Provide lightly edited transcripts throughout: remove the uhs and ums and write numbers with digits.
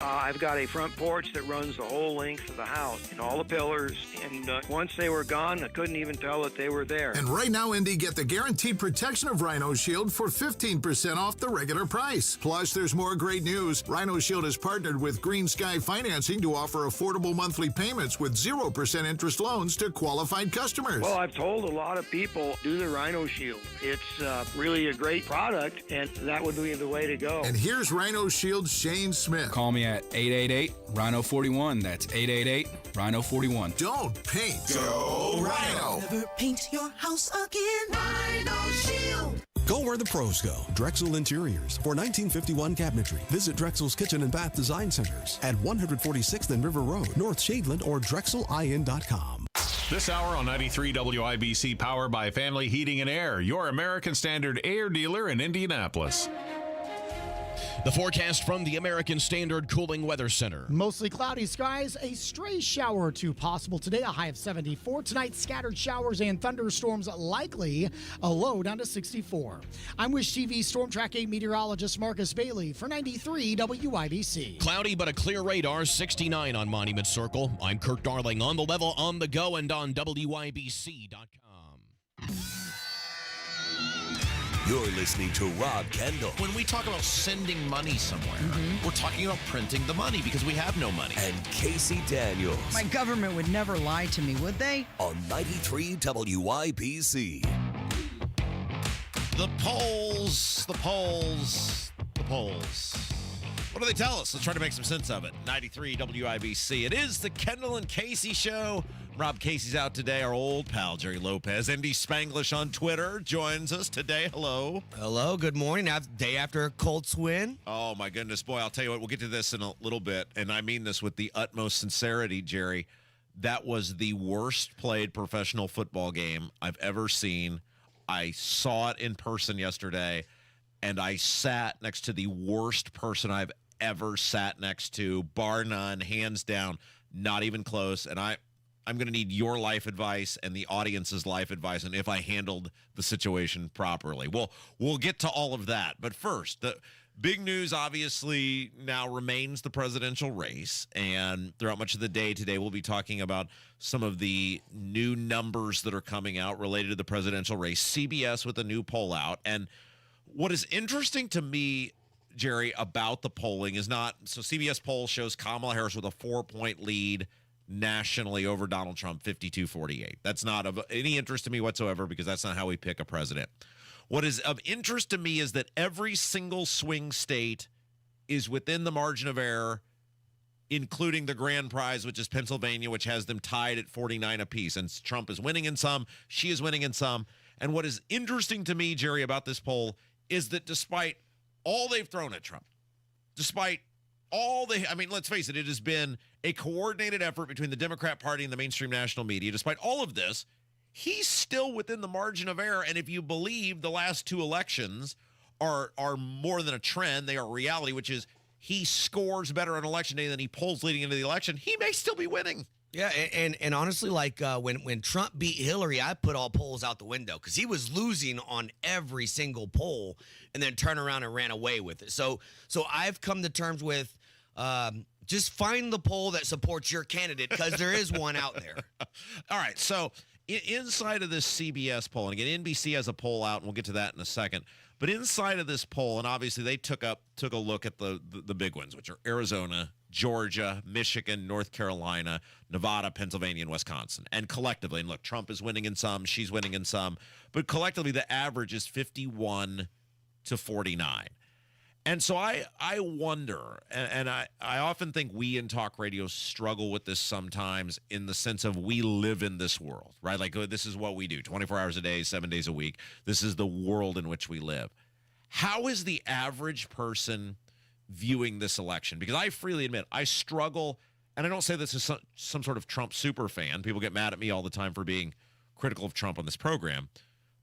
I've got a front porch that runs the whole length of the house and all the pillars, and once they were gone, I couldn't even tell that they were there. And right now, Indy, get the guaranteed protection of Rhino Shield for 15% off the regular price. Plus, there's more great news. Rhino Shield has partnered with Green Sky Financing to offer affordable monthly payments with 0% interest loans to qualified customers. Well, I've told a lot of people, do the Rhino Shield. It's really a great product, and that would be the way to go. And here's Rhino Shield's Shane Smith. Call me at 888-RHINO-41. That's 888-RHINO-41. Don't paint. Go Rhino. Never paint your house again. Rhino Shield. Go where the pros go. Drexel Interiors. For 1951 cabinetry, visit Drexel's Kitchen and Bath Design Centers at 146th and River Road, North Shadeland, or drexelin.com. This hour on 93 WIBC, powered by Family Heating and Air, your American Standard air dealer in Indianapolis. The forecast from the American Standard Cooling Weather Center. Mostly cloudy skies, a stray shower or two possible today, a high of 74. Tonight, scattered showers and thunderstorms likely, a low down to 64. I'm Wish TV Storm Track 8 meteorologist Marcus Bailey for 93 WIBC. Cloudy but a clear radar, 69 on Monument Circle. I'm Kirk Darling on the level, on the go, and on WIBC.com. You're listening to Rob Kendall. When we talk about sending money somewhere, we're talking about printing the money because we have no money. And Casey Daniels. My government would never lie to me, would they? On 93 WIBC. The polls. What do they tell us? Let's try to make some sense of it. 93 WIBC. It is the Kendall and Casey show. Rob Casey's out today. Our old pal, Jerry Lopez. ND Spanglish on Twitter joins us today. Hello. Hello. Good morning. Day after a Colts win. Oh, my goodness. Boy, I'll tell you what. We'll get to this in a little bit. And I mean this with the utmost sincerity, Jerry. That was the worst played professional football game I've ever seen. I saw it in person yesterday, and I sat next to the worst person I've ever sat next to, bar none, hands down, not even close. And I'm going to need your life advice and the audience's life advice and if I handled the situation properly. Well, we'll get to all of that. But first, the big news obviously now remains the presidential race. And throughout much of the day today, we'll be talking about some of the new numbers that are coming out related to the presidential race. CBS with a new poll out. And what is interesting to me, Jerry, about the polling is not – so CBS poll shows Kamala Harris with a 4-point lead nationally over Donald Trump, 52-48. That's not of any interest to me whatsoever because that's not how we pick a president. What is of interest to me is that every single swing state is within the margin of error, including the grand prize, which is Pennsylvania, which has them tied at 49 apiece. And Trump is winning in some, she is winning in some. And what is interesting to me, Jerry, about this poll is that despite all they've thrown at Trump, despite all I mean, let's face it, it has been a coordinated effort between the Democrat Party and the mainstream national media. Despite all of this, he's still within the margin of error. And if you believe the last two elections are more than a trend, they are reality, which is he scores better on election day than he polls leading into the election, he may still be winning. Yeah, and honestly, like when Trump beat Hillary, I put all polls out the window because he was losing on every single poll and then turned around and ran away with it. So I've come to terms with just find the poll that supports your candidate because there is one out there. All right, so inside of this CBS poll, and again, NBC has a poll out, and we'll get to that in a second. But inside of this poll, and obviously they took a look at the big ones, which are Arizona, Georgia, Michigan, North Carolina, Nevada, Pennsylvania, and Wisconsin. And collectively, and look, Trump is winning in some, she's winning in some, but collectively the average is 51-49. And so I wonder, and I often think we in talk radio struggle with this sometimes in the sense of we live in this world, right? Like this is what we do, 24 hours a day, 7 days a week. This is the world in which we live. How is the average person viewing this election? Because I freely admit I struggle, and I don't say this as some sort of Trump super fan. People get mad at me all the time for being critical of Trump on this program.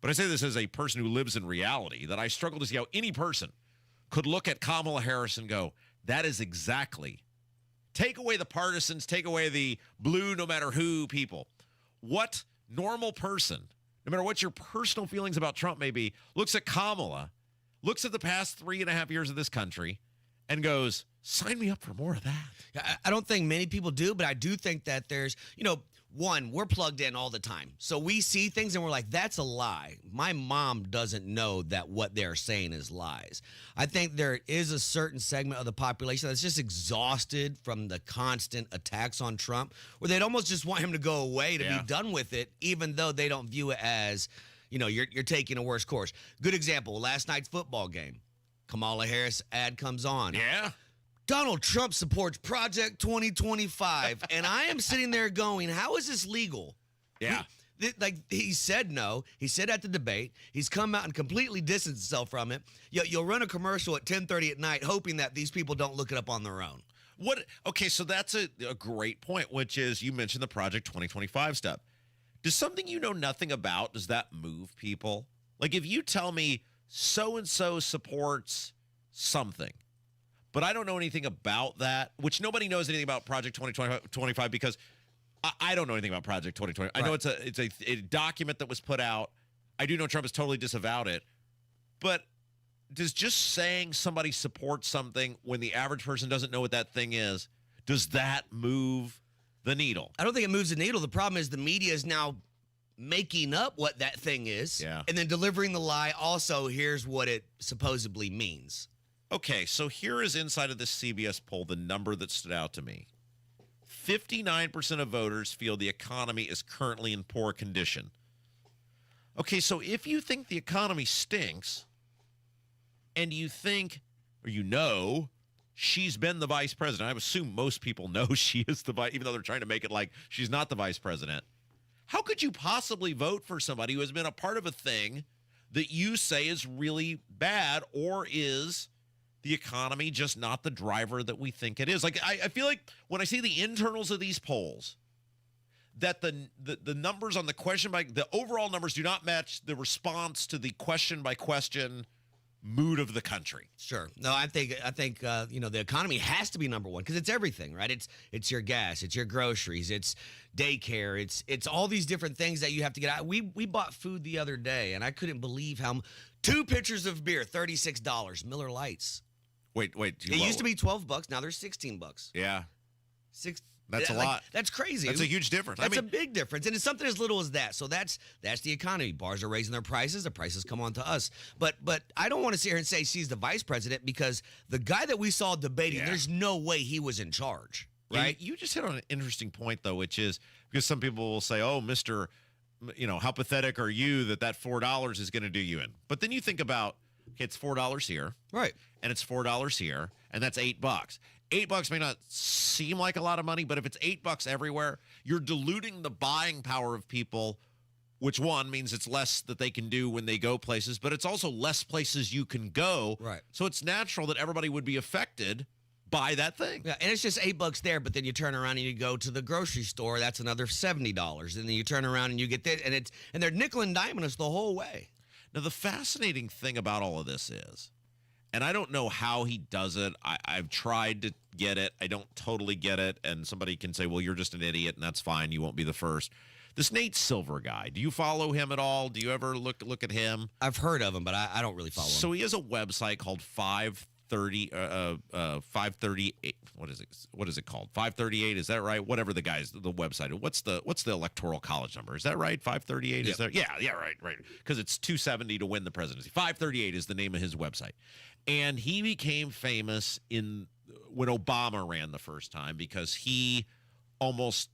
But I say this as a person who lives in reality, that I struggle to see how any person could look at Kamala Harris and go, that is exactly, take away the partisans, take away the blue no matter who people. What normal person, no matter what your personal feelings about Trump may be, looks at Kamala, looks at the past 3.5 years of this country, and goes, Sign me up for more of that. I don't think many people do, but I do think that there's, one, we're plugged in all the time. So we see things and we're like, that's a lie. My mom doesn't know that what they're saying is lies. I think there is a certain segment of the population that's just exhausted from the constant attacks on Trump, where they'd almost just want him to go away to be done with it, even though they don't view it as, you're taking a worse course. Good example, last night's football game. Kamala Harris ad comes on. Yeah. Donald Trump supports Project 2025. And I am sitting there going, how is this legal? Yeah. He said no. He said at the debate. He's come out and completely distanced himself from it. You'll run a commercial at 10:30 at night hoping that these people don't look it up on their own. Okay, so that's a great point, which is you mentioned the Project 2025 stuff. Does something you know nothing about, does that move people? Like if you tell me so-and-so supports something, but I don't know anything about that, which nobody knows anything about Project 2025 because I don't know anything about Project 2020. I know it's a document that was put out. I do know Trump has totally disavowed it. But does just saying somebody supports something when the average person doesn't know what that thing is, does that move the needle? I don't think it moves the needle. The problem is the media is now making up what that thing is and then delivering the lie. Also, here's what it supposedly means. Okay, so here is inside of this CBS poll the number that stood out to me. 59% of voters feel the economy is currently in poor condition. Okay, so if you think the economy stinks and you think, or she's been the vice president, I assume most people know she is the vice, even though they're trying to make it like she's not the vice president. How could you possibly vote for somebody who has been a part of a thing that you say is really bad, or is the economy just not the driver that we think it is? Like, I feel like when I see the internals of these polls, that the numbers on the overall numbers do not match the response to the question by question mood of the country. Sure. No, I think the economy has to be number one because it's everything, right? It's your gas, it's your groceries, it's daycare, it's all these different things that you have to get out. We bought food the other day, and I couldn't believe how 2 pitchers of beer, $36, Miller Lights. Wait. It used to be $12. Now they're $16. Yeah. That's a lot. That's crazy. That's a huge difference. That's a big difference. And it's something as little as that. So that's the economy. Bars are raising their prices. The prices come on to us. But I don't want to sit here and say she's the vice president because the guy that we saw debating, there's no way he was in charge. Right? You just hit on an interesting point, though, which is because some people will say, oh, Mr., how pathetic are you that $4 is going to do you in? But then you think about, okay, it's $4 here. Right. And it's $4 here, and that's $8. $8 may not seem like a lot of money, but if it's $8 everywhere, you're diluting the buying power of people, which one means it's less that they can do when they go places, but it's also less places you can go. Right. So it's natural that everybody would be affected by that thing. Yeah, and it's just $8 there, but then you turn around and you go to the grocery store, that's another $70. And then you turn around and you get this, and they're nickel and diming us the whole way. Now, the fascinating thing about all of this is, and I don't know how he does it. I've tried to get it. I don't totally get it. And somebody can say, well, you're just an idiot, and that's fine. You won't be the first. This Nate Silver guy, do you follow him at all? Do you ever look at him? I've heard of him, but I don't really follow him. So he has a website called 538. What is it called? 538, is that right? Whatever the website. What's the electoral college number? Is that right? 538? Yep. Is that? Yeah, right. Because it's 270 to win the presidency. 538 is the name of his website. And he became famous when Obama ran the first time because he with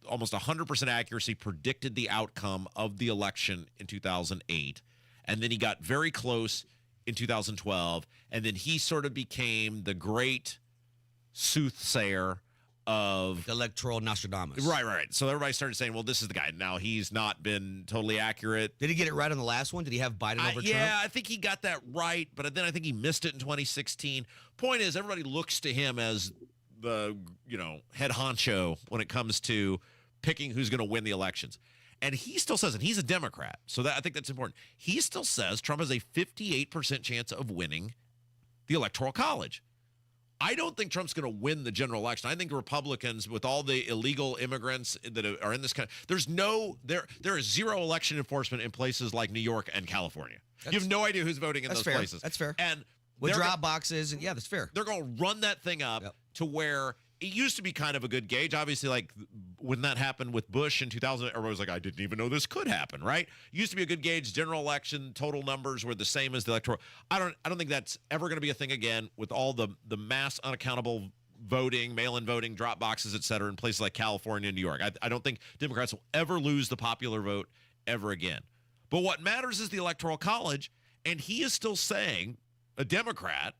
almost 100% accuracy predicted the outcome of the election in 2008. And then he got very close in 2012. And then he sort of became the great soothsayer of the electoral Nostradamus. Right. So everybody started saying, well, this is the guy. Now, he's not been totally accurate. Did he get it right on the last one? Did he have Biden over Trump? Yeah, I think he got that right, but then I think he missed it in 2016. Point is, everybody looks to him as the, head honcho when it comes to picking who's going to win the elections. And he still says, and he's a Democrat, so I think that's important. He still says Trump has a 58% chance of winning the Electoral College. I don't think Trump's going to win the general election. I think Republicans, with all the illegal immigrants that are in this country, there is zero election enforcement in places like New York and California. You have no idea who's voting in those places. That's fair. And With drop boxes, and yeah, that's fair. They're going to run that thing up to where it used to be kind of a good gauge. Obviously, like when that happened with Bush in 2000, everybody was like, I didn't even know this could happen, right? It used to be a good gauge. General election, total numbers were the same as the electoral. I don't think that's ever going to be a thing again with all the mass unaccountable voting, mail-in voting, drop boxes, et cetera, in places like California and New York. I don't think Democrats will ever lose the popular vote ever again. But what matters is the Electoral College, and he is still saying, a Democrat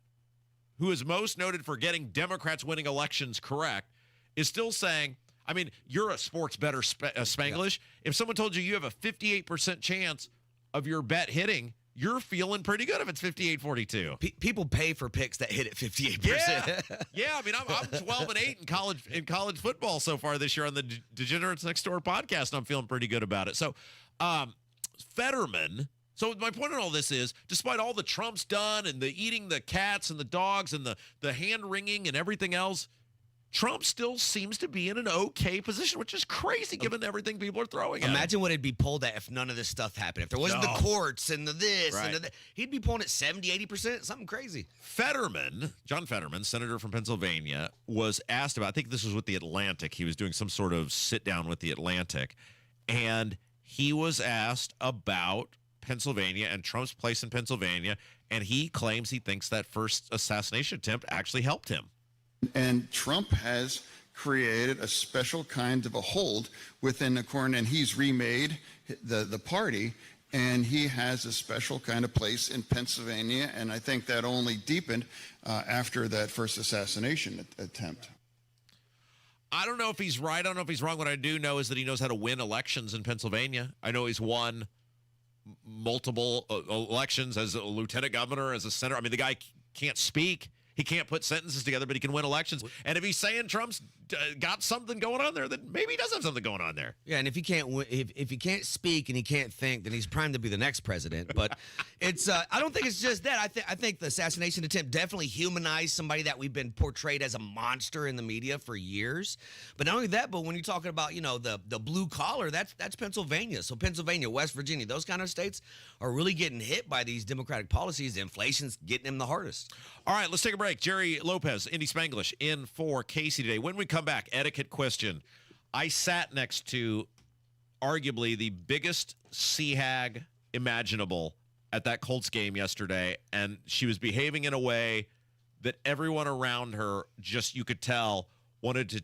who is most noted for getting Democrats winning elections correct, is still saying, I mean, you're a sports bettor, Spanglish. If someone told you have a 58% chance of your bet hitting, you're feeling pretty good if it's 58-42. People pay for picks that hit at 58%. Yeah, I mean, I'm 12-8 in college football so far this year on the Degenerates Next Door podcast, and I'm feeling pretty good about it. So, Fetterman. So my point on all this is, despite all the Trump's done and the eating the cats and the dogs and the hand-wringing and everything else, Trump still seems to be in an okay position, which is crazy given everything people are throwing at him. Imagine what it'd be pulled at if none of this stuff happened. If there wasn't the courts and the this and the that, he'd be pulling at 70, 80%, something crazy. John Fetterman, senator from Pennsylvania, was asked about, I think this was with The Atlantic. He was doing some sort of sit-down with The Atlantic, and he was asked about Pennsylvania and Trump's place in Pennsylvania, and he claims he thinks that first assassination attempt actually helped him. And Trump has created a special kind of a hold within the corner, and he's remade the party, and he has a special kind of place in Pennsylvania, and I think that only deepened after that first assassination attempt. I don't know if he's right. I don't know if he's wrong. What I do know is that he knows how to win elections in Pennsylvania. I know he's won multiple elections as a lieutenant governor, as a senator. I mean, the guy can't speak. He can't put sentences together, but he can win elections. And if he's saying Trump's got something going on there, then maybe he does have something going on there. Yeah, and if he can't speak and he can't think, then he's primed to be the next president. But it's I don't think it's just that. I think the assassination attempt definitely humanized somebody that we've been portrayed as a monster in the media for years. But not only that, but when you're talking about the blue collar, that's Pennsylvania. So Pennsylvania, West Virginia, those kind of states are really getting hit by these Democratic policies. Inflation's getting them the hardest. All right, let's take a break. Jerry Lopez, Indy Spanglish, in for Casey today. When we come back, etiquette question. I sat next to arguably the biggest sea hag imaginable at that Colts game yesterday, and she was behaving in a way that everyone around her just, you could tell, wanted to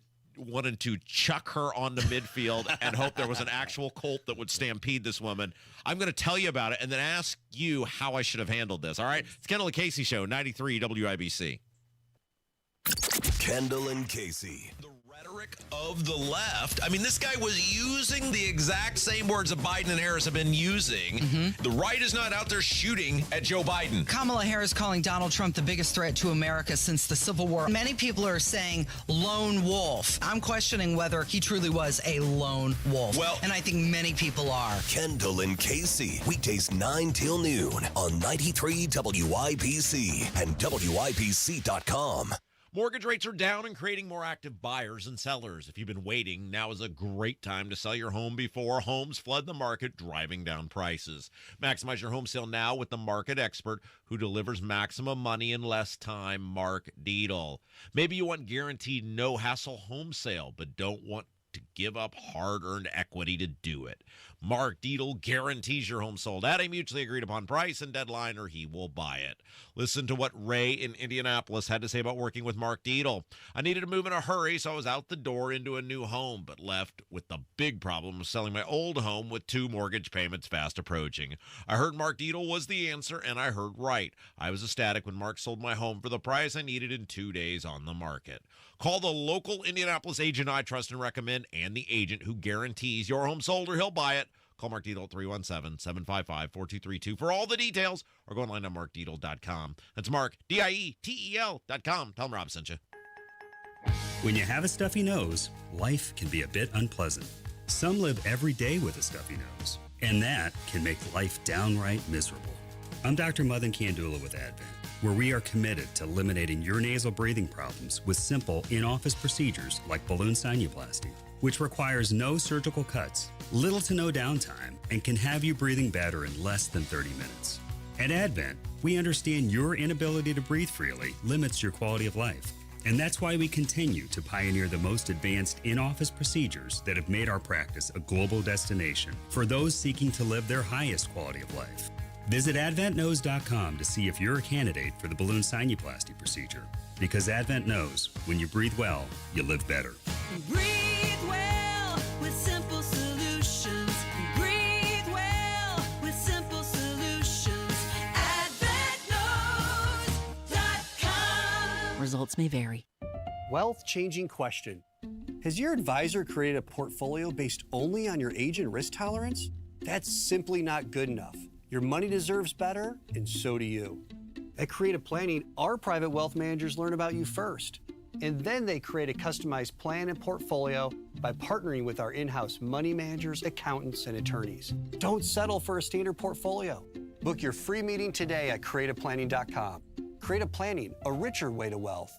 chuck her onto midfield and hope there was an actual Colt that would stampede this woman. I'm going to tell you about it and then ask you how I should have handled this. All right? It's Kendall and Casey Show, 93 WIBC. Kendall and Casey. The rhetoric of the left. I mean, this guy was using the exact same words that Biden and Harris have been using. Mm-hmm. The right is not out there shooting at Joe Biden. Kamala Harris calling Donald Trump the biggest threat to America since the Civil War. Many people are saying lone wolf. I'm questioning whether he truly was a lone wolf. Well, and I think many people are. Kendall and Casey, weekdays 9 till noon on 93 WIBC and WIBC.com. Mortgage rates are down and creating more active buyers and sellers. If you've been waiting, now is a great time to sell your home before homes flood the market, driving down prices. Maximize your home sale now with the market expert who delivers maximum money in less time, Mark Deedle. Maybe you want guaranteed no-hassle home sale, but don't want to give up hard-earned equity to do it. Mark Deedle guarantees your home sold at a mutually agreed upon price and deadline, or he will buy it. Listen to what Ray in Indianapolis had to say about working with Mark Deedle. I needed to move in a hurry, so I was out the door into a new home, but left with the big problem of selling my old home with 2 mortgage payments fast approaching. I heard Mark Deedle was the answer, and I heard right. I was ecstatic when Mark sold my home for the price I needed in 2 days on the market. Call the local Indianapolis agent I trust and recommend, and the agent who guarantees your home sold or he'll buy it. Call Mark Deedle at 317-755-4232 for all the details, or go online to markdeedle.com. That's Mark, DIETEL.com. Tell him Rob sent you. When you have a stuffy nose, life can be a bit unpleasant. Some live every day with a stuffy nose, and that can make life downright miserable. I'm Dr. Madan Kandula with Advent, where we are committed to eliminating your nasal breathing problems with simple in-office procedures like balloon sinuplasty, which requires no surgical cuts, little to no downtime, and can have you breathing better in less than 30 minutes. At Advent, we understand your inability to breathe freely limits your quality of life. And that's why we continue to pioneer the most advanced in-office procedures that have made our practice a global destination for those seeking to live their highest quality of life. Visit AdventKnows.com to see if you're a candidate for the balloon sinuplasty procedure. Because Advent knows when you breathe well, you live better. Breathe well with simple solutions. Breathe well with simple solutions. AdventKnows.com. Results may vary. Wealth-changing question. Has your advisor created a portfolio based only on your age and risk tolerance? That's simply not good enough. Your money deserves better, and so do you. At Creative Planning, our private wealth managers learn about you first, and then they create a customized plan and portfolio by partnering with our in-house money managers, accountants, and attorneys. Don't settle for a standard portfolio. Book your free meeting today at creativeplanning.com. Creative Planning, a richer way to wealth.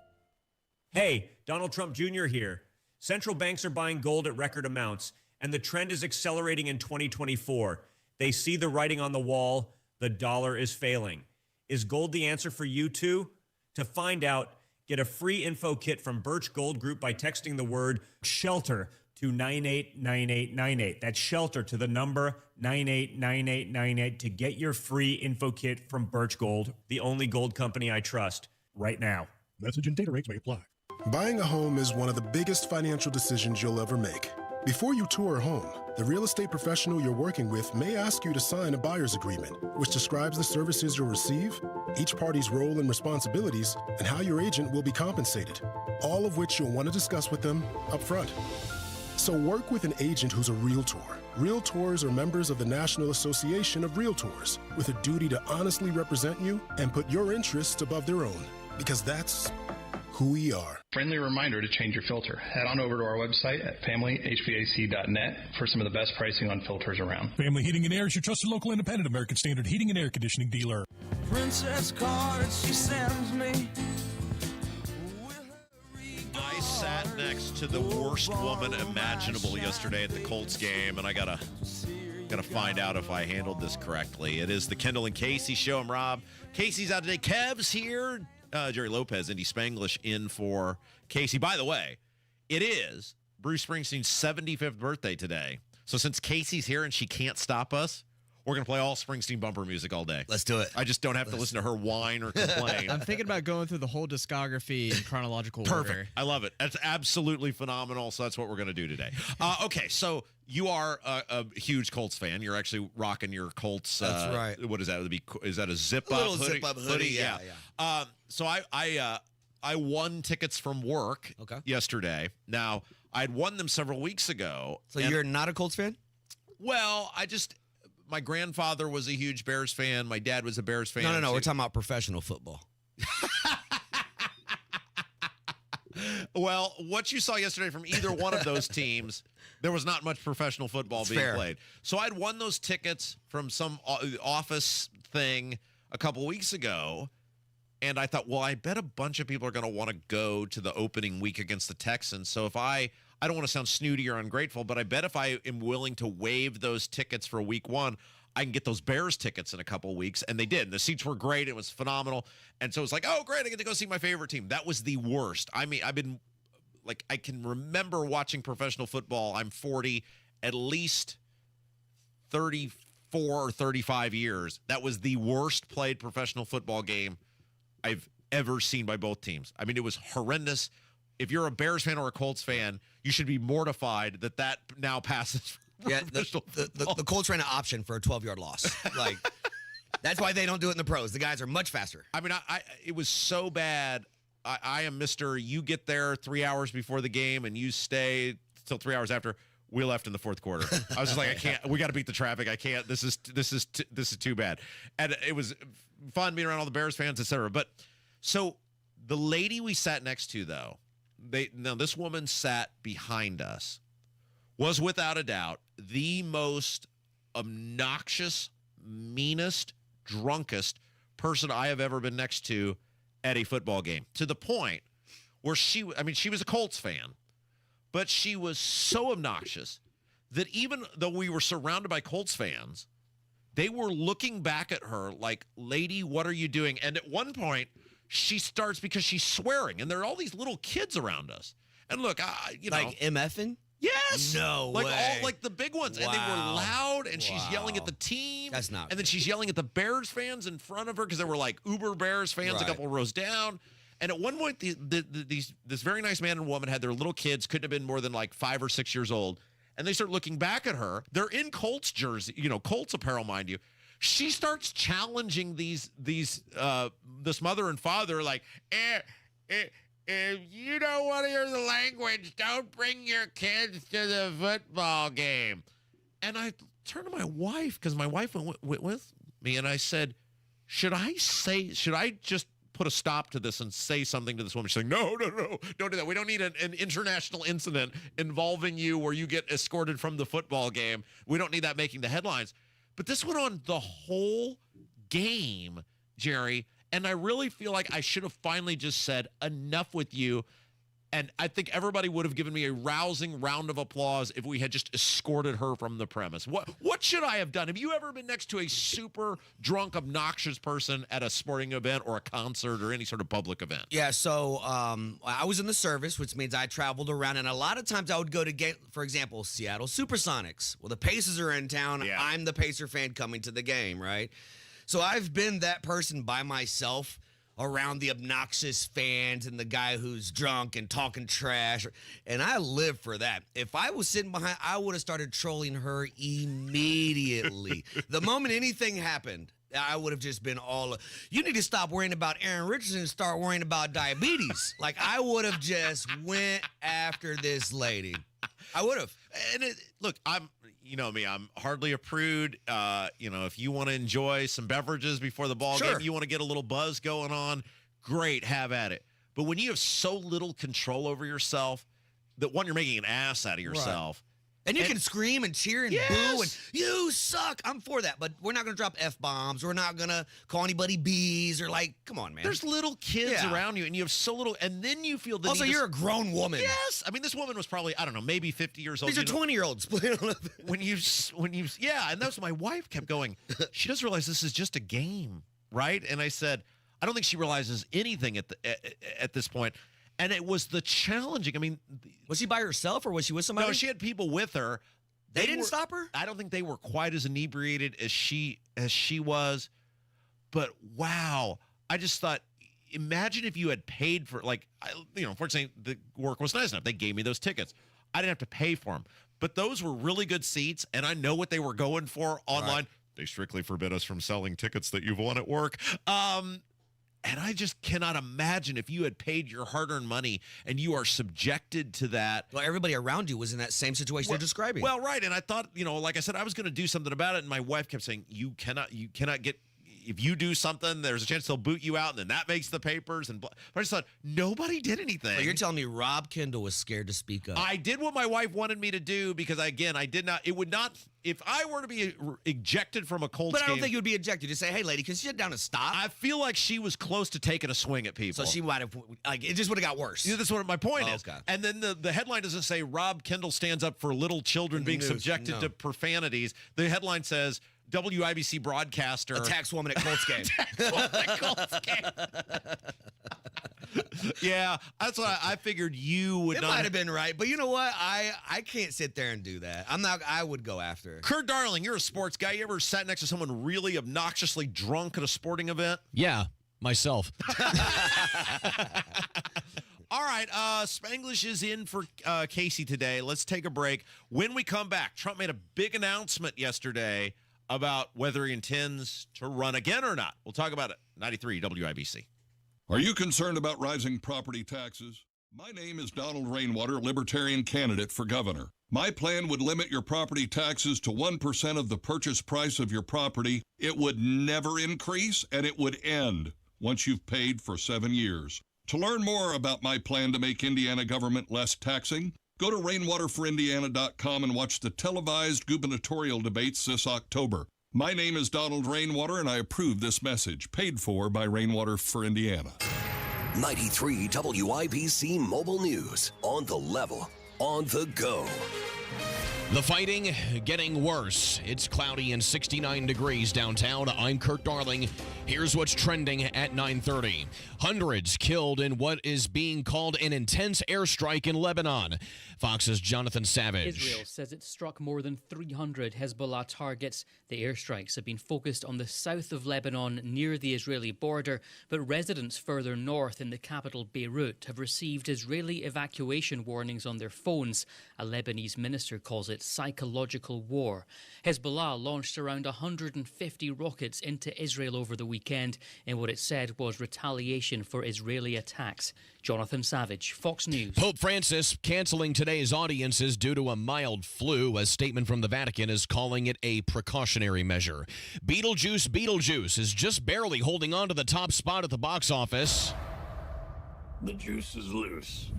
Hey, Donald Trump Jr. here. Central banks are buying gold at record amounts, and the trend is accelerating in 2024. They see the writing on the wall. The dollar is failing. Is gold the answer for you too? To find out, get a free info kit from Birch Gold Group by texting the word SHELTER to 989898. That's SHELTER to the number 989898 to get your free info kit from Birch Gold, the only gold company I trust, right now. Message and data rates may apply. Buying a home is one of the biggest financial decisions you'll ever make. Before you tour a home, the real estate professional you're working with may ask you to sign a buyer's agreement, which describes the services you'll receive, each party's role and responsibilities, and how your agent will be compensated, all of which you'll want to discuss with them up front. So work with an agent who's a Realtor. Realtors are members of the National Association of Realtors with a duty to honestly represent you and put your interests above their own, because that's who we are. Friendly reminder to change your filter. Head on over to our website at familyhvac.net for some of the best pricing on filters around. Family Heating and Air is your trusted local independent American Standard heating and air conditioning dealer. Princess cards she sends me. I sat next to the worst woman imaginable yesterday at the Colts game, and I gotta find out if I handled this correctly. It is the Kendall and Casey show. I'm Rob. Casey's out today. Kev's here. Jerry Lopez, Indy Spanglish in for Casey. By the way, it is Bruce Springsteen's 75th birthday today. So since Casey's here and she can't stop us, we're going to play all Springsteen bumper music all day. Let's do it. I just don't have to listen to her whine or complain. I'm thinking about going through the whole discography in chronological order. Perfect. I love it. That's absolutely phenomenal. So that's what we're going to do today. Okay, so you are a huge Colts fan. You're actually rocking your Colts. That's right. What is that? Is that a zip-up little hoodie? zip-up hoodie, yeah. So I won tickets from work yesterday. Now, I'd won them several weeks ago. So you're not a Colts fan? Well, my grandfather was a huge Bears fan. My dad was a Bears fan. No. We're talking about professional football. Well, what you saw yesterday from either one of those teams, there was not much professional football being played. So I'd won those tickets from some office thing a couple weeks ago. And I thought, well, I bet a bunch of people are going to want to go to the opening week against the Texans. So if I don't want to sound snooty or ungrateful, but I bet if I am willing to waive those tickets for week one, I can get those Bears tickets in a couple of weeks. And they did. And the seats were great. It was phenomenal. And so it's like, oh, great, I get to go see my favorite team. That was the worst. I mean, I can remember watching professional football. I'm 40, at least 34 or 35 years. That was the worst played professional football game I've ever seen by both teams. I mean, it was horrendous. If you're a Bears fan or a Colts fan, you should be mortified that now passes. Yeah, the Colts ran an option for a 12-yard loss. Like, that's why they don't do it in the pros. The guys are much faster. I mean, it was so bad. I am Mr. You get there 3 hours before the game and you stay till 3 hours after. We left in the fourth quarter. I was just like, I can't. We got to beat the traffic. I can't. This is too bad. And it was fun being around all the Bears fans, etc. But so the lady we sat next to, though, this woman sat behind us, was without a doubt the most obnoxious, meanest, drunkest person I have ever been next to at a football game. To the point where she was a Colts fan. But she was so obnoxious that even though we were surrounded by Colts fans, They were looking back at her like, lady, what are you doing? And at one point, she starts because she's swearing, and there are all these little kids around us. And look, like MFing? Yes. No like way. All like the big ones. Wow. And they were loud, and she's yelling at the team. That's not And then she's yelling at the Bears fans in front of her because there were like Uber Bears fans a couple rows down. And at one point, this very nice man and woman had their little kids, couldn't have been more than like 5 or 6 years old. And they start looking back at her. They're in Colts jersey, Colts apparel, mind you. She starts challenging this mother and father, like, if you don't want to hear the language, don't bring your kids to the football game. And I turned to my wife, because my wife went with me, and I said, should I just put a stop to this and say something to this woman? She's like, no, don't do that. We don't need an international incident involving you where you get escorted from the football game. We don't need that making the headlines. But this went on the whole game, Jerry, and I really feel like I should have finally just said, enough with you. And I think everybody would have given me a rousing round of applause if we had just escorted her from the premise. What should I have done? Have you ever been next to a super drunk, obnoxious person at a sporting event or a concert or any sort of public event? Yeah, so I was in the service, which means I traveled around, and a lot of times I would go to for example, Seattle Supersonics. Well, the Pacers are in town. Yeah. I'm the Pacer fan coming to the game, right? So I've been that person by myself around the obnoxious fans and the guy who's drunk and talking trash. And I live for that. If I was sitting behind, I would have started trolling her immediately. The moment anything happened, I would have just been you need to stop worrying about Aaron Richardson and start worrying about diabetes. Like, I would have just went after this lady. I would have. And look, you know me, I'm hardly a prude. If you want to enjoy some beverages before the ball game, you want to get a little buzz going on, great, have at it. But when you have so little control over yourself that, one, you're making an ass out of yourself. Right. And you can scream and cheer and boo and you suck. I'm for that, but we're not going to drop F-bombs. We're not going to call anybody bees or come on, man. There's little kids around you, and you have so little, and then you feel the Also, you're a grown woman. Yes. I mean, this woman was probably, I don't know, maybe 50 years old. These are 20-year-olds. And that's what my wife kept going. She doesn't realize this is just a game, right? And I said, I don't think she realizes anything at this point. And it was the challenging. I mean, was she by herself or was she with somebody? No, she had people with her. They didn't stop her? I don't think they were quite as inebriated as she was. But wow, I just thought, imagine if you had paid for, fortunately the work was nice enough. They gave me those tickets. I didn't have to pay for them. But those were really good seats, and I know what they were going for online. Right. They strictly forbid us from selling tickets that you've won at work. And I just cannot imagine if you had paid your hard-earned money and you are subjected to that. Well, everybody around you was in that same situation you're describing. Well, right. And I thought, like I said, I was going to do something about it. And my wife kept saying, you cannot get, if you do something, there's a chance they'll boot you out. And then that makes the papers. But I just thought, nobody did anything. Well, you're telling me Rob Kendall was scared to speak up. I did what my wife wanted me to do because, again, it would not, if I were to be ejected from a Colts game. But I don't think you would be ejected. Just say, hey, lady, can you sit down and stop? I feel like she was close to taking a swing at people. So she might have, it just would have got worse. That's what my point is. Okay. And then the headline doesn't say Rob Kendall stands up for little children being subjected to profanities. The headline says, WIBC broadcaster attacks woman at Colts game. Yeah, that's what I figured you would. It not might have been right, but you know what? I can't sit there and do that. I would go after her. Kurt Darling, you're a sports guy. You ever sat next to someone really obnoxiously drunk at a sporting event? Yeah, myself. All right, Spanglish is in for Casey today. Let's take a break. When we come back, Trump made a big announcement yesterday about whether he intends to run again or not. We'll talk about it. 93 WIBC. Are you concerned about rising property taxes? My name is Donald Rainwater, Libertarian candidate for governor. My plan would limit your property taxes to 1% of the purchase price of your property. It would never increase, and it would end once you've paid for 7 years. To learn more about my plan to make Indiana government less taxing, go to rainwaterforindiana.com and watch the televised gubernatorial debates this October. My name is Donald Rainwater, and I approve this message, paid for by Rainwater for Indiana. 93 WIBC Mobile News. On the level, on the go. The fighting getting worse. It's cloudy and 69 degrees downtown. I'm Kurt Darling. Here's what's trending at 9:30. Hundreds killed in what is being called an intense airstrike in Lebanon. Fox's Jonathan Savage. Israel says it struck more than 300 Hezbollah targets. The airstrikes have been focused on the south of Lebanon near the Israeli border, but residents further north in the capital Beirut have received Israeli evacuation warnings on their phones. A Lebanese minister calls it psychological war. Hezbollah launched around 150 rockets into Israel over the weekend in what it said was retaliation for Israeli attacks. Jonathan Savage, Fox News. Pope Francis canceling today's audiences due to a mild flu. A statement from the Vatican is calling it a precautionary measure. Beetlejuice is just barely holding on to the top spot at the box office. The juice is loose.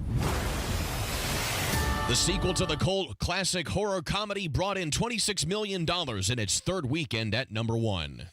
The sequel to the cult classic horror comedy brought in $26 million in its third weekend at number 1.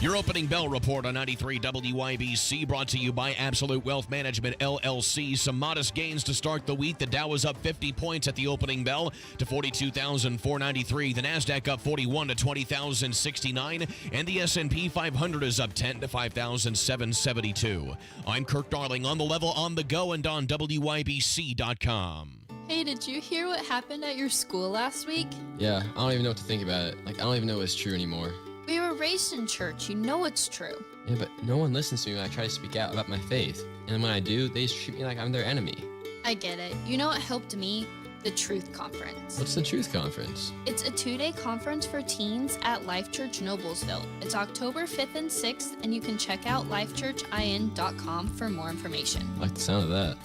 Your opening bell report on 93 WIBC brought to you by Absolute Wealth Management, LLC. Some modest gains to start the week. The Dow was up 50 points at the opening bell to 42,493. The NASDAQ up 41 to 20,069. And the S&P 500 is up 10 to 5,772. I'm Kirk Darling, on the level, on the go, and on WIBC.com. Hey, did you hear what happened at your school last week? Yeah, I don't even know what to think about it. I don't even know it's true anymore. We were raised in church. You know it's true. Yeah, but no one listens to me when I try to speak out about my faith. And when I do, they just treat me like I'm their enemy. I get it. You know what helped me? The Truth Conference. What's the Truth Conference? It's a 2-day conference for teens at Life Church Noblesville. It's October 5th and 6th, and you can check out lifechurchin.com for more information. I like the sound of that.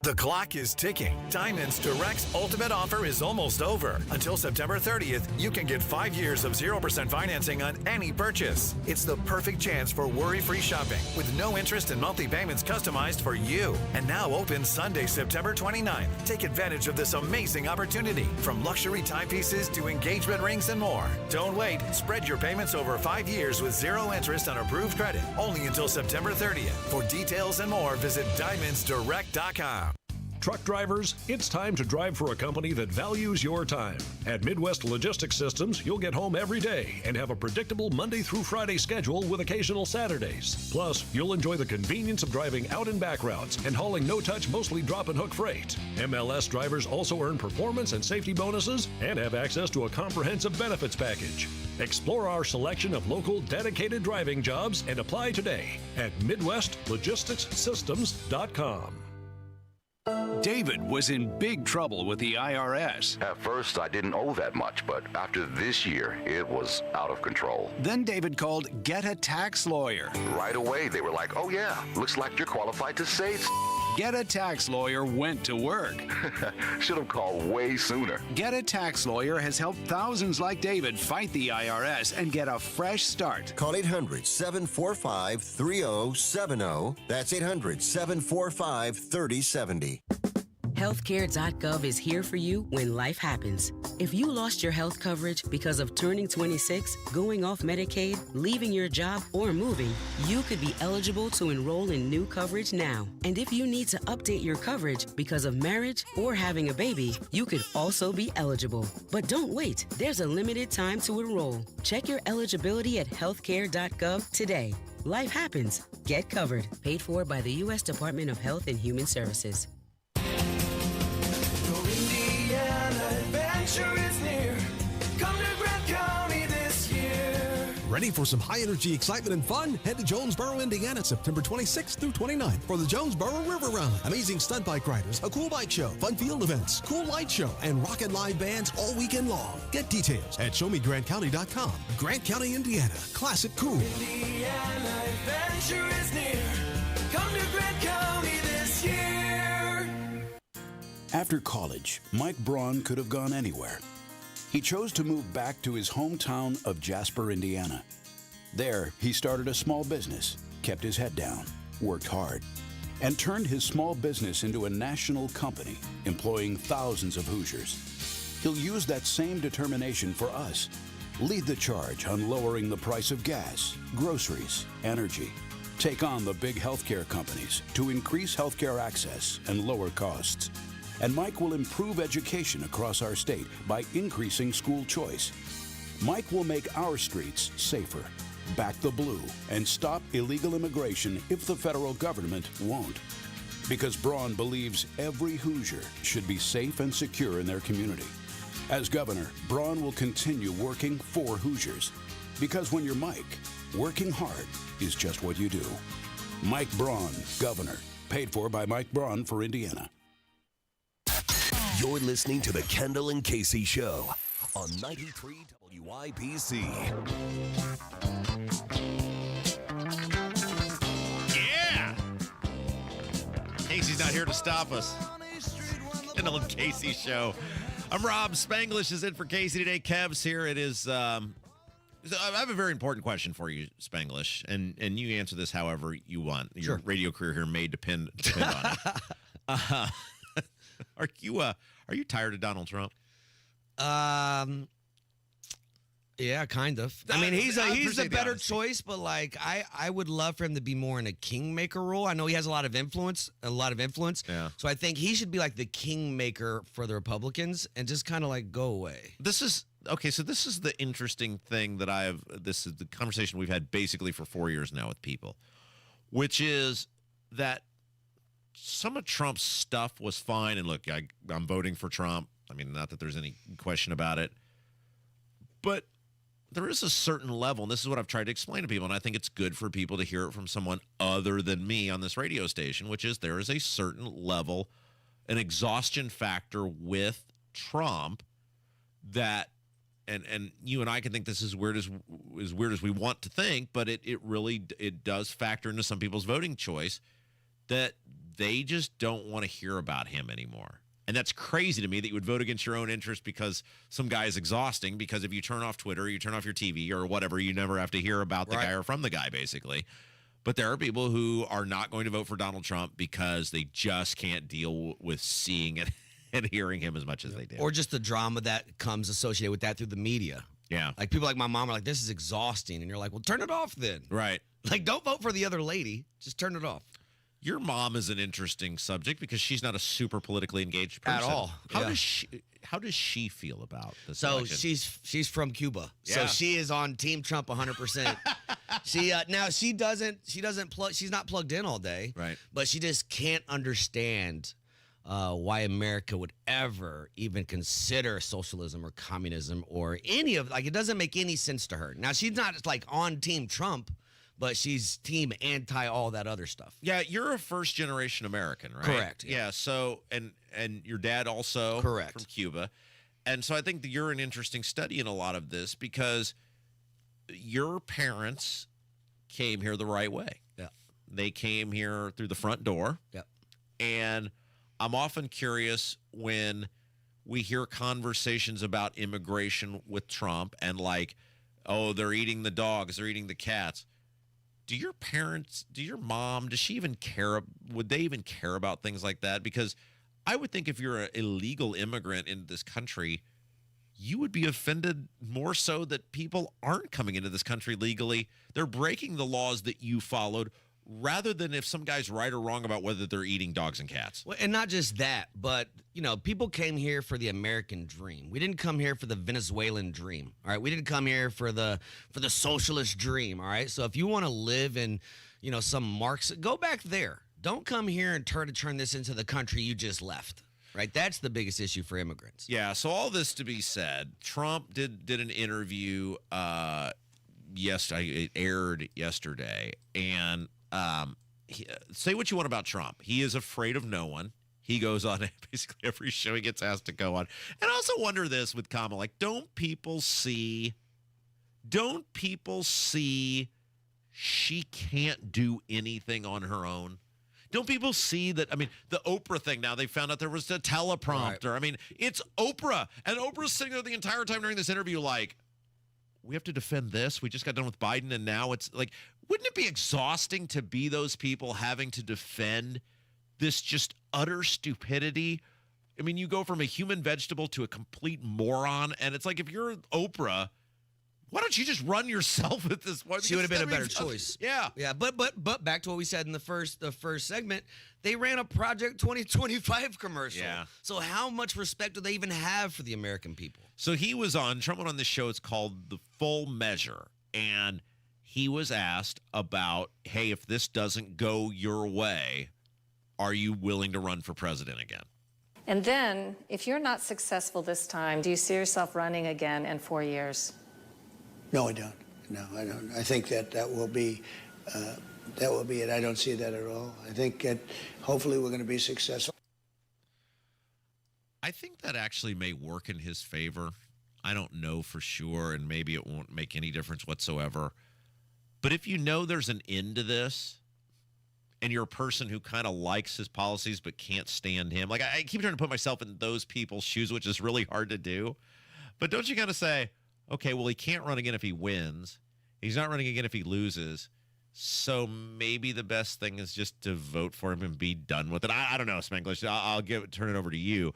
The clock is ticking. Diamonds Direct's ultimate offer is almost over. Until September 30th, you can get 5 years of 0% financing on any purchase. It's the perfect chance for worry-free shopping with no interest and monthly payments customized for you. And now open Sunday, September 29th. Take advantage of this amazing opportunity. From luxury timepieces to engagement rings and more. Don't wait. Spread your payments over 5 years with zero interest on approved credit. Only until September 30th. For details and more, visit diamondsdirect.com. Truck drivers, it's time to drive for a company that values your time. At Midwest Logistics Systems, you'll get home every day and have a predictable Monday through Friday schedule with occasional Saturdays. Plus, you'll enjoy the convenience of driving out and back routes and hauling no-touch, mostly drop-and-hook freight. MLS drivers also earn performance and safety bonuses and have access to a comprehensive benefits package. Explore our selection of local dedicated driving jobs and apply today at MidwestLogisticsSystems.com. David was in big trouble with the IRS. At first, I didn't owe that much, but after this year, it was out of control. Then David called Get a Tax Lawyer. Right away, they were like, oh yeah, looks like you're qualified to say Get a Tax Lawyer went to work. Should have called way sooner. Get a Tax Lawyer has helped thousands like David fight the IRS and get a fresh start. Call 800-745-3070. That's 800-745-3070. Healthcare.gov is here for you when life happens. If you lost your health coverage because of turning 26, going off Medicaid, leaving your job, or moving, you could be eligible to enroll in new coverage now. And if you need to update your coverage because of marriage or having a baby, you could also be eligible. But don't wait. There's a limited time to enroll. Check your eligibility at healthcare.gov today. Life happens. Get covered. Paid for by the U.S. Department of Health and Human Services. Ready for some high-energy excitement and fun? Head to Jonesboro, Indiana, September 26th through 29th for the Jonesboro River Run. Amazing stunt bike riders, a cool bike show, fun field events, cool light show, and rockin' live bands all weekend long. Get details at showmegrantcounty.com. Grant County, Indiana. Classic cool. Indiana adventure is near. Come to Grant County this year. After college, Mike Braun could have gone anywhere. He chose to move back to his hometown of Jasper, Indiana. There, he started a small business, kept his head down, worked hard, and turned his small business into a national company, employing thousands of Hoosiers. He'll use that same determination for us. Lead the charge on lowering the price of gas, groceries, energy. Take on the big healthcare companies to increase healthcare access and lower costs. And Mike will improve education across our state by increasing school choice. Mike will make our streets safer, back the blue, and stop illegal immigration if the federal government won't. Because Braun believes every Hoosier should be safe and secure in their community. As governor, Braun will continue working for Hoosiers. Because when you're Mike, working hard is just what you do. Mike Braun, governor. Paid for by Mike Braun for Indiana. You're listening to the Kendall and Casey Show on 93 WIBC. Yeah! Casey's not here to stop us. Kendall and Casey Show. I'm Rob. Spanglish is in for Casey today. Kev's here. It is... I have a very important question for you, Spanglish, and you answer this however you want. Your radio career here may depend on it. Are you tired of Donald Trump? Yeah, kind of. I mean, he's a better choice, but like I would love for him to be more in a kingmaker role. I know he has a lot of influence. Yeah. So I think he should be like the kingmaker for the Republicans and just kind of like go away. This is the interesting thing that this is the conversation we've had basically for 4 years now with people, which is that some of Trump's stuff was fine. And look, I'm voting for Trump. I mean, not that there's any question about it, but there is a certain level, and this is what I've tried to explain to people, and I think it's good for people to hear it from someone other than me on this radio station, which is there is a certain level, an exhaustion factor with Trump that, and you and I can think this is weird as we want to think, but it really does factor into some people's voting choice that they just don't want to hear about him anymore. And that's crazy to me that you would vote against your own interest because some guy is exhausting, because if you turn off Twitter, you turn off your TV or whatever, you never have to hear about the guy or from the guy, basically. But there are people who are not going to vote for Donald Trump because they just can't deal with seeing it and hearing him as much as they do. Or just the drama that comes associated with that through the media. Yeah. Like people like my mom are like, this is exhausting. And you're like, well, turn it off then. Right. Like, don't vote for the other lady. Just turn it off. Your mom is an interesting subject because she's not a super politically engaged person. At all. How does she feel about this? So election? she's from Cuba. Yeah. So she is on Team Trump 100%. She's not plugged in all day. Right. But she just can't understand why America would ever even consider socialism or communism or any of, like, it doesn't make any sense to her. Now, she's not like on Team Trump, but she's team anti all that other stuff. Yeah, you're a first generation American, right? Correct. Yeah. So and your dad also correct from Cuba, and so I think that you're an interesting study in a lot of this because your parents came here the right way. Yeah, they came here through the front door. Yeah, and I'm often curious when we hear conversations about immigration with Trump and like, oh, they're eating the dogs, they're eating the cats. Do your parents, does she even care? Would they even care about things like that? Because I would think if you're an illegal immigrant in this country, you would be offended more so that people aren't coming into this country legally. They're breaking the laws that you followed rather than if some guy's right or wrong about whether they're eating dogs and cats. Well, and not just that, but, you know, people came here for the American dream. We didn't come here for the Venezuelan dream, all right? We didn't come here for the socialist dream, all right? So if you want to live in, you know, some Marxist, go back there. Don't come here and turn this into the country you just left, right? That's the biggest issue for immigrants. Yeah, so all this to be said, Trump did an interview, it aired yesterday, and say what you want about Trump. He is afraid of no one. He goes on basically every show he gets asked to go on. And I also wonder this with Kamala, like, don't people see she can't do anything on her own? Don't people see that? I mean, the Oprah thing now, they found out there was a teleprompter. Right. I mean, it's Oprah. And Oprah's sitting there the entire time during this interview like, we have to defend this. We just got done with Biden, and now it's like, wouldn't it be exhausting to be those people having to defend this just utter stupidity? I mean, you go from a human vegetable to a complete moron, and it's like if you're Oprah, Why don't you just run yourself at this point? She would have been a better choice. Yeah. Yeah, but back to what we said in the first segment, they ran a Project 2025 commercial. Yeah. So how much respect do they even have for the American people? So Trump went on this show. It's called The Full Measure. And he was asked about, hey, if this doesn't go your way, are you willing to run for president again? And then, if you're not successful this time, do you see yourself running again in 4 years? No, I don't. No, I don't. I think that will be it. I don't see that at all. I think that hopefully we're going to be successful. I think that actually may work in his favor. I don't know for sure, and maybe it won't make any difference whatsoever. But if you know there's an end to this, and you're a person who kind of likes his policies but can't stand him, like I keep trying to put myself in those people's shoes, which is really hard to do. But don't you kind of say, okay, well, he can't run again if he wins. He's not running again if he loses. So maybe the best thing is just to vote for him and be done with it. I don't know, Spanglish. I'll turn it over to you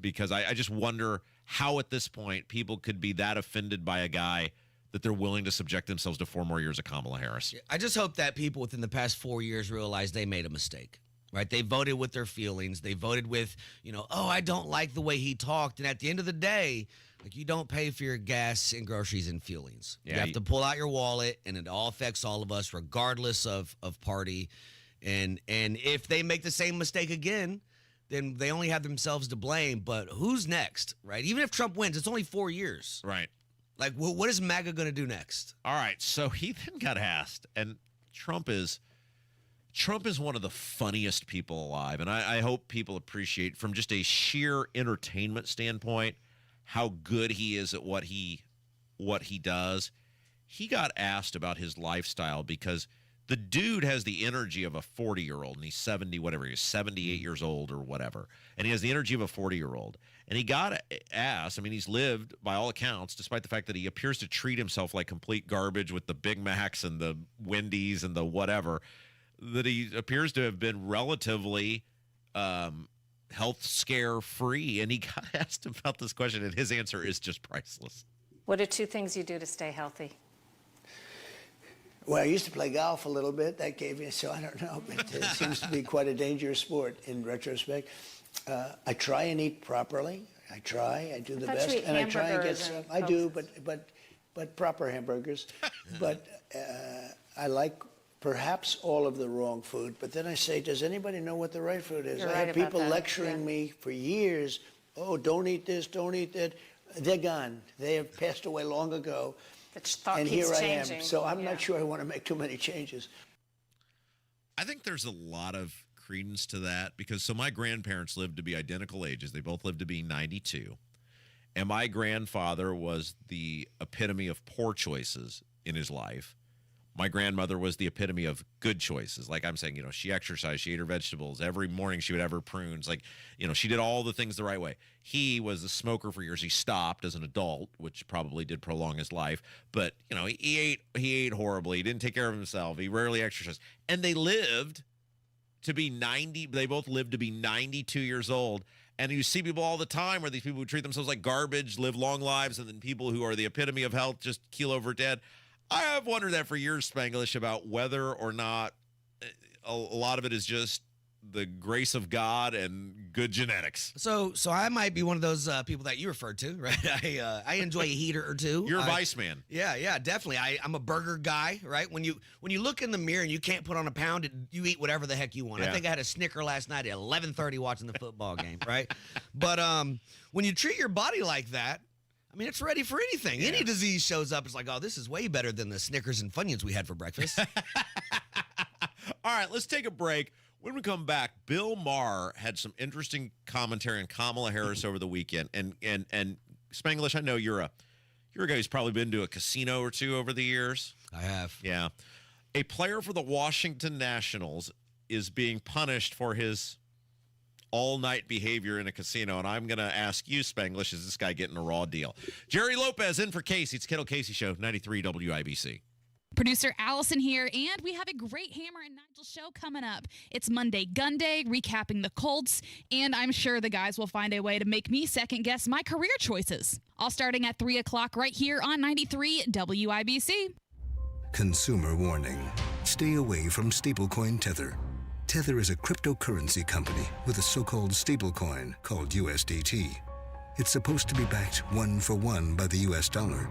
because I just wonder how at this point people could be that offended by a guy that they're willing to subject themselves to 4 more years of Kamala Harris. I just hope that people within the past 4 years realize they made a mistake. Right? They voted with their feelings. They voted with, I don't like the way he talked. And at the end of the day, like, you don't pay for your gas and groceries and feelings. Yeah, you have to pull out your wallet, and it all affects all of us, regardless of party. And if they make the same mistake again, then they only have themselves to blame. But who's next, right? Even if Trump wins, it's only 4 years. Right. Like, what is MAGA going to do next? All right, so he then got asked, and Trump is one of the funniest people alive, and I hope people appreciate from just a sheer entertainment standpoint how good he is at what he does. He got asked about his lifestyle because the dude has the energy of a 40-year-old, and he's 78 years old or whatever, and he has the energy of a 40-year-old. And he got asked, I mean, he's lived, by all accounts, despite the fact that he appears to treat himself like complete garbage with the Big Macs and the Wendy's and the whatever, that he appears to have been relatively health scare free. And he got asked about this question, and his answer is just priceless. What are 2 things you do to stay healthy? Well, I used to play golf a little bit. That gave me, so I don't know, but it seems to be quite a dangerous sport in retrospect. I try and eat properly. I do the best, and I try and get some. I do, but proper hamburgers. But I like perhaps all of the wrong food. But then I say, does anybody know what the right food is? I have people lecturing me for years. Oh, don't eat this, don't eat that. They're gone. They have passed away long ago. And here I am. So I'm not sure I want to make too many changes. I think there's a lot of credence to that because my grandparents lived to be identical ages. They both lived to be 92. And my grandfather was the epitome of poor choices in his life. My grandmother was the epitome of good choices. Like I'm saying, she exercised, she ate her vegetables. Every morning she would have her prunes. Like, she did all the things the right way. He was a smoker for years. He stopped as an adult, which probably did prolong his life. But, he ate horribly. He didn't take care of himself. He rarely exercised. And they lived to be 90. They both lived to be 92 years old. And you see people all the time where these people who treat themselves like garbage live long lives, and then people who are the epitome of health just keel over dead. I have wondered that for years, Spanglish, about whether or not a lot of it is just the grace of God and good genetics. So I might be one of those people that you referred to, right? I enjoy a heater or two. You're a vice man. Yeah, definitely. I'm a burger guy, right? When you look in the mirror and you can't put on a pound, you eat whatever the heck you want. Yeah. I think I had a Snicker last night at 11:30 watching the football game, right? But when you treat your body like that, I mean, it's ready for anything. Yeah. Any disease shows up, it's like, oh, this is way better than the Snickers and Funyuns we had for breakfast. All right, let's take a break. When we come back, Bill Maher had some interesting commentary on Kamala Harris over the weekend. And Spanglish, I know you're a guy who's probably been to a casino or two over the years. I have. Yeah. A player for the Washington Nationals is being punished for his all-night behavior in a casino, and I'm going to ask you, Spanglish, is this guy getting a raw deal? Jerry Lopez in for Casey. It's Kendall Casey Show, 93 WIBC. Producer Allison here, and we have a great Hammer and Nigel show coming up. It's Monday Gun Day, recapping the Colts, and I'm sure the guys will find a way to make me second-guess my career choices. All starting at 3 o'clock right here on 93 WIBC. Consumer warning. Stay away from stablecoin Tether. Tether is a cryptocurrency company with a so-called stablecoin called USDT. It's supposed to be backed one for one by the US dollar.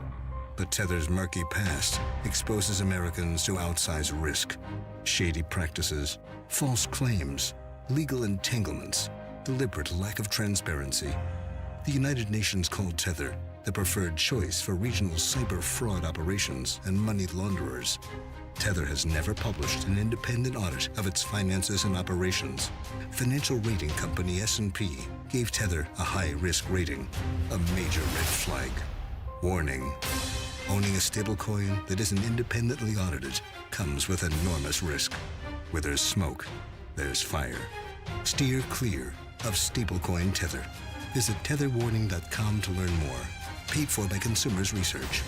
But Tether's murky past exposes Americans to outsized risk, shady practices, false claims, legal entanglements, deliberate lack of transparency. The United Nations called Tether the preferred choice for regional cyber fraud operations and money launderers. Tether has never published an independent audit of its finances and operations. Financial rating company S&P gave Tether a high-risk rating, a major red flag. Warning. Owning a stablecoin that isn't independently audited comes with enormous risk. Where there's smoke, there's fire. Steer clear of stablecoin Tether. Visit tetherwarning.com to learn more. Paid for by Consumers Research.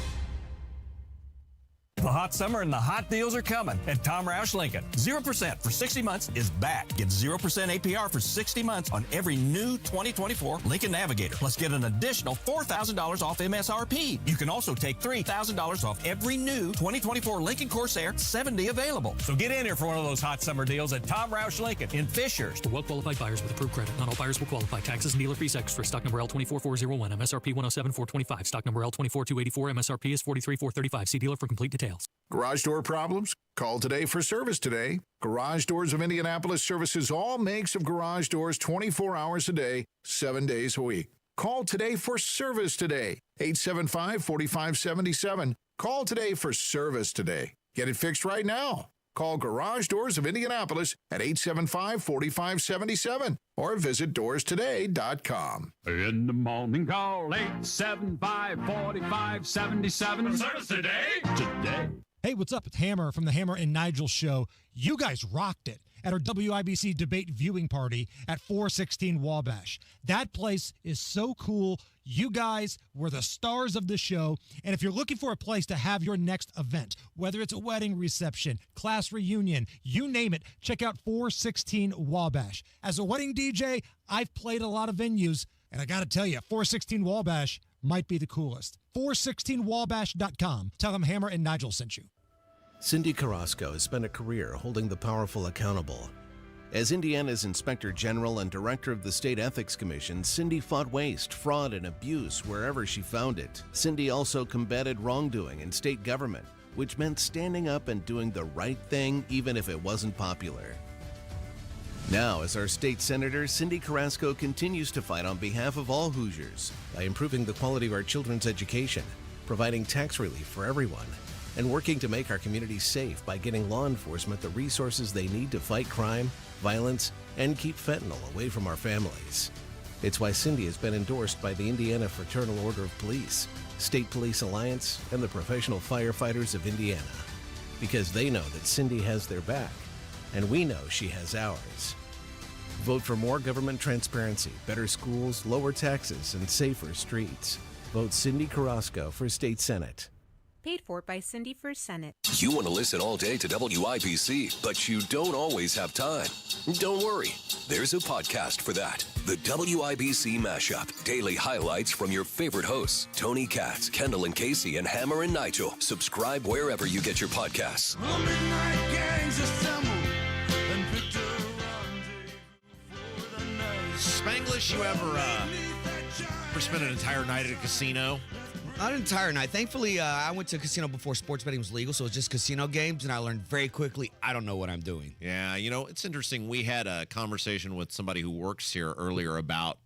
The hot summer and the hot deals are coming at Tom Roush Lincoln. 0% for 60 months is back. Get 0% APR for 60 months on every new 2024 Lincoln Navigator. Plus get an additional $4,000 off MSRP. You can also take $3,000 off every new 2024 Lincoln Corsair 70 available. So get in here for one of those hot summer deals at Tom Roush Lincoln in Fishers. For well-qualified buyers with approved credit. Not all buyers will qualify. Taxes and dealer fees extra. Stock number L24401. MSRP 107,425. Stock number L24284. MSRP is 43,435. See dealer for complete details. Garage door problems? Call today for service today. Garage Doors of Indianapolis services all makes of garage doors 24 hours a day, 7 days a week. Call today for service today. 875-4577. Call today for service today. Get it fixed right now. Call Garage Doors of Indianapolis at 875-4577 or visit doorstoday.com. In the morning, call 875-4577. Service today? Today. Hey, what's up? It's Hammer from the Hammer and Nigel Show. You guys rocked it at our WIBC debate viewing party at 416 Wabash. That place is so cool. You guys were the stars of the show. And if you're looking for a place to have your next event, whether it's a wedding reception, class reunion, you name it, check out 416 Wabash. As a wedding DJ, I've played a lot of venues, and I got to tell you, 416 Wabash might be the coolest. 416wabash.com. Tell them Hammer and Nigel sent you. Cindy Carrasco has spent a career holding the powerful accountable. As Indiana's Inspector General and Director of the State Ethics Commission, Cindy fought waste, fraud, and abuse wherever she found it. Cindy also combated wrongdoing in state government, which meant standing up and doing the right thing even if it wasn't popular. Now, as our state senator, Cindy Carrasco continues to fight on behalf of all Hoosiers by improving the quality of our children's education, providing tax relief for everyone, and working to make our communities safe by getting law enforcement the resources they need to fight crime, violence, and keep fentanyl away from our families. It's why Cindy has been endorsed by the Indiana Fraternal Order of Police, State Police Alliance, and the Professional Firefighters of Indiana. Because they know that Cindy has their back, and we know she has ours. Vote for more government transparency, better schools, lower taxes, and safer streets. Vote Cindy Carrasco for State Senate. Paid for by Cindy for Senate. You want to listen all day to WIBC, but you don't always have time. Don't worry. There's a podcast for that. The WIBC Mashup. Daily highlights from your favorite hosts, Tony Katz, Kendall and Casey, and Hammer and Nigel. Subscribe wherever you get your podcasts. Spanglish, you ever spent an entire night at a casino? Not an entire night. Thankfully, I went to a casino before sports betting was legal, so it was just casino games, and I learned very quickly I don't know what I'm doing. Yeah, you know, it's interesting. We had a conversation with somebody who works here earlier about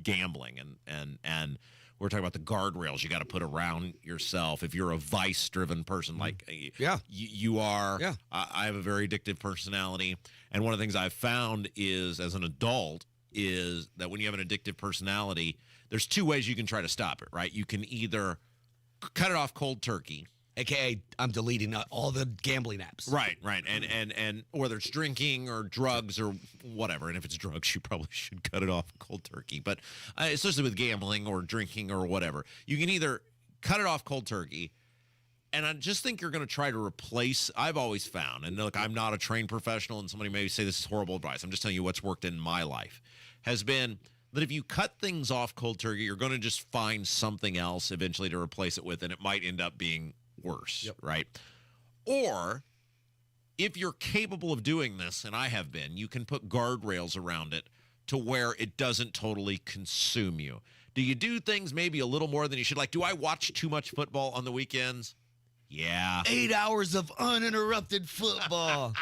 gambling, and we're talking about the guardrails you got to put around yourself if you're a vice-driven person like you are. Yeah. I have a very addictive personality, and one of the things I've found is, as an adult, is that when you have an addictive personality, there's two ways you can try to stop it, right? You can either cut it off cold turkey. AKA, I'm deleting all the gambling apps. Right. And whether it's drinking or drugs or whatever. And if it's drugs, you probably should cut it off cold turkey. But especially with gambling or drinking or whatever, you can either cut it off cold turkey And I just think you're going to try to replace, I've always found, and look, I'm not a trained professional, and somebody may say this is horrible advice. I'm just telling you what's worked in my life, has been that if you cut things off cold turkey, you're going to just find something else eventually to replace it with, and it might end up being worse, right? Or if you're capable of doing this, and I have been, you can put guardrails around it to where it doesn't totally consume you. Do you do things maybe a little more than you should? Like, do I watch too much football on the weekends? Yeah. 8 hours of uninterrupted football.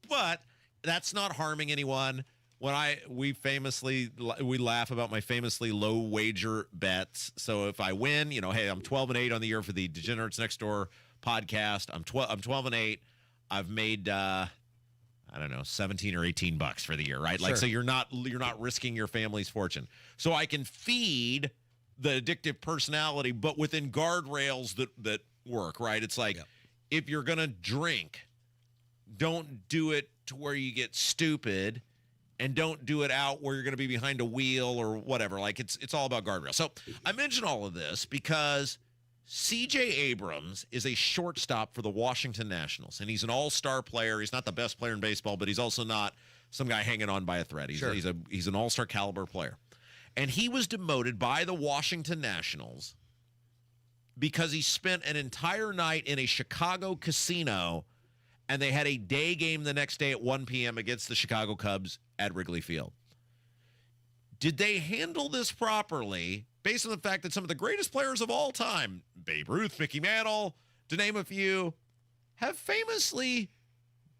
But that's not harming anyone. When we laugh about my famously low wager bets. So if I win, hey, I'm 12-8 on the year for the Degenerates Next Door podcast. I'm 12-8. I've made I don't know, 17 or 18 bucks for the year, right? Like, so you're not risking your family's fortune. So I can feed the addictive personality, but within guardrails that work, right? It's like, if you're going to drink, don't do it to where you get stupid, and don't do it out where you're going to be behind a wheel or whatever. Like, it's all about guardrails. So I mention all of this because C.J. Abrams is a shortstop for the Washington Nationals, and he's an all-star player. He's not the best player in baseball, but he's also not some guy hanging on by a thread. He's an all-star caliber player. And he was demoted by the Washington Nationals because he spent an entire night in a Chicago casino, and they had a day game the next day at 1 p.m. against the Chicago Cubs at Wrigley Field. Did they handle this properly based on the fact that some of the greatest players of all time, Babe Ruth, Mickey Mantle, to name a few, have famously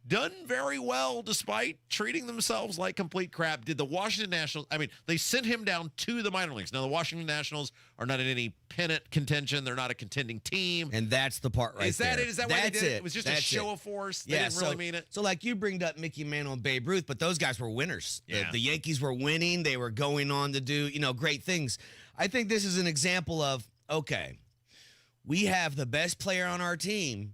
done very well despite treating themselves like complete crap? Did the Washington Nationals, they sent him down to the minor leagues. Now, the Washington Nationals are not in any pennant contention. They're not a contending team. And that's the part right there. Is that why they did it? It was just a show of force? They didn't really mean it? So, like, you bring up Mickey Mantle and Babe Ruth, but those guys were winners. Yeah. The Yankees were winning. They were going on to do, great things. I think this is an example of, okay, we have the best player on our team,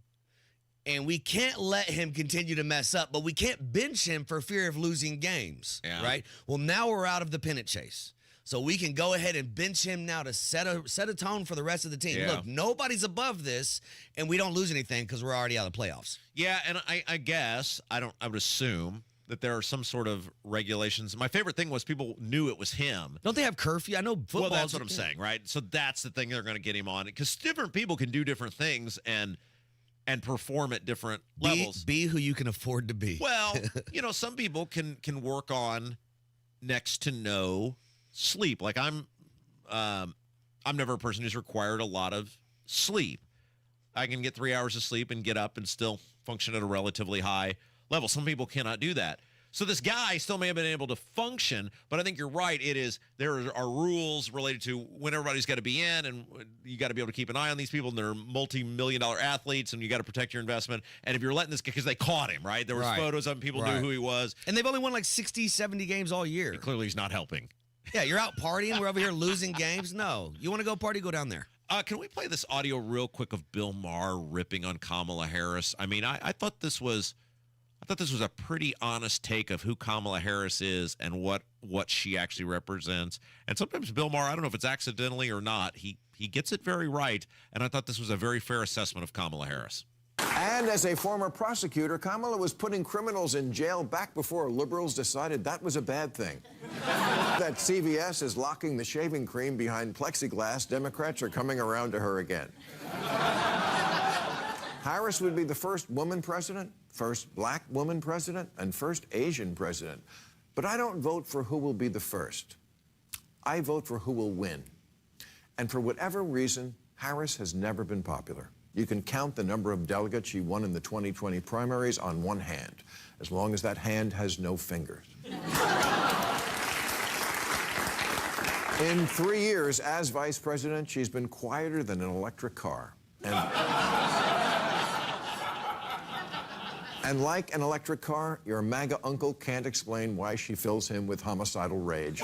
and we can't let him continue to mess up, but we can't bench him for fear of losing games, right? Well, now we're out of the pennant chase. So we can go ahead and bench him now to set a tone for the rest of the team. Yeah. Look, nobody's above this, and we don't lose anything because we're already out of the playoffs. Yeah, and I guess, I would assume that there are some sort of regulations. My favorite thing was people knew it was him. Don't they have curfew? I know football. Well, that's what I'm saying, right? So that's the thing they're going to get him on. Because different people can do different things and perform at different levels. Be who you can afford to be. Well, some people can work on next to no sleep. Like I'm never a person who's required a lot of sleep. I can get 3 hours of sleep and get up and still function at a relatively high level. Some people cannot do that. So this guy still may have been able to function, but I think you're right. There are rules related to when everybody's got to be in, and you got to be able to keep an eye on these people, and they're multi-million-dollar athletes, and you got to protect your investment. And if you're letting this guy, because they caught him, right? There was photos of him, people knew who he was. And they've only won like 60, 70 games all year. And clearly he's not helping. Yeah, you're out partying. We're over here losing games. No. You want to go party, go down there. Can we play this audio real quick of Bill Maher ripping on Kamala Harris? I thought this was a pretty honest take of who Kamala Harris is and what she actually represents. And sometimes Bill Maher, I don't know if it's accidentally or not, he gets it very right. And I thought this was a very fair assessment of Kamala Harris. And as a former prosecutor, Kamala was putting criminals in jail back before liberals decided that was a bad thing. That CVS is locking the shaving cream behind plexiglass, Democrats are coming around to her again. Harris would be the first woman president, first black woman president, and first Asian president. But I don't vote for who will be the first. I vote for who will win. And for whatever reason, Harris has never been popular. You can count the number of delegates she won in the 2020 primaries on one hand, as long as that hand has no fingers. In 3 years as vice president, she's been quieter than an electric car. And like an electric car, your MAGA uncle can't explain why she fills him with homicidal rage.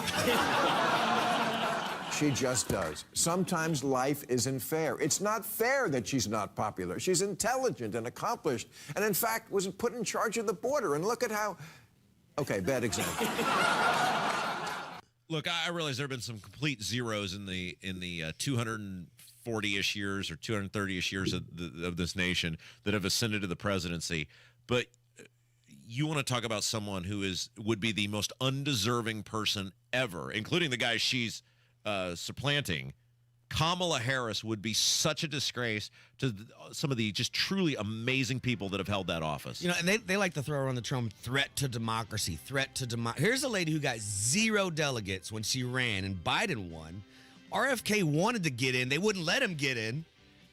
She just does. Sometimes life isn't fair. It's not fair that she's not popular. She's intelligent and accomplished, and in fact was put in charge of the border. And look at how... Okay, bad example. Look, I realize there have been some complete zeros in the 240 240-ish years or 230-ish years of this nation that have ascended to the presidency. But you want to talk about someone who would be the most undeserving person ever, including the guy she's supplanting. Kamala Harris would be such a disgrace to some of the just truly amazing people that have held that office. You know, and they like to throw around the term threat to democracy, Here's a lady who got 0 delegates when she ran, and Biden won. RFK wanted to get in. They wouldn't let him get in.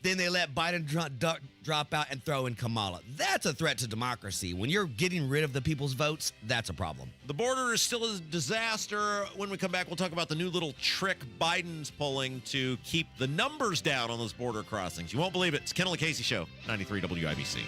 Then they let Biden drop out and throw in Kamala. That's a threat to democracy. When you're getting rid of the people's votes, that's a problem. The border is still a disaster. When we come back, we'll talk about the new little trick Biden's pulling to keep the numbers down on those border crossings. You won't believe it. It's Kendall and Casey Show, 93 WIBC.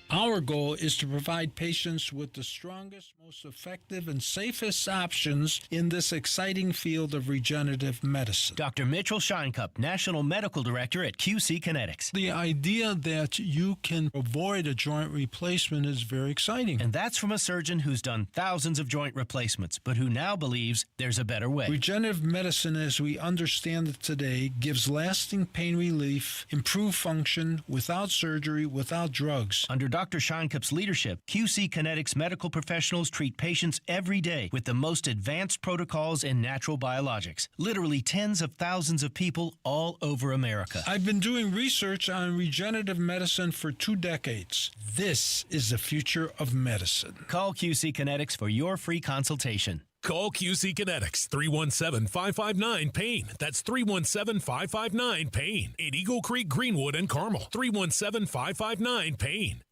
Our goal is to provide patients with the strongest, most effective, and safest options in this exciting field of regenerative medicine. Dr. Mitchell Scheinkup, National Medical Director at QC Kinetics. The idea that you can avoid a joint replacement is very exciting. And that's from a surgeon who's done thousands of joint replacements, but who now believes there's a better way. Regenerative medicine, as we understand it today, gives lasting pain relief, improved function, without surgery, without drugs. Under Dr. Scheinkup's leadership, QC Kinetics medical professionals treat patients every day with the most advanced protocols in natural biologics. Literally tens of thousands of people all over America. I've been doing research on regenerative medicine for 2 decades. This is the future of medicine. Call QC Kinetics for your free consultation. Call QC Kinetics, 317-559-PAIN. That's 317-559-PAIN. In Eagle Creek, Greenwood, and Carmel, 317-559-PAIN.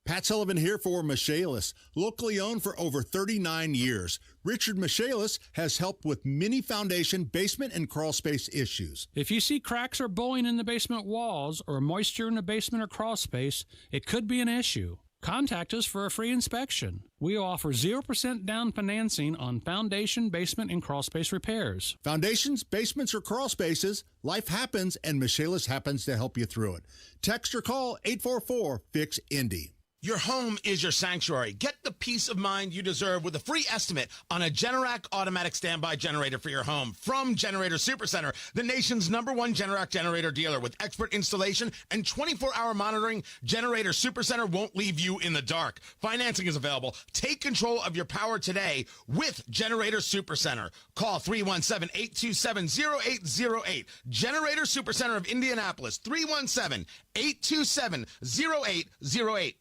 Pat Sullivan here for Michaelis, locally owned for over 39 years. Richard Michaelis has helped with many foundation, basement, and crawl space issues. If you see cracks or bowing in the basement walls or moisture in the basement or crawl space, it could be an issue. Contact us for a free inspection. We offer 0% down financing on foundation, basement, and crawl space repairs. Foundations, basements, or crawl spaces, life happens, and Michaelis happens to help you through it. Text or call 844-FIX-INDY. Your home is your sanctuary. Get the peace of mind you deserve with a free estimate on a Generac automatic standby generator for your home from Generator Supercenter, the nation's #1 Generac generator dealer. With expert installation and 24-hour monitoring, Generator Supercenter won't leave you in the dark. Financing is available. Take control of your power today with Generator Supercenter. Call 317-827-0808. Generator Supercenter of Indianapolis, 317-827-0808.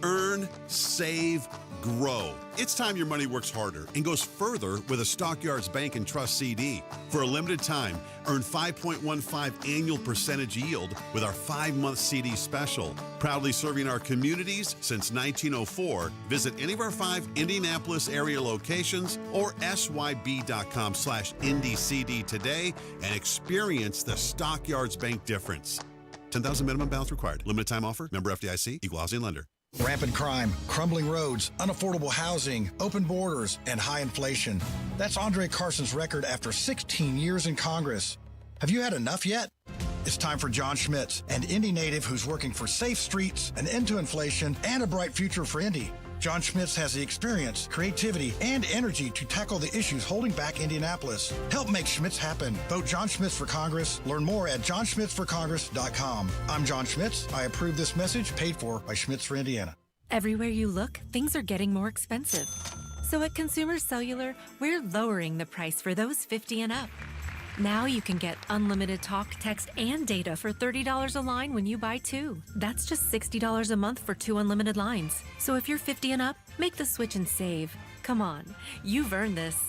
Earn, save, grow. It's time your money works harder and goes further with a Stockyards Bank and Trust CD. For a limited time, earn 5.15 annual percentage yield with our 5-month CD special. Proudly serving our communities since 1904. Visit any of our 5 Indianapolis area locations or syb.com/IndyCD today and experience the Stockyards Bank difference. 10,000 minimum balance required. Limited time offer. Member FDIC. Equal housing lender. Rampant crime, crumbling roads, unaffordable housing, open borders, and high inflation. That's Andre Carson's record after 16 years in Congress. Have you had enough yet? It's time for John Schmitz, an Indy native who's working for safe streets, an end to inflation, and a bright future for Indy. John Schmitz has the experience, creativity, and energy to tackle the issues holding back Indianapolis. Help make Schmitz happen. Vote John Schmitz for Congress. Learn more at johnschmitzforcongress.com. I'm John Schmitz. I approve this message, paid for by Schmitz for Indiana. Everywhere you look, things are getting more expensive. So at Consumer Cellular, we're lowering the price for those 50 and up. Now you can get unlimited talk, text, and data for $30 a line when you buy 2. That's just $60 a month for 2 unlimited lines. So if you're 50 and up, make the switch and save. Come on, you've earned this.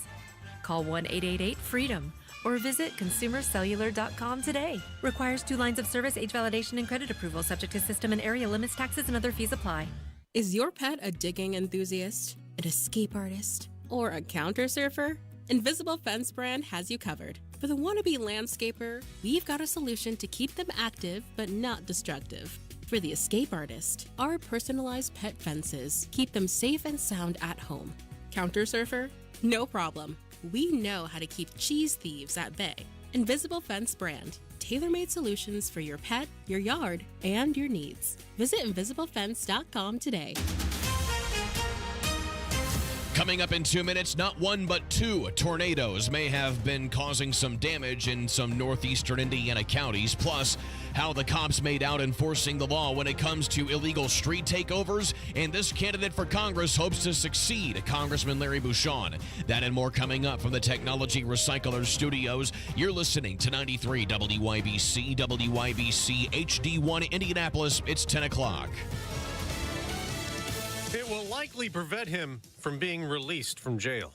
Call 1-888-FREEDOM or visit consumercellular.com today. Requires 2 lines of service, age validation, and credit approval, subject to system and area limits, taxes, and other fees apply. Is your pet a digging enthusiast, an escape artist, or a counter surfer? Invisible Fence brand has you covered. For the wannabe landscaper, we've got a solution to keep them active but not destructive. For the escape artist, our personalized pet fences keep them safe and sound at home. Counter surfer? No problem. We know how to keep cheese thieves at bay. Invisible Fence brand. Tailor-made solutions for your pet, your yard, and your needs. Visit invisiblefence.com today. Coming up in 2 minutes, not one but two tornadoes may have been causing some damage in some northeastern Indiana counties, plus how the cops made out enforcing the law when it comes to illegal street takeovers, and this candidate for Congress hopes to succeed, Congressman Larry Bouchon. That and more coming up from the Technology Recyclers Studios. You're listening to 93 WYBC, WYBC HD1 Indianapolis. It's 10 o'clock. It will likely prevent him from being released from jail.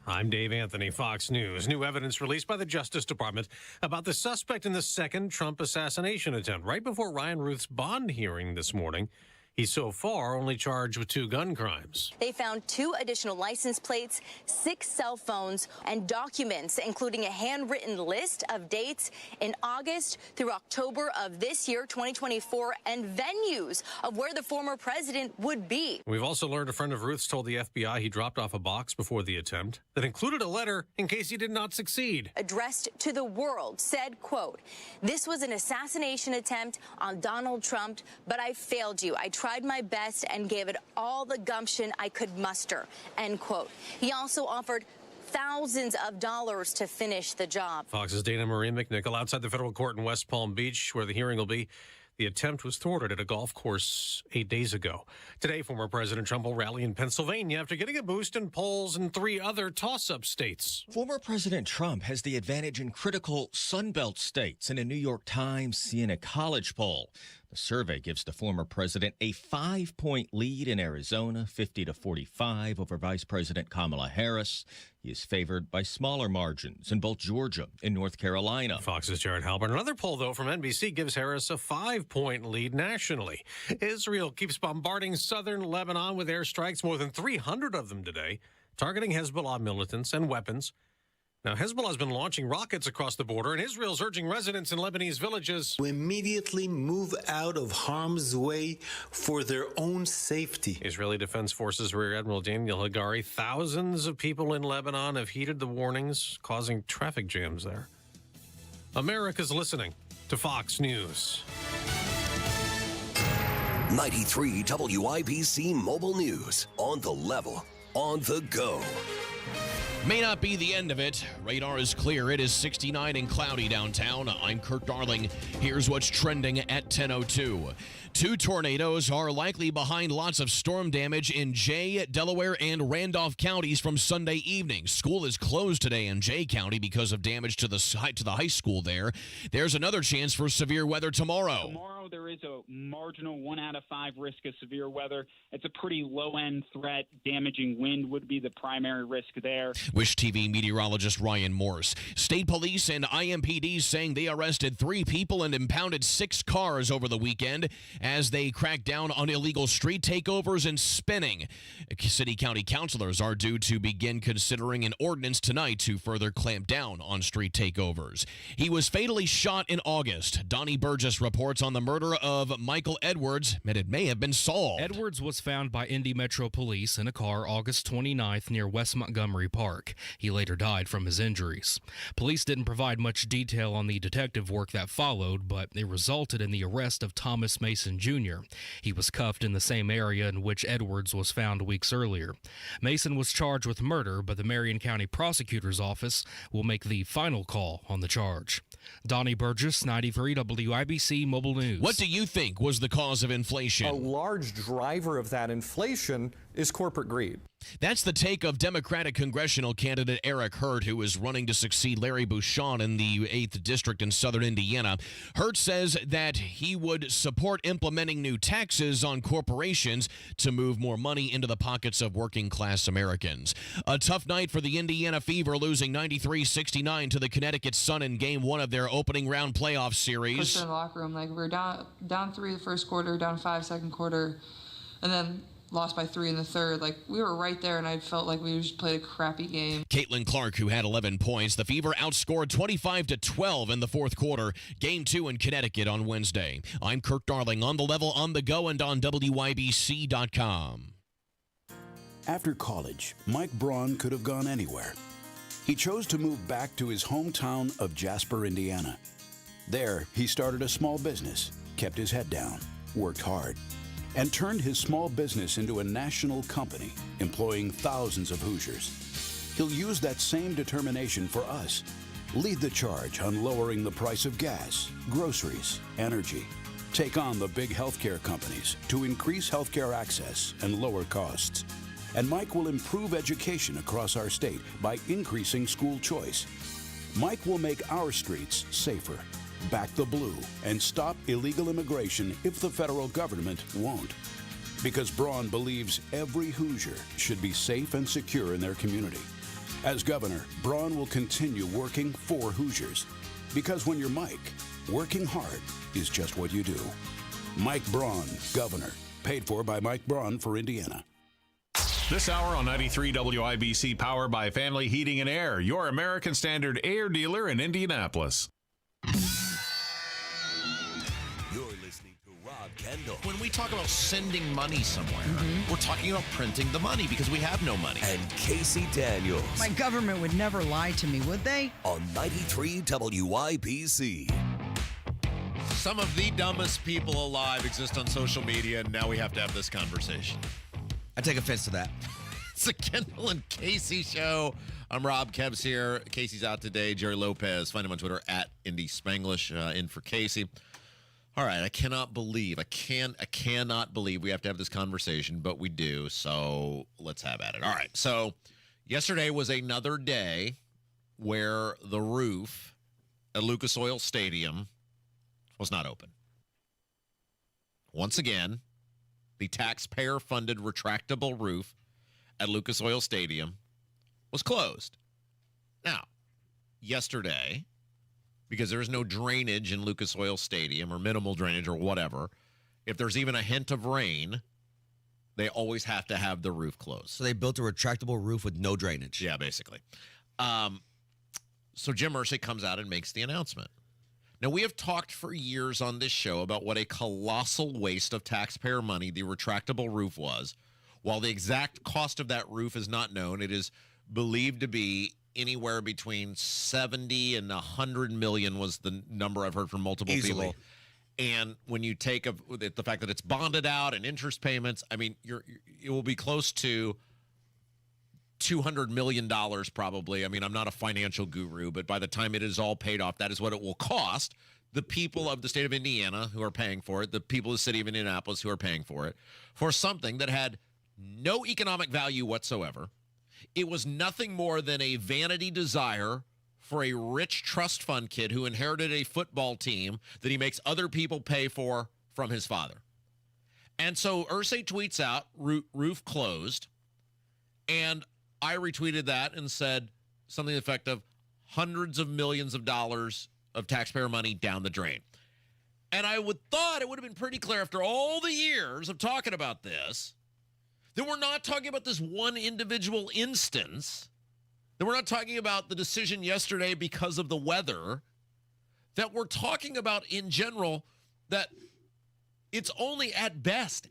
I'm Dave Anthony, Fox News. New evidence released by the Justice Department about the suspect in the second Trump assassination attempt. Right before Ryan Ruth's bond hearing this morning, he's so far only charged with 2 gun crimes. They found 2 additional license plates, 6 cell phones, and documents, including a handwritten list of dates in August through October of this year, 2024, and venues of where the former president would be. We've also learned a friend of Ruth's told the FBI he dropped off a box before the attempt that included a letter in case he did not succeed. Addressed to the world, said, quote, "This was an assassination attempt on Donald Trump, but I failed you. I tried my best and gave it all the gumption I could muster," end quote. He also offered thousands of dollars to finish the job. Fox's Dana Marie McNichol outside the federal court in West Palm Beach, where the hearing will be. The attempt was thwarted at a golf course 8 days ago. Today, former President Trump will rally in Pennsylvania after getting a boost in polls in 3 other toss-up states. Former President Trump has the advantage in critical Sunbelt states in a New York Times Siena College poll. The survey gives the former president a 5-point lead in Arizona, 50-45 over Vice President Kamala Harris. He is favored by smaller margins in both Georgia and North Carolina. Fox's Jared Halpern. Another poll, though, from NBC gives Harris a 5-point lead nationally. Israel keeps bombarding southern Lebanon with airstrikes, more than 300 of them today, targeting Hezbollah militants and weapons. Now, Hezbollah has been launching rockets across the border, and Israel's urging residents in Lebanese villages to immediately move out of harm's way for their own safety. Israeli Defense Forces Rear Admiral Daniel Hagari. Thousands of people in Lebanon have heeded the warnings, causing traffic jams there. America's listening to Fox News. 93 WIBC Mobile News. On the level, on the go. May not be the end of it. Radar is clear. It is 69 and cloudy downtown. I'm Kurt Darling. Here's what's trending at 10:02. 2 tornadoes are likely behind lots of storm damage in Jay, Delaware, and Randolph counties from Sunday evening. School is closed today in Jay County because of damage to the high school there. There's another chance for severe weather tomorrow. Tomorrow there is a marginal 1 out of 5 risk of severe weather. It's a pretty low-end threat. Damaging wind would be the primary risk there. Wish TV meteorologist Ryan Morse. State police and IMPD saying they arrested 3 people and impounded 6 cars over the weekend as they crack down on illegal street takeovers and spinning. City county councilors are due to begin considering an ordinance tonight to further clamp down on street takeovers. He was fatally shot in August. Donnie Burgess reports on the murder of Michael Edwards, and it may have been solved. Edwards was found by Indy Metro Police in a car August 29th near West Montgomery Park. He later died from his injuries. Police didn't provide much detail on the detective work that followed, but it resulted in the arrest of Thomas Mason Jr. He was cuffed in the same area in which Edwards was found weeks earlier. Mason was charged with murder, but the Marion County Prosecutor's Office will make the final call on the charge. Donnie Burgess, 93 WIBC Mobile News. What do you think was the cause of inflation? A large driver of that inflation is corporate greed. That's the take of Democratic congressional candidate Eric Hurt, who is running to succeed Larry Bouchon in the 8th District in southern Indiana. Hurt says that he would support implementing new taxes on corporations to move more money into the pockets of working-class Americans. A tough night for the Indiana Fever, losing 93-69 to the Connecticut Sun in Game 1 of their opening round playoff series. In the locker room, like, we were down 3 the first quarter, down 5 second quarter, and then lost by 3 in the third. Like, we were right there, and I felt like we just played a crappy game. Caitlin Clark, who had 11 points. The Fever outscored 25-12 in the fourth quarter. Game 2 in Connecticut on Wednesday. I'm Kirk Darling, on the level, on the go, and on WYBC.com. After college, Mike Braun could have gone anywhere. He chose to move back to his hometown of Jasper, Indiana. There, he started a small business, kept his head down, worked hard. and turned his small business into a national company, employing thousands of Hoosiers. He'll use that same determination for us. Lead the charge on lowering the price of gas, groceries, energy. Take on the big healthcare companies to increase healthcare access and lower costs. And Mike will improve education across our state by increasing school choice. Mike will make our streets safer, back the blue, and stop illegal immigration if the federal government won't. Because Braun believes every Hoosier should be safe and secure in their community. As governor, Braun will continue working for Hoosiers. Because when you're Mike, working hard is just what you do. Mike Braun, governor. Paid for by Mike Braun for Indiana. This hour on 93 WIBC, powered by Family Heating and Air, your American Standard air dealer in Indianapolis. You're listening to Rob Kendall. When we talk about sending money somewhere, we're talking about printing the money because we have no money. And Casey Daniels. My government would never lie to me, would they? On 93 WIBC. Some of the dumbest people alive exist on social media, and now we have to have this conversation. I take offense to that. It's a Kendall and Casey show. I'm Rob. Kev's here. Casey's out today. Jerry Lopez. Find him on Twitter at Indy Spanglish. In for Casey. All right. I cannot believe we have to have this conversation, but we do. So let's have at it. All right. So yesterday was another day where the roof at Lucas Oil Stadium was not open. Once again, the taxpayer-funded retractable roof at Lucas Oil Stadium was closed. Now, yesterday, because there's no drainage in Lucas Oil Stadium or minimal drainage or whatever, if there's even a hint of rain, they always have to have the roof closed. So they built a retractable roof with no drainage. Yeah, basically. So Jim Irsay comes out and makes the announcement. Now, we have talked for years on this show about what a colossal waste of taxpayer money the retractable roof was. While the exact cost of that roof is not known, it is believed to be anywhere between 70 and 100 million was the number I've heard from multiple people. And when you take the fact that it's bonded out and interest payments, I mean, it will be close to $200 million probably. I mean, I'm not a financial guru, but by the time it is all paid off, that is what it will cost the people of the state of Indiana who are paying for it, the people of the city of Indianapolis who are paying for it, for something that had no economic value whatsoever. It was nothing more than a vanity desire for a rich trust fund kid who inherited a football team that he makes other people pay for from his father. And so Irsay tweets out, roof closed, and I retweeted that and said something to the effect of hundreds of millions of dollars of taxpayer money down the drain. And I thought it would have been pretty clear after all the years of talking about this that we're not talking about this one individual instance, that we're not talking about the decision yesterday because of the weather, that we're talking about in general that it's only at best,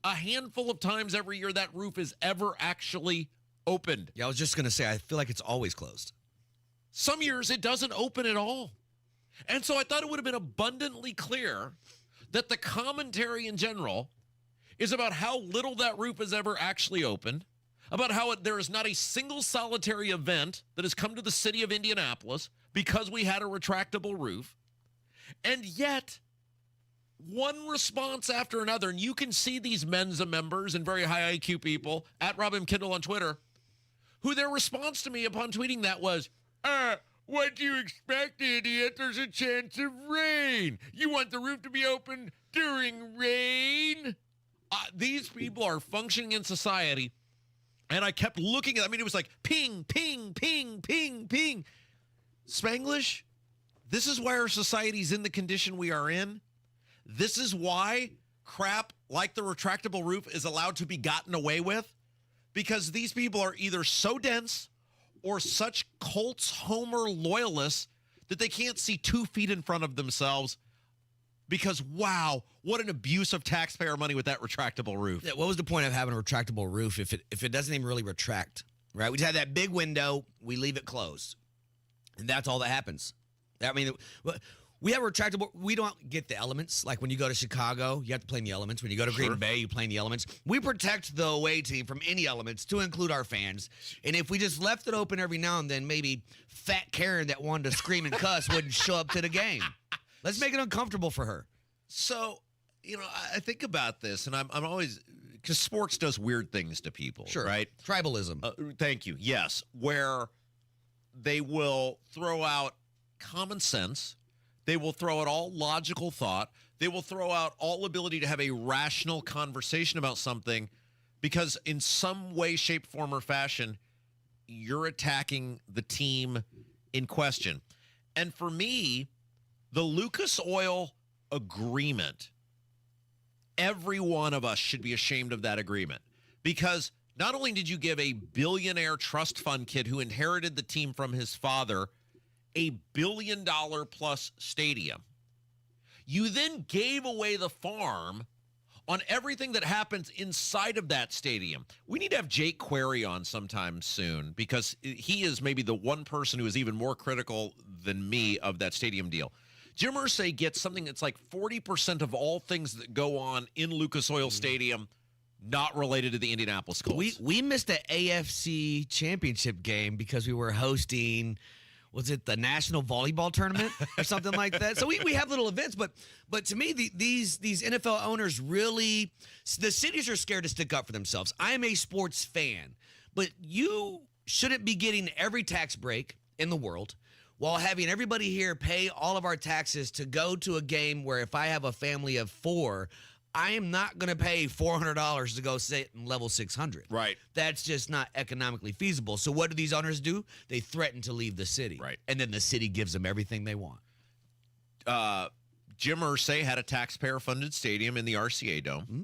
a handful of times every year that roof is ever actually opened. Yeah, I was just going to say, I feel like it's always closed. Some years it doesn't open at all. And so I thought it would have been abundantly clear that the commentary in general is about how little that roof is ever actually opened, about how there is not a single solitary event that has come to the city of Indianapolis because we had a retractable roof. And yet, one response after another, and you can see these Mensa members and very high IQ people at Robin Kendall on Twitter, who their response to me upon tweeting that was, what do you expect, idiot? There's a chance of rain. You want the roof to be open during rain? These people are functioning in society, and I kept looking at, it was like ping, ping, ping, ping, ping. Spanglish, this is why our society's in the condition we are in. This is why crap like the retractable roof is allowed to be gotten away with, because these people are either so dense or such Colts homer loyalists that they can't see 2 feet in front of themselves because, wow, what an abuse of taxpayer money with that retractable roof. Yeah, what was the point of having a retractable roof if it doesn't even really retract, right? We just have that big window, we leave it closed, and that's all that happens. I mean, We have a retractable. We don't get the elements. Like when you go to Chicago, you have to play in the elements. When you go to Green Bay, you play in the elements. We protect the away team from any elements to include our fans. And if we just left it open every now and then, maybe fat Karen that wanted to scream and cuss wouldn't show up to the game. Let's make it uncomfortable for her. So, I think about this, and I'm always, because sports does weird things to people, right? Tribalism. Thank you. Yes, where they will throw out common sense. They will throw out all logical thought. They will throw out all ability to have a rational conversation about something because in some way, shape, form, or fashion, you're attacking the team in question. And for me, the Lucas Oil agreement, every one of us should be ashamed of that agreement because not only did you give a billionaire trust fund kid who inherited the team from his father a $1 billion plus stadium, you then gave away the farm on everything that happens inside of that stadium. We need to have Jake Query on sometime soon because he is maybe the one person who is even more critical than me of that stadium deal. Jim Irsay gets something that's like 40% of all things that go on in Lucas Oil Stadium not related to the Indianapolis Colts. We missed the AFC Championship game because we were hosting, was it the National Volleyball Tournament or something like that? So we have little events, but to me, these NFL owners really, the cities are scared to stick up for themselves. I am a sports fan, but you shouldn't be getting every tax break in the world while having everybody here pay all of our taxes to go to a game where if I have a family of 4, I am not going to pay $400 to go sit in level 600. Right. That's just not economically feasible. So what do these owners do? They threaten to leave the city. Right. And then the city gives them everything they want. Jim Irsay had a taxpayer-funded stadium in the RCA Dome. Mm-hmm.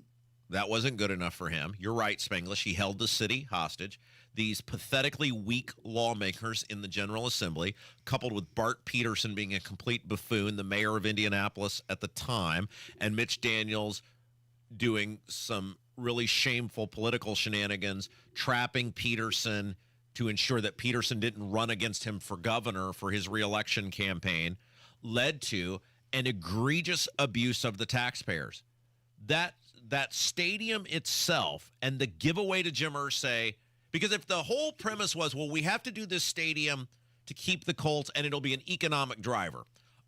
That wasn't good enough for him. You're right, Spanglish. He held the city hostage. These pathetically weak lawmakers in the General Assembly, coupled with Bart Peterson being a complete buffoon, the mayor of Indianapolis at the time, and Mitch Daniels doing some really shameful political shenanigans, trapping Peterson to ensure that Peterson didn't run against him for governor for his reelection campaign, led to an egregious abuse of the taxpayers. That stadium itself and the giveaway to Jim Irsay, because if the whole premise was, well, we have to do this stadium to keep the Colts and it'll be an economic driver.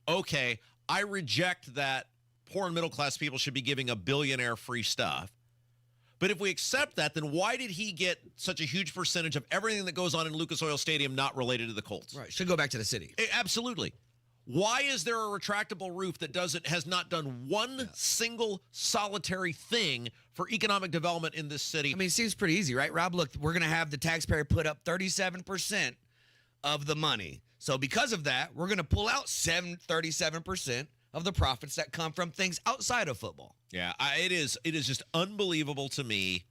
Okay, I reject that. Poor and middle-class people should be giving a billionaire free stuff. But if we accept that, then why did he get such a huge percentage of everything that goes on in Lucas Oil Stadium not related to the Colts? Right. Should go back to the city. Absolutely. Why is there a retractable roof that has not done one single solitary thing for economic development in this city? I mean, it seems pretty easy, right, Rob? Look, we're going to have the taxpayer put up 37% of the money. So because of that, we're going to pull out 37% of the profits that come from things outside of football. Yeah, it is just unbelievable to me,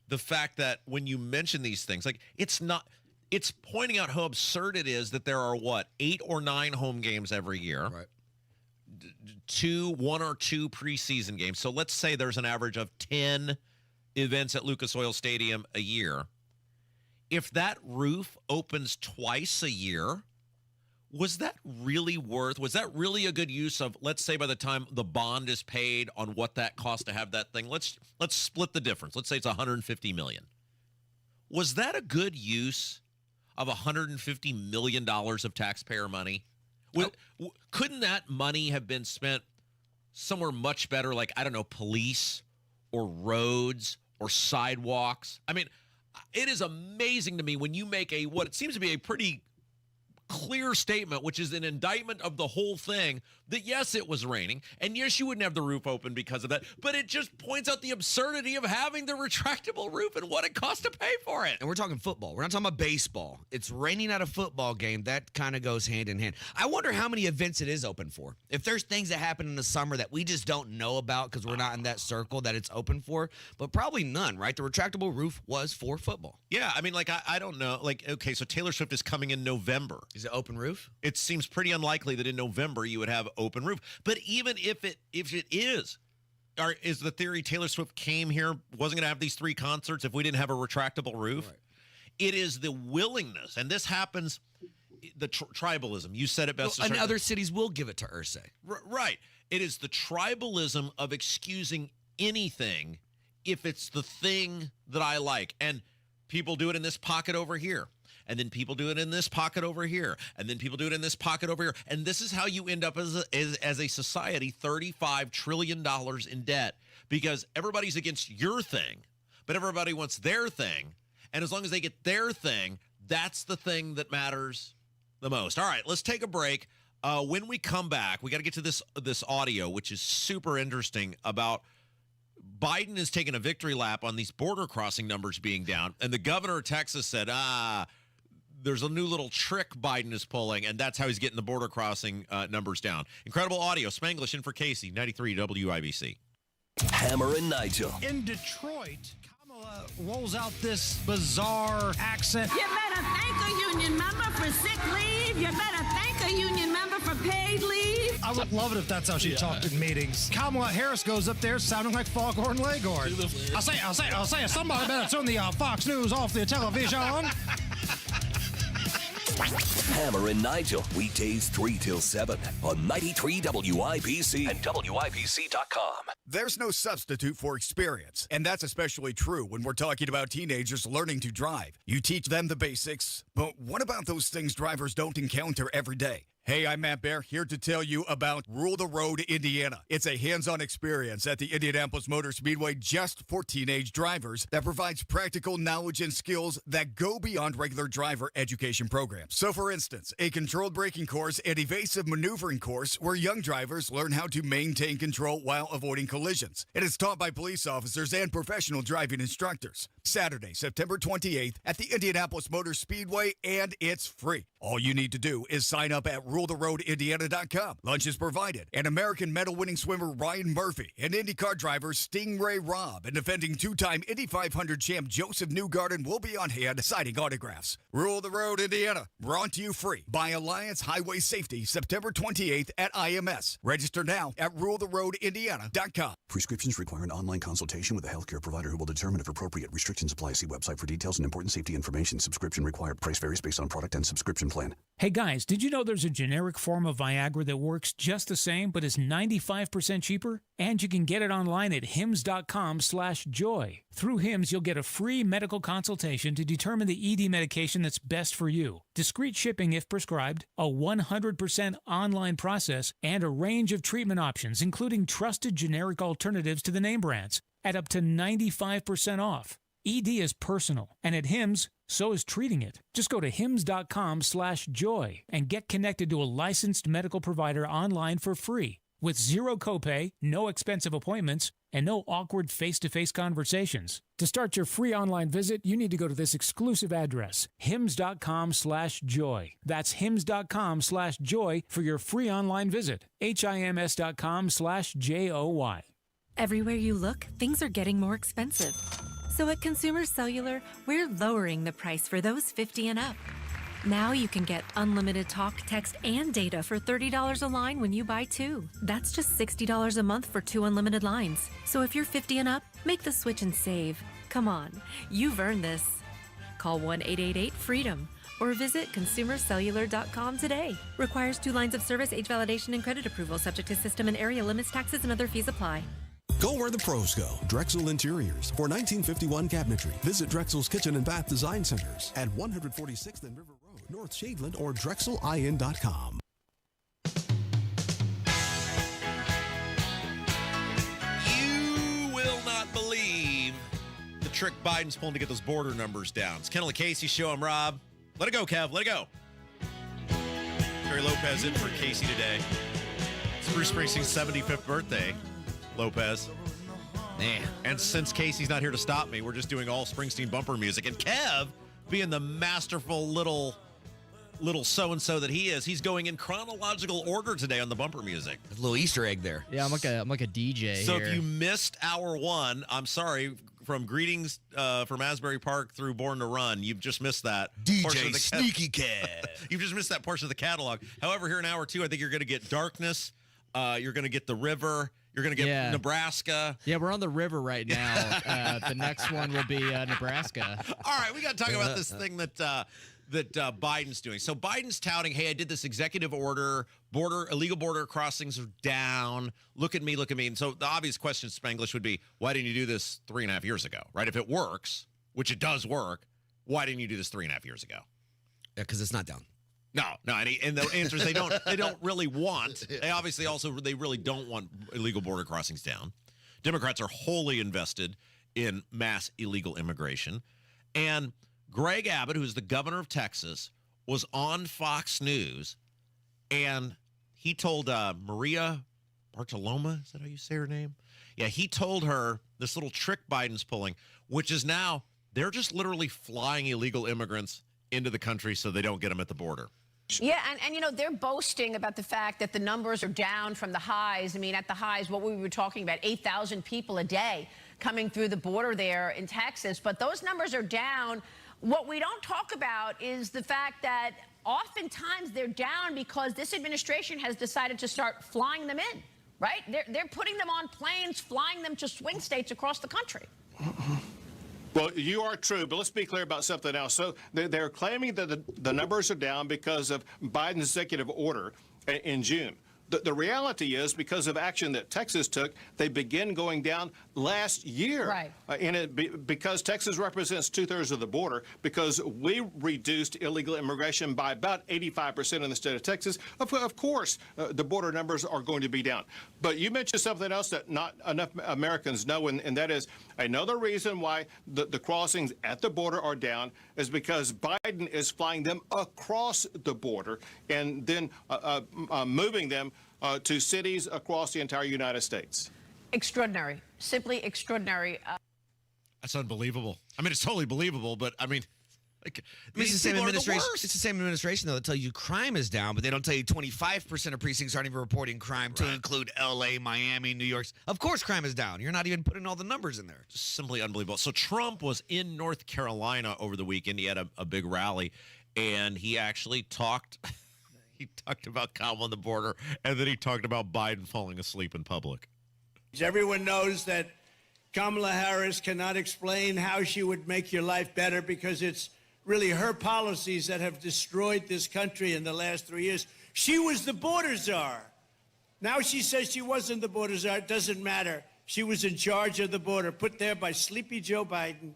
the fact that when you mention these things, like it's pointing out how absurd it is that there are 8 or 9 home games every year, right? 1 or 2 preseason games. So let's say there's an average of 10 events at Lucas Oil Stadium a year. If that roof opens twice a year, was that really a good use of, let's say by the time the bond is paid on what that cost to have that thing, let's split the difference. Let's say it's $150 million. Was that a good use of $150 million of taxpayer money? Couldn't that money have been spent somewhere much better, like, I don't know, police or roads or sidewalks? I mean, it is amazing to me when you make what it seems to be a pretty clear statement, which is an indictment of the whole thing, that yes, it was raining, and yes, you wouldn't have the roof open because of that, but it just points out the absurdity of having the retractable roof and what it costs to pay for it. And we're talking football. We're not talking about baseball. It's raining at a football game. That kind of goes hand in hand. I wonder how many events it is open for. If there's things that happen in the summer that we just don't know about because we're not in that circle that it's open for, but probably none, right? The retractable roof was for football. Yeah, I mean, like, I don't know. Like, okay, so Taylor Swift is coming in November. Is it open roof? It seems pretty unlikely that in November you would have open roof. But even if it is, or is the theory Taylor Swift came here, wasn't going to have these 3 concerts if we didn't have a retractable roof? Right. It is the willingness, and this happens the tribalism. You said it best. And other cities will give it to Irsay. Right. It is the tribalism of excusing anything if it's the thing that I like. And people do it in this pocket over here. And then people do it in this pocket over here. And then people do it in this pocket over here. And this is how you end up as a society, $35 trillion in debt. Because everybody's against your thing, but everybody wants their thing. And as long as they get their thing, that's the thing that matters the most. All right, let's take a break. When we come back, we got to get to this audio, which is super interesting, about Biden has taken a victory lap on these border crossing numbers being down. And the governor of Texas said, there's a new little trick Biden is pulling, and that's how he's getting the border crossing numbers down. Incredible audio. Spanglish in for Casey, 93 WIBC. Hammer and Nigel. In Detroit, Kamala rolls out this bizarre accent. You better thank a union member for sick leave. You better thank a union member for paid leave. I would love it if that's how she talked in meetings. Kamala Harris goes up there sounding like Foghorn Leghorn. I'll say, somebody better turn the Fox News off the television. Hammer and Nigel, weekdays 3 till 7 on 93 WIBC and WIBC.com. There's no substitute for experience, and that's especially true when we're talking about teenagers learning to drive. You teach them the basics, but what about those things drivers don't encounter every day? Hey, I'm Matt Bear, here to tell you about Rule the Road, Indiana. It's a hands-on experience at the Indianapolis Motor Speedway just for teenage drivers that provides practical knowledge and skills that go beyond regular driver education programs. So, for instance, a controlled braking course and evasive maneuvering course where young drivers learn how to maintain control while avoiding collisions. It is taught by police officers and professional driving instructors. Saturday, September 28th at the Indianapolis Motor Speedway, and it's free. All you need to do is sign up at ruletheroadindiana.com. Lunch is provided, and American medal-winning swimmer Ryan Murphy and IndyCar driver Stingray Robb and defending two-time Indy 500 champ Joseph Newgarden will be on hand signing autographs. Rule the Road, Indiana, brought to you free by Alliance Highway Safety, September 28th at IMS. Register now at ruletheroadindiana.com. Prescriptions require an online consultation with a healthcare provider who will determine if appropriate. Restrictions apply. See website for details and important safety information. Subscription required. Price varies based on product and subscription plan. Hey guys, did you know there's a generic form of Viagra that works just the same but is 95% cheaper? And you can get it online at hims.com/joy. Through Hims, you'll get a free medical consultation to determine the ED medication that's best for you. Discreet shipping if prescribed, a 100% online process, and a range of treatment options, including trusted generic alternatives to the name brands, at up to 95% off. ED is personal, and at Hims, so is treating it. Just go to hims.com/joy and get connected to a licensed medical provider online for free with zero copay, no expensive appointments, and no awkward face-to-face conversations. To start your free online visit, you need to go to this exclusive address, hims.com/joy. That's hims.com/joy for your free online visit. hims.com/joy. Everywhere you look, things are getting more expensive. So at Consumer Cellular, we're lowering the price for those 50 and up. Now you can get unlimited talk, text, and data for $30 a line when you buy two. That's just $60 a month for 2 unlimited lines. So if you're 50 and up, make the switch and save. Come on, you've earned this. Call 1-888-FREEDOM or visit consumercellular.com today. Requires 2 lines of service, age validation, and credit approval, subject to system and area limits, taxes, and other fees apply. Go where the pros go. Drexel Interiors for 1951 cabinetry. Visit Drexel's Kitchen and Bath Design Centers at 146th and River Road, North Shadeland, or drexelin.com. You will not believe the trick Biden's pulling to get those border numbers down. It's Kendall and Casey show. I'm Rob. Let it go, Kev. Let it go. Terry Lopez in for Casey today. It's Bruce Springsteen's 75th birthday. Lopez. And since Casey's not here to stop me, we're just doing all Springsteen bumper music. And Kev, being the masterful little so-and-so that he is, he's going in chronological order today on the bumper music. A little Easter egg there. Yeah, I'm like a DJ So here. if you missed hour 1, I'm sorry. From greetings from Asbury Park through Born to Run, you've just missed that. DJ Sneaky Cat. You've just missed that portion of the catalog. However, here in hour 2, I think you're going to get Darkness. You're going to get The River. You're going to get Nebraska. Yeah, we're on the river right now. The next one will be Nebraska. All right, we got to talk about this thing that that Biden's doing. So Biden's touting, hey, I did this executive order, illegal border crossings are down. Look at me, look at me. And so the obvious question, Spanglish, would be, why didn't you do this 3.5 years ago, right? If it works, which it does work, why didn't you do this 3.5 years ago? Yeah, because it's not down. No, and the answer is they don't really want. They really don't want illegal border crossings down. Democrats are wholly invested in mass illegal immigration. And Greg Abbott, who's the governor of Texas, was on Fox News, and he told Maria Bartoloma, is that how you say her name? Yeah, he told her this little trick Biden's pulling, which is now they're just literally flying illegal immigrants into the country so they don't get them at the border. Yeah, and they're boasting about the fact that the numbers are down from the highs. I mean, at the highs, what we were talking about, 8,000 people a day coming through the border there in Texas. But those numbers are down. What we don't talk about is the fact that oftentimes they're down because this administration has decided to start flying them in, right? They're putting them on planes, flying them to swing states across the country. Well, you are true, but let's be clear about something else. So they're claiming that the numbers are down because of Biden's executive order in June. The reality is, because of action that Texas took, they began going down last year. Right. Because Texas represents 2/3 of the border, because we reduced illegal immigration by about 85% in the state of Texas, of course, the border numbers are going to be down. But you mentioned something else that not enough Americans know, and that is another reason why the crossings at the border are down is because Biden is flying them across the border and then moving them to cities across the entire United States. Extraordinary. Simply extraordinary. That's unbelievable. I mean, it's totally believable, but I mean, like, it's the same administration. It's the same administration, though, that tell you crime is down, but they don't tell you 25% of precincts aren't even reporting crime, to include L.A., Miami, New York. Of course crime is down. You're not even putting all the numbers in there. Just simply unbelievable. So Trump was in North Carolina over the weekend. He had a big rally, and he actually talked he talked about calm on the border, and then he talked about Biden falling asleep in public. Everyone knows that Kamala Harris cannot explain how she would make your life better because it's really her policies that have destroyed this country in the last 3 years. She was the border czar. Now she says she wasn't the border czar. It doesn't matter. She was in charge of the border, put there by sleepy Joe Biden.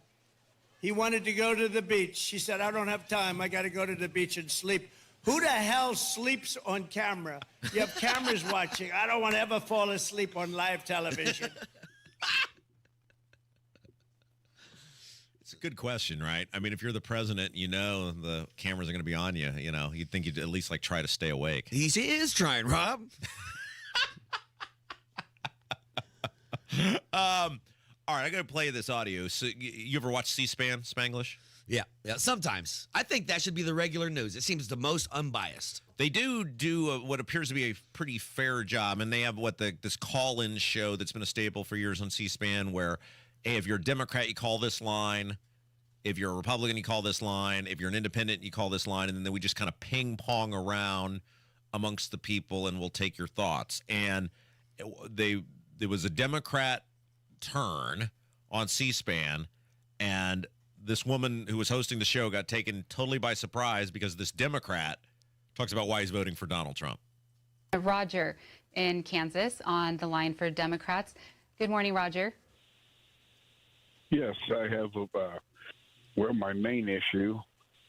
He wanted to go to the beach. She said, I don't have time. I got to go to the beach and sleep. Who the hell sleeps on camera? You have cameras watching. I don't want to ever fall asleep on live television. It's a good question, right? I mean, if you're the president, you know the cameras are going to be on you. You know, you'd think you'd at least like try to stay awake. He is trying, Rob. All right, I got to play this audio. So, you ever watch C-SPAN, Spanglish? Yeah, sometimes. I think that should be the regular news. It seems the most unbiased. They do what appears to be a pretty fair job, and they have this call-in show that's been a staple for years on C-SPAN where, hey, if you're a Democrat, you call this line. If you're a Republican, you call this line. If you're an independent, you call this line. And then we just kind of ping-pong around amongst the people, and we'll take your thoughts. And there was a Democrat turn on C-SPAN, and this woman who was hosting the show got taken totally by surprise because this Democrat talks about why he's voting for Donald Trump. Roger in Kansas on the line for Democrats. Good morning, Roger. Yes, I have where my main issue,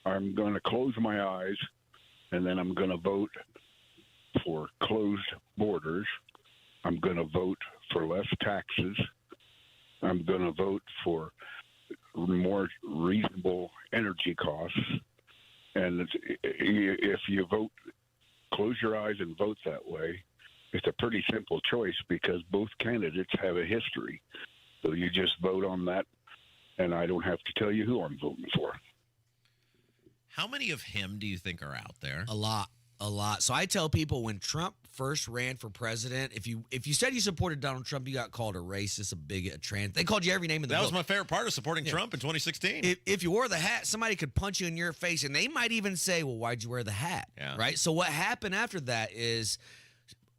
I'm going to close my eyes, and then I'm going to vote for closed borders. I'm going to vote for less taxes. I'm going to vote for more reasonable energy costs. And if you vote, close your eyes and vote that way, it's a pretty simple choice because both candidates have a history. So you just vote on that, and I don't have to tell you who I'm voting for. How many of him do you think are out there? A lot. So I tell people when Trump first ran for president, if you said you supported Donald Trump, you got called a racist, a bigot, a trans. They called you every name in the book. That was my favorite part of supporting Trump in 2016. If you wore the hat, somebody could punch you in your face, and they might even say, well, why'd you wear the hat? Yeah. Right? So what happened after that is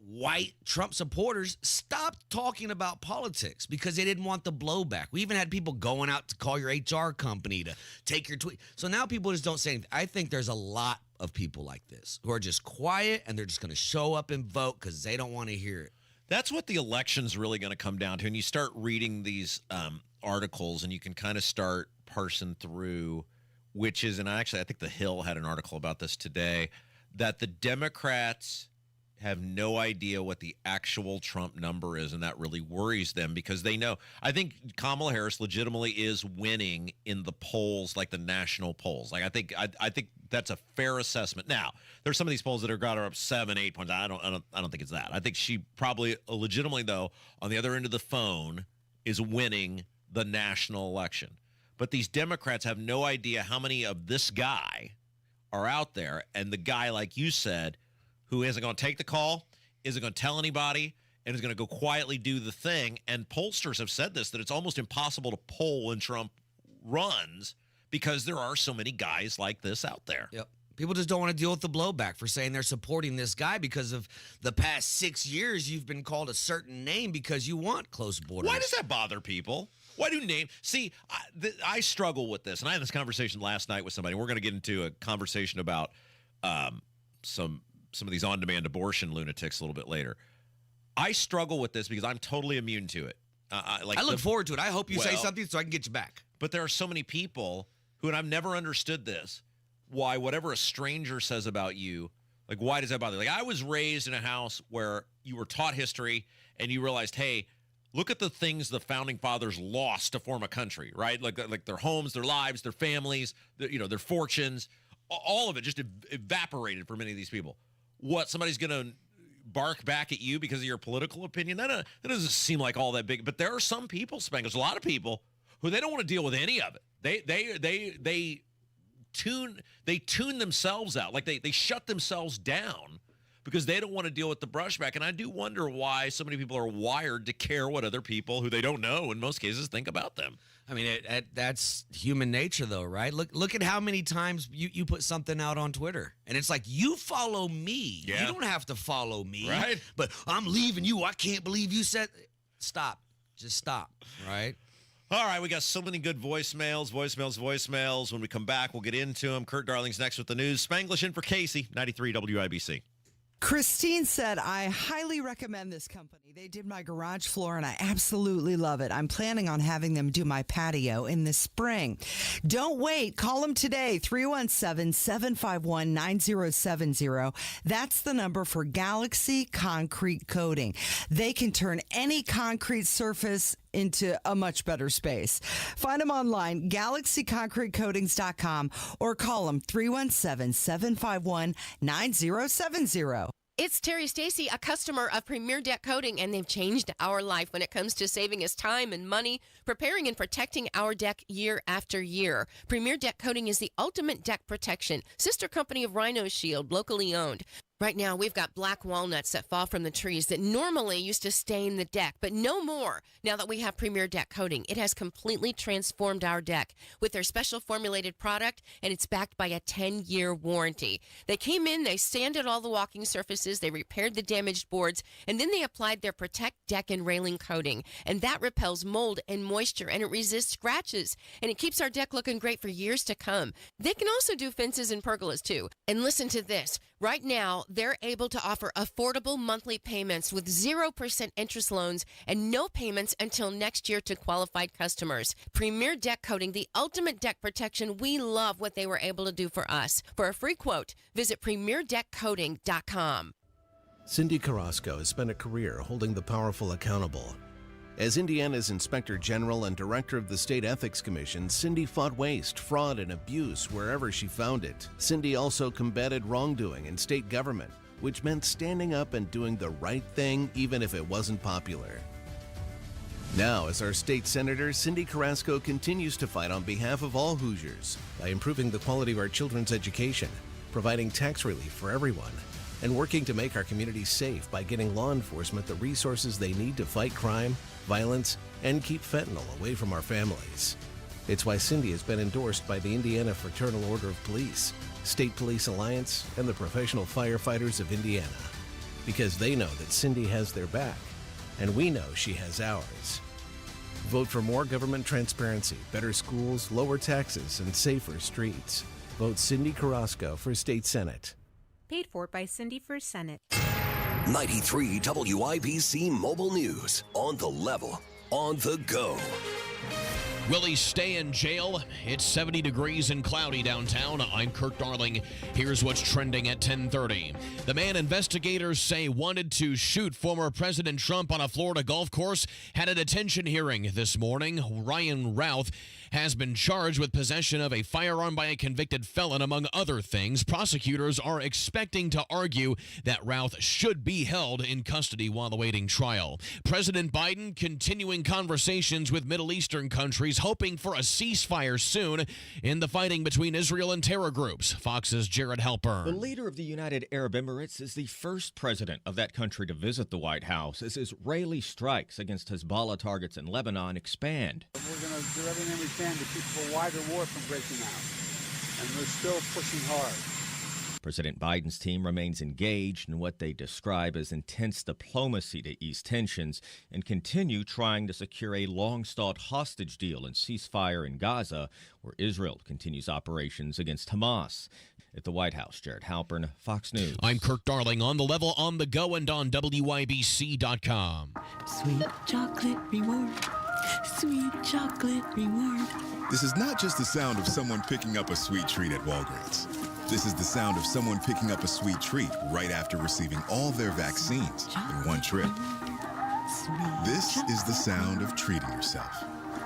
white Trump supporters stopped talking about politics because they didn't want the blowback. We even had people going out to call your HR company to take your tweet. So now people just don't say anything. I think there's a lot of people like this who are just quiet and they're just going to show up and vote because they don't want to hear it. That's what the election's really going to come down to. And you start reading these articles and you can kind of start parsing through which is, and I think The Hill had an article about this today, that the Democrats have no idea what the actual Trump number is, and that really worries them because they know. I think Kamala Harris legitimately is winning in the polls, like the national polls. Like I think that's a fair assessment. Now, there's some of these polls that have got her up 7-8 points. I don't think it's that. I think she probably legitimately, though, on the other end of the phone, is winning the national election. But these Democrats have no idea how many of this guy are out there, and the guy, like you said, who isn't going to take the call, isn't going to tell anybody, and is going to go quietly do the thing. And pollsters have said this, that it's almost impossible to poll when Trump runs because there are so many guys like this out there. Yep. People just don't want to deal with the blowback for saying they're supporting this guy because of the past 6 years you've been called a certain name because you want close borders. Why does that bother people? Why do names? See, I struggle with this, and I had this conversation last night with somebody. We're going to get into a conversation about some of these on-demand abortion lunatics a little bit later. I struggle with this because I'm totally immune to it. I look forward to it. I hope you say something so I can get you back. But there are so many people who, and I've never understood this, why whatever a stranger says about you, like why does that bother you? Like I was raised in a house where you were taught history and you realized, hey, look at the things the founding fathers lost to form a country, right? Like their homes, their lives, their families, their fortunes, all of it just evaporated for many of these people. What, somebody's going to bark back at you because of your political opinion? That doesn't seem like all that big. But there are some people, Spangles, a lot of people who they don't want to deal with any of it. They tune themselves out. Like they shut themselves down because they don't want to deal with the brushback. And I do wonder why so many people are wired to care what other people who they don't know in most cases think about them. I mean, that's human nature, though, right? Look at how many times you put something out on Twitter, and it's like, you follow me. Yeah. You don't have to follow me. Right. But I'm leaving you. I can't believe you said... Stop. Just stop, right? All right, we got so many good voicemails. When we come back, we'll get into them. Kurt Darling's next with the news. Spanglish in for Casey, 93 WIBC. Christine said, I highly recommend this company. They did my garage floor and I absolutely love it. I'm planning on having them do my patio in the spring. Don't wait. Call them today, 317-751-9070. That's the number for Galaxy Concrete Coating. They can turn any concrete surface into a much better space. Find them online, galaxyconcretecoatings.com, or call them 317-751-9070. It's Terry Stacy, a customer of Premier Deck Coating, and they've changed our life when it comes to saving us time and money, preparing and protecting our deck year after year. Premier Deck Coating is the ultimate deck protection, sister company of Rhino Shield, locally owned. Right now, we've got black walnuts that fall from the trees that normally used to stain the deck, but no more now that we have Premier Deck Coating. It has completely transformed our deck with their special formulated product, and it's backed by a 10-year warranty. They came in, they sanded all the walking surfaces, they repaired the damaged boards, and then they applied their Protect Deck and Railing coating, and that repels mold and moisture, and it resists scratches, and it keeps our deck looking great for years to come. They can also do fences and pergolas, too. And listen to this. Right now, they're able to offer affordable monthly payments with 0% interest loans and no payments until next year to qualified customers. Premier Deck Coating, the ultimate deck protection. We love what they were able to do for us. For a free quote, visit premierdeckcoating.com. Cindy Carrasco has spent a career holding the powerful accountable. As Indiana's Inspector General and Director of the State Ethics Commission, Cindy fought waste, fraud, and abuse wherever she found it. Cindy also combated wrongdoing in state government, which meant standing up and doing the right thing even if it wasn't popular. Now, as our state senator, Cindy Carrasco continues to fight on behalf of all Hoosiers by improving the quality of our children's education, providing tax relief for everyone, and working to make our communities safe by getting law enforcement the resources they need to fight crime, violence, and keep fentanyl away from our families. It's why Cindy has been endorsed by the Indiana Fraternal Order of Police, State Police Alliance, and the Professional Firefighters of Indiana. because they know that Cindy has their back, and we know she has ours. Vote for more government transparency, better schools, lower taxes, and safer streets. Vote Cindy Carrasco for State Senate. Paid for by Cindy for Senate. 93 WIBC Mobile News. On the level, on the go. Will he stay in jail? It's 70 degrees and cloudy downtown. I'm Kurt Darling. Here's what's trending at 10:30. The man investigators say wanted to shoot former President Trump on a Florida golf course had a detention hearing this morning. Ryan Routh has been charged with possession of a firearm by a convicted felon, among other things. Prosecutors are expecting to argue that Routh should be held in custody while awaiting trial. President Biden continuing conversations with Middle Eastern countries, hoping for a ceasefire soon in the fighting between Israel and terror groups. Fox's Jared Halpern. The leader of the United Arab Emirates is the first president of that country to visit the White House as Israeli strikes against Hezbollah targets in Lebanon expand. We're going to do everything we can to keep a wider war from breaking out, and we're still pushing hard. President Biden's team remains engaged in what they describe as intense diplomacy to ease tensions and continue trying to secure a long-stalled hostage deal and ceasefire in Gaza, where Israel continues operations against Hamas. At the White House, Jared Halpern, Fox News. I'm Kurt Darling, on the level, on the go, and on WIBC.com. Sweet chocolate reward. Sweet chocolate reward. This is not just the sound of someone picking up a sweet treat at Walgreens. This is the sound of someone picking up a sweet treat right after receiving all their vaccines in one trip. This is the sound of treating yourself,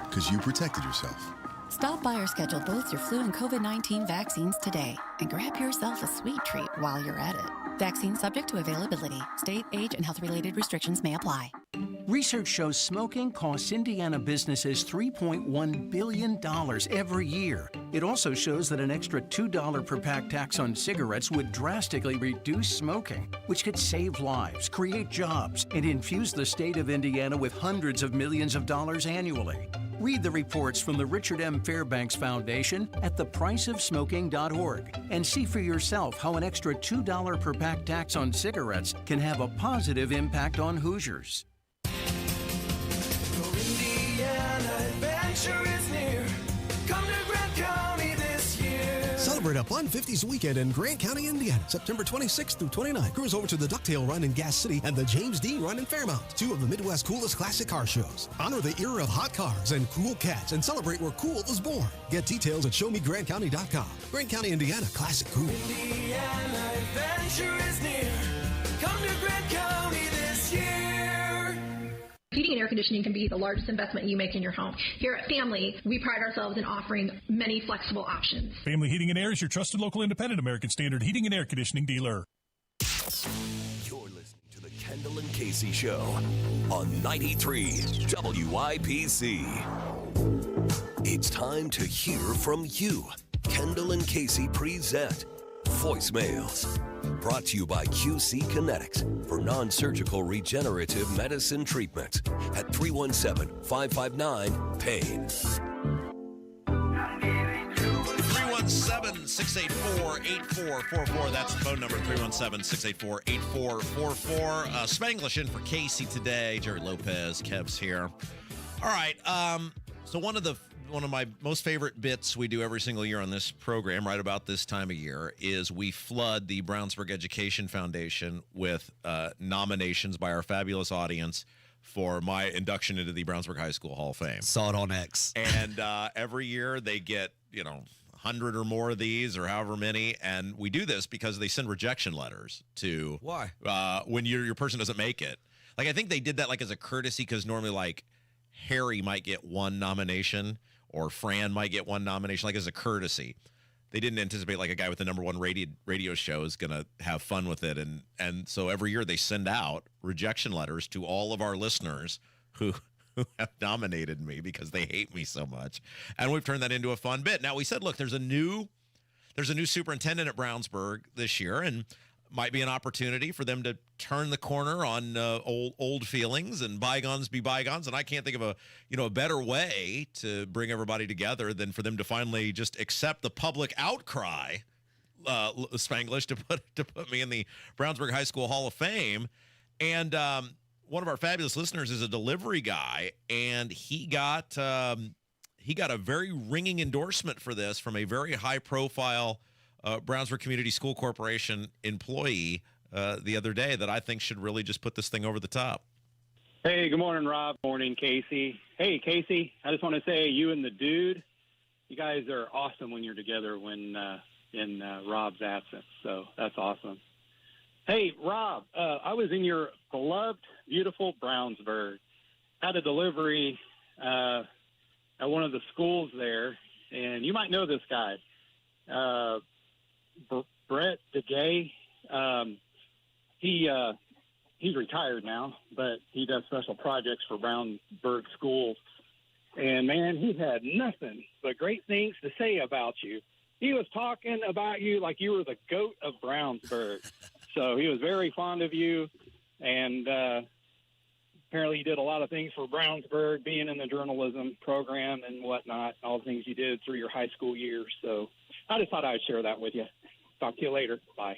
because you protected yourself. Stop by or schedule both your flu and COVID-19 vaccines today and grab yourself a sweet treat while you're at it. Vaccine subject to availability. State, age, and health-related restrictions may apply. Research shows smoking costs Indiana businesses $3.1 billion every year. It also shows that an extra $2 per pack tax on cigarettes would drastically reduce smoking, which could save lives, create jobs, and infuse the state of Indiana with hundreds of millions of dollars annually. Read the reports from the Richard M. Fairbanks Foundation at thepriceofsmoking.org and see for yourself how an extra $2 per pack tax on cigarettes can have a positive impact on Hoosiers. Celebrate a fun 50s weekend in Grant County, Indiana, September 26th through 29th. Cruise over to the Ducktail Run in Gas City and the James Dean Run in Fairmount, two of the Midwest's coolest classic car shows. Honor the era of hot cars and cool cats and celebrate where cool was born. Get details at showmegrantcounty.com. Grant County, Indiana, classic cool. Indiana adventure is near. Come to Grant County this year. Heating and air conditioning can be the largest investment you make in your home. Here at Family, we pride ourselves in offering many flexible options. Family Heating and Air is your trusted local independent American Standard heating and air conditioning dealer. You're listening to the Kendall and Casey Show on 93 WIBC. It's time to hear from you. Kendall and Casey present Voicemails. Brought to you by QC Kinetics for non-surgical regenerative medicine treatment at 317-559-PAIN. 317-684-8444. That's the phone number, 317-684-8444. Spanglish in for Casey today. Jerry Lopez, Kev's here. All right. So one of my most favorite bits we do every single year on this program, right about this time of year, is we flood the Brownsburg Education Foundation with nominations by our fabulous audience for my induction into the Brownsburg High School Hall of Fame. Saw it on X. And every year they get, 100 or more of these or however many. And we do this because they send rejection letters to... Why? When your person doesn't make it. Like, I think they did that as a courtesy because normally, Harry might get one nomination or Fran might get one nomination, as a courtesy. They didn't anticipate a guy with the number one radio show is going to have fun with it. And so every year they send out rejection letters to all of our listeners who have nominated me because they hate me so much. And we've turned that into a fun bit. Now, we said, look, there's a new superintendent at Brownsburg this year, and might be an opportunity for them to turn the corner on old feelings and bygones be bygones. And I can't think of a better way to bring everybody together than for them to finally just accept the public outcry Spanglish to put me in the Brownsburg High School Hall of Fame. And one of our fabulous listeners is a delivery guy, and he got a very ringing endorsement for this from a very high-profile Brownsburg Community School Corporation employee the other day that I think should really just put this thing over the top. Hey, good morning, Rob. Morning, Casey. Hey, Casey, I just want to say you and the dude, you guys are awesome when you're together when in Rob's absence. So that's awesome. Hey, Rob, I was in your beloved, beautiful Brownsburg. Had a delivery at one of the schools there, and you might know this guy, Brett DeGay. He's retired now, but he does special projects for Brownsburg schools. And, man, he had nothing but great things to say about you. He was talking about you like you were the GOAT of Brownsburg. So he was very fond of you, and apparently you did a lot of things for Brownsburg, being in the journalism program and whatnot, all the things you did through your high school years. So I just thought I'd share that with you. Talk to you later. Bye.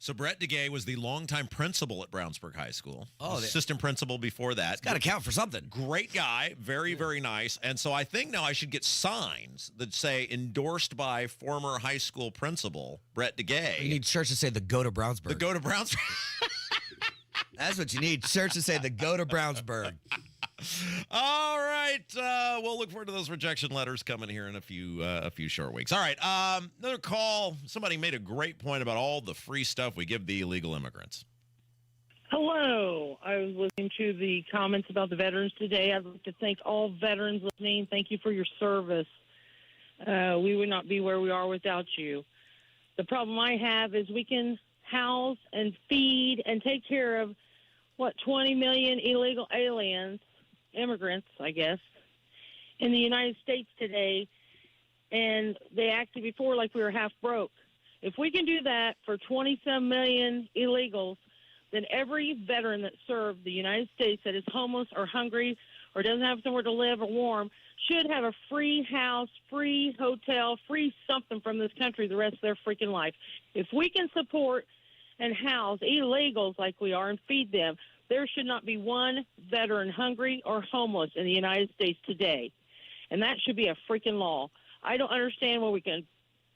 So Brett DeGay was the longtime principal at Brownsburg High School. Oh, assistant principal before that. It's got to count for something. Great guy. Very, very nice. And so I think now I should get signs that say endorsed by former high school principal Brett DeGay. You need shirts to say the go to Brownsburg. The go to Brownsburg. That's what you need. Shirts to say the go to Brownsburg. All right. We'll look forward to those rejection letters coming here in a few short weeks. All right. Another call. Somebody made a great point about all the free stuff we give the illegal immigrants. Hello. I was listening to the comments about the veterans today. I'd like to thank all veterans listening. Thank you for your service. We would not be where we are without you. The problem I have is we can house and feed and take care of, 20 million illegal aliens, immigrants, I guess, in the United States today, and they acted before like we were half broke. If we can do that for 20-some million illegals, then every veteran that served the United States that is homeless or hungry or doesn't have somewhere to live or warm should have a free house, free hotel, free something from this country the rest of their freaking life. If we can support and house illegals like we are and feed them, there should not be one veteran hungry or homeless in the United States today. And that should be a freaking law. I don't understand where we can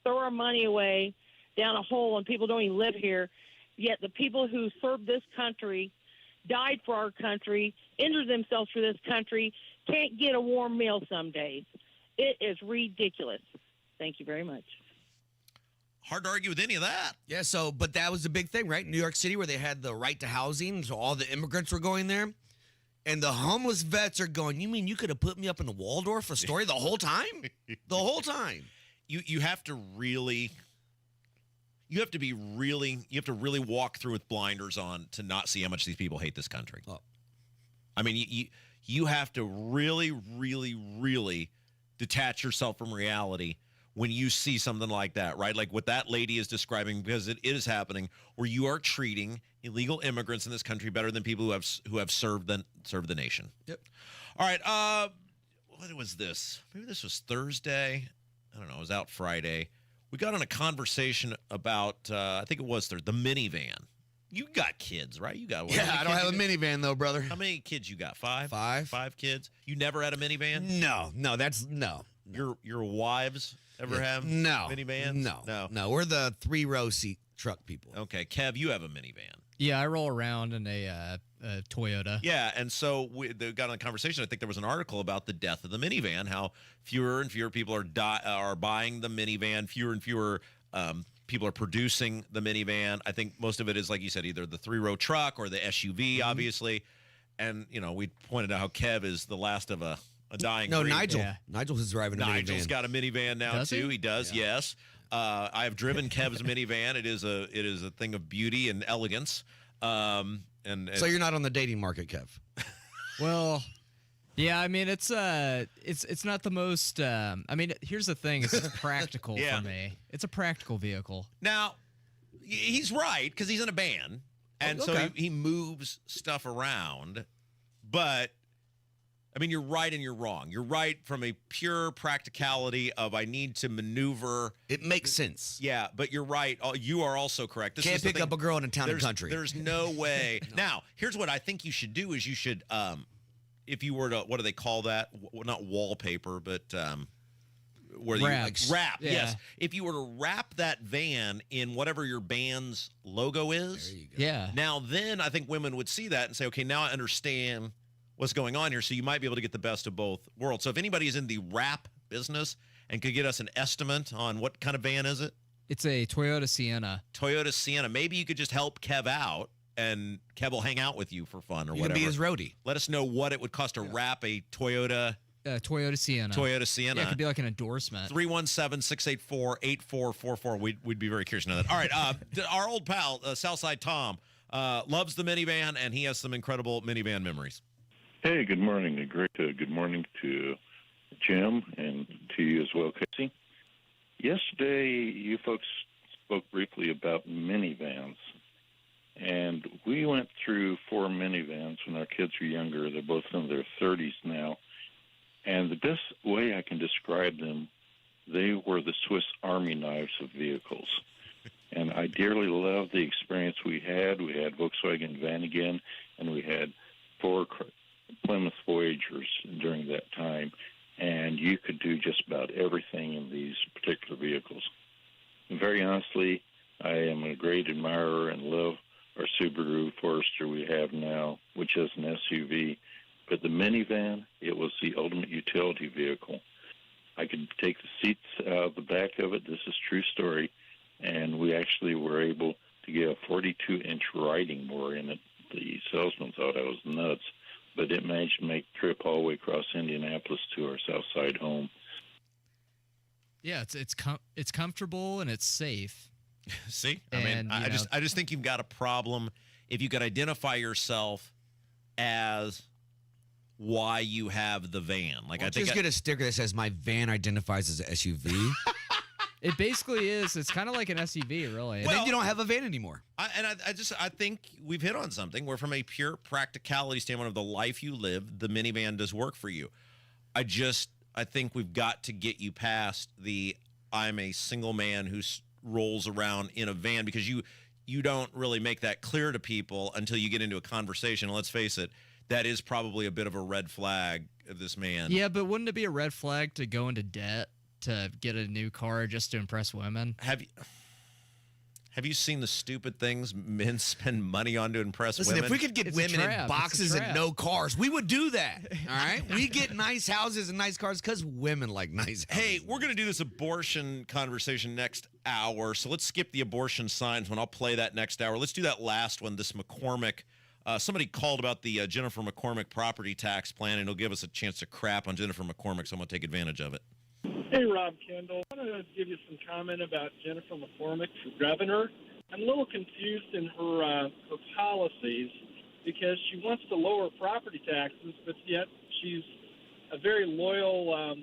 throw our money away down a hole and people don't even live here, yet the people who served this country, died for our country, injured themselves for this country, can't get a warm meal some days. It is ridiculous. Thank you very much. Hard to argue with any of that. Yeah, but that was the big thing, right? New York City, where they had the right to housing, so all the immigrants were going there. And the homeless vets are going, you mean you could have put me up in the Waldorf Astoria the whole time? The whole time. You have to really walk through with blinders on to not see how much these people hate this country. Oh. I mean, you have to really, really, really detach yourself from reality when you see something like that, right? Like what that lady is describing, because it is happening, where you are treating illegal immigrants in this country better than people who have served the nation. Yep. All right. What was this? Maybe this was Thursday. I don't know. It was out Friday. We got on a conversation about, I think it was the minivan. You got kids, right? You got Yeah, I don't have a minivan though, brother. How many kids you got? Five? Five. 5 kids. You never had a minivan? No. No. Your wives ever have minivans? No. We're the 3-row seat truck people. Okay, Kev, you have a minivan. Yeah, I roll around in a Toyota. Yeah, and so they got on a conversation. I think there was an article about the death of the minivan, how fewer and fewer people are buying the minivan, fewer and fewer people are producing the minivan. I think most of it is, like you said, either the 3-row truck or the SUV, obviously. And, we pointed out how Kev is the last of a dying breed. Nigel. Yeah. Nigel's driving a minivan. Nigel's got a minivan now, does too. He does, yes. I have driven Kev's minivan. It is a thing of beauty and elegance. So you're not on the dating market, Kev? Well, yeah. I mean, it's not the most. Here's the thing: it's practical for me. It's a practical vehicle. Now, he's right because he's in a band, and so he moves stuff around. But I mean, you're right and you're wrong. You're right from a pure practicality of I need to maneuver. It makes sense. Yeah, but you're right. You are also correct. Can't pick up a girl in a town and country. There's no way. No. Now, here's what I think you should do is you should, if you were to, what do they call that? Not wallpaper, but where you wrap. Yeah. Yes. If you were to wrap that van in whatever your band's logo is. There you go. Yeah. Now, then I think women would see that and say, okay, now I understand what's going on here. So you might be able to get the best of both worlds. So if anybody is in the wrap business and could get us an estimate on what kind of van is it? It's a Toyota Sienna. Toyota Sienna. Maybe you could just help Kev out, and Kev will hang out with you for fun or You whatever. can be his roadie. Let us know what it would cost to wrap a Toyota Sienna. Toyota Sienna. Yeah, it could be like an endorsement. 317-684-8444. We'd be very curious to know that. All right, our old pal, Southside Tom, loves the minivan, and he has some incredible minivan memories. Hey, good morning. Good morning to Jim and to you as well, Casey. Yesterday, you folks spoke briefly about minivans, and we went through 4 minivans when our kids were younger. They're both in their 30s now, and the best way I can describe them, they were the Swiss Army knives of vehicles. And I dearly love the experience we had. We had Volkswagen Vanagon, and we had 4 Plymouth Voyagers during that time, and you could do just about everything in these particular vehicles. And very honestly, I am a great admirer and love our Subaru Forester we have now, which is an SUV. But the minivan, it was the ultimate utility vehicle. I could take the seats out of the back of it. This is true story. And we actually were able to get a 42-inch riding mower in it. The salesman thought I was nuts, but it managed to make the trip all the way across Indianapolis to our South Side home. Yeah, it's comfortable and it's safe. See, I just think you've got a problem if you could identify yourself as why you have the van. Like, Well, I think just get a sticker that says my van identifies as an SUV. It basically is. It's kind of like an SUV, really. And then you don't have a van anymore. I think we've hit on something where, from a pure practicality standpoint of the life you live, the minivan does work for you. I think we've got to get you past the I'm a single man who rolls around in a van, because you don't really make that clear to people until you get into a conversation. And let's face it, that is probably a bit of a red flag of this man. Yeah, but wouldn't it be a red flag to go into debt to get a new car just to impress women? Have you seen the stupid things men spend money on to impress women? Listen, if we could get women in boxes and no cars, we would do that. All right? We get nice houses and nice cars because women like nice houses. Hey, we're going to do this abortion conversation next hour, so let's skip the abortion signs one. I'll play that next hour. Let's do that last one, this McCormick. Somebody called about the Jennifer McCormick property tax plan, and it'll give us a chance to crap on Jennifer McCormick, so I'm going to take advantage of it. Hey, Rob Kendall. I want to give you some comment about Jennifer McCormick for governor. I'm a little confused in her policies because she wants to lower property taxes, but yet she's a very loyal,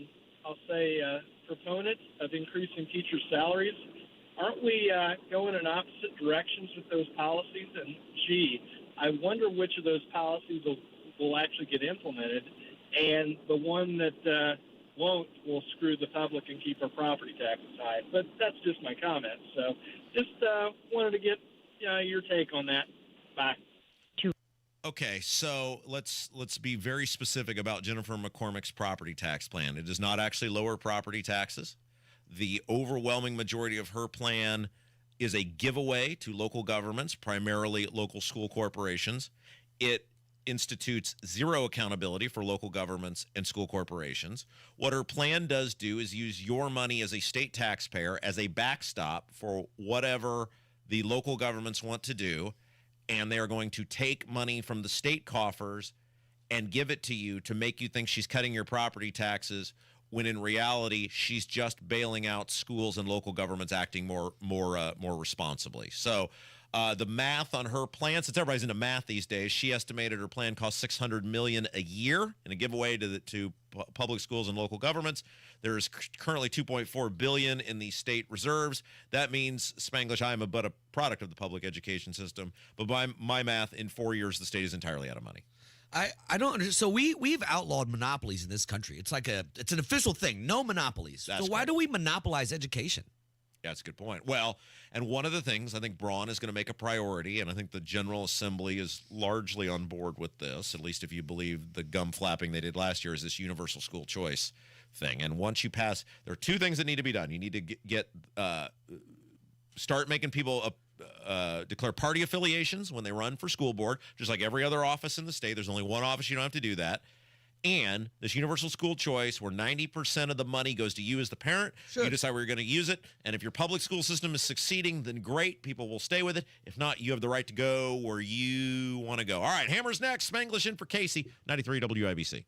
proponent of increasing teachers' salaries. Aren't we going in opposite directions with those policies? And, I wonder which of those policies will actually get implemented, and the one that won't will screw the public and keep our property taxes high. But that's just my comment. So just wanted to get your take on that. Bye. Okay, so let's be very specific about Jennifer McCormick's property tax plan. It does not actually lower property taxes. The overwhelming majority of her plan is a giveaway to local governments, primarily local school corporations. It institutes zero accountability for local governments and school corporations. What her plan does do is use your money as a state taxpayer as a backstop for whatever the local governments want to do, and they are going to take money from the state coffers and give it to you to make you think she's cutting your property taxes, when in reality she's just bailing out schools and local governments acting more responsibly. So the math on her plan, since everybody's into math these days, she estimated her plan costs $600 million a year in a giveaway to public schools and local governments. There's currently $2.4 billion in the state reserves. That means, Spanglish, I am but a product of the public education system. But by my math, in 4 years, the state is entirely out of money. I don't understand. So we've outlawed monopolies in this country. It's an official thing. No monopolies. So why do we monopolize education? Yeah, that's a good point. Well, and one of the things I think Braun is going to make a priority, and I think the General Assembly is largely on board with this, at least if you believe the gum flapping they did last year, is this universal school choice thing. And once you pass, there are two things that need to be done. You need to start making people declare party affiliations when they run for school board, just like every other office in the state. There's only one office you don't have to do that. And this universal school choice, where 90% of the money goes to you as the parent, you decide where you're going to use it. And if your public school system is succeeding, then great, people will stay with it. If not, you have the right to go where you want to go. All right, Hammer's next. Spanglish in for Casey, 93 WIBC.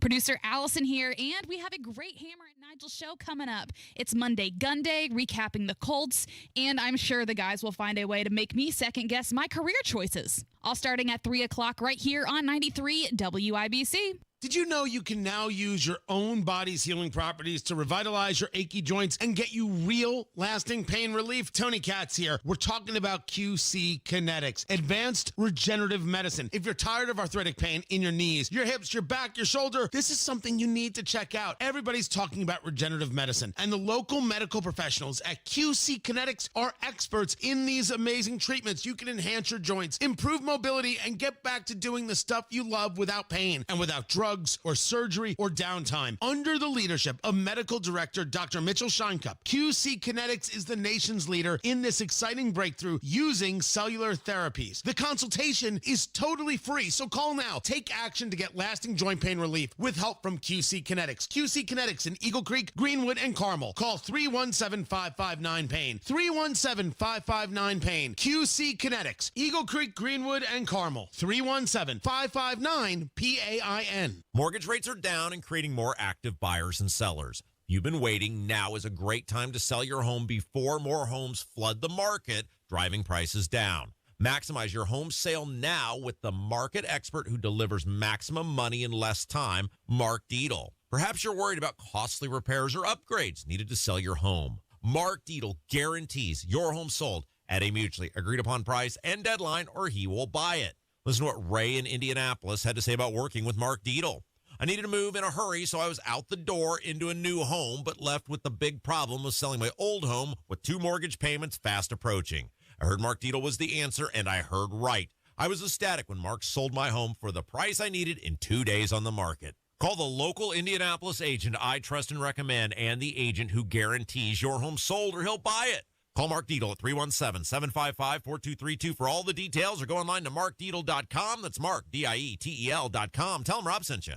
Producer Allison here, and we have a great Hammer and Nigel show coming up. It's Monday Gun Day, recapping the Colts, and I'm sure the guys will find a way to make me second-guess my career choices. All starting at 3 o'clock right here on 93 WIBC. Did you know you can now use your own body's healing properties to revitalize your achy joints and get you real lasting pain relief? Tony Katz here. We're talking about QC Kinetics, advanced regenerative medicine. If you're tired of arthritic pain in your knees, your hips, your back, your shoulder, this is something you need to check out. Everybody's talking about regenerative medicine, and the local medical professionals at QC Kinetics are experts in these amazing treatments. You can enhance your joints, improve mobility, and get back to doing the stuff you love without pain and without drugs or surgery or downtime. Under the leadership of Medical Director Dr. Mitchell Scheinkup, QC Kinetics is the nation's leader in this exciting breakthrough using cellular therapies. The consultation is totally free, so call now. Take action to get lasting joint pain relief with help from QC Kinetics. QC Kinetics in Eagle Creek, Greenwood, and Carmel. Call 317-559-PAIN. 317-559-PAIN. QC Kinetics, Eagle Creek, Greenwood, and Carmel. 317-559-PAIN. Mortgage rates are down and creating more active buyers and sellers. You've been waiting. Now is a great time to sell your home before more homes flood the market, driving prices down. Maximize your home sale now with the market expert who delivers maximum money in less time, Mark Dietl. Perhaps you're worried about costly repairs or upgrades needed to sell your home. Mark Dietl guarantees your home sold at a mutually agreed upon price and deadline, or he will buy it. Listen to what Ray in Indianapolis had to say about working with Mark Dietl. I needed to move in a hurry, so I was out the door into a new home, but left with the big problem of selling my old home with 2 mortgage payments fast approaching. I heard Mark Dietl was the answer, and I heard right. I was ecstatic when Mark sold my home for the price I needed in 2 days on the market. Call the local Indianapolis agent I trust and recommend, and the agent who guarantees your home sold or he'll buy it. Call Mark Dietl at 317-755-4232 for all the details, or go online to markdietl.com. That's Mark, DIETEL.com. Tell him Rob sent you.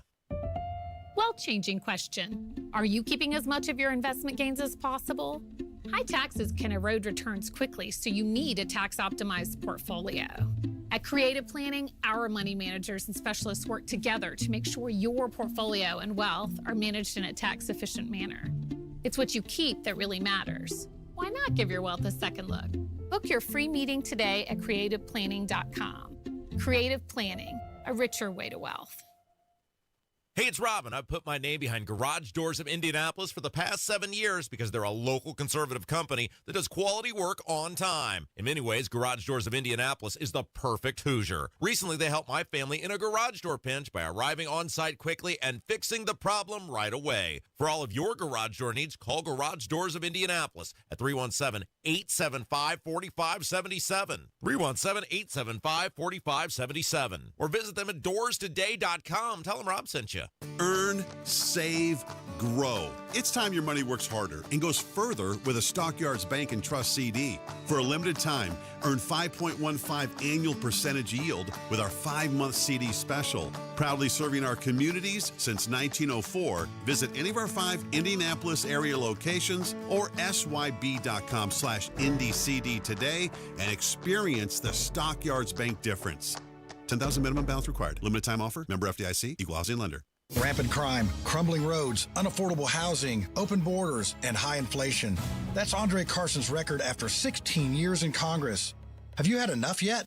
Well-changing question. Are you keeping as much of your investment gains as possible? High taxes can erode returns quickly, so you need a tax-optimized portfolio. At Creative Planning, our money managers and specialists work together to make sure your portfolio and wealth are managed in a tax-efficient manner. It's what you keep that really matters. Why not give your wealth a second look? Book your free meeting today at creativeplanning.com. Creative Planning, a richer way to wealth. Hey, it's Robin. I've put my name behind Garage Doors of Indianapolis for the past 7 years because they're a local conservative company that does quality work on time. In many ways, Garage Doors of Indianapolis is the perfect Hoosier. Recently, they helped my family in a garage door pinch by arriving on site quickly and fixing the problem right away. For all of your garage door needs, call Garage Doors of Indianapolis at 317-875-4577. 317-875-4577. Or visit them at doorstoday.com. Tell them Rob sent you. Earn, save, grow. It's time your money works harder and goes further with a Stockyards Bank and Trust CD. For a limited time, earn 5.15 annual percentage yield with our 5-month CD special. Proudly serving our communities since 1904. Visit any of our 5 Indianapolis area locations or syb.com/IndyCD today and experience the Stockyards Bank difference. $10,000 minimum balance required. Limited time offer. Member FDIC. Equal housing lender. Rampant crime, crumbling roads, unaffordable housing, open borders, and high inflation. That's Andre Carson's record after 16 years in Congress. Have you had enough yet?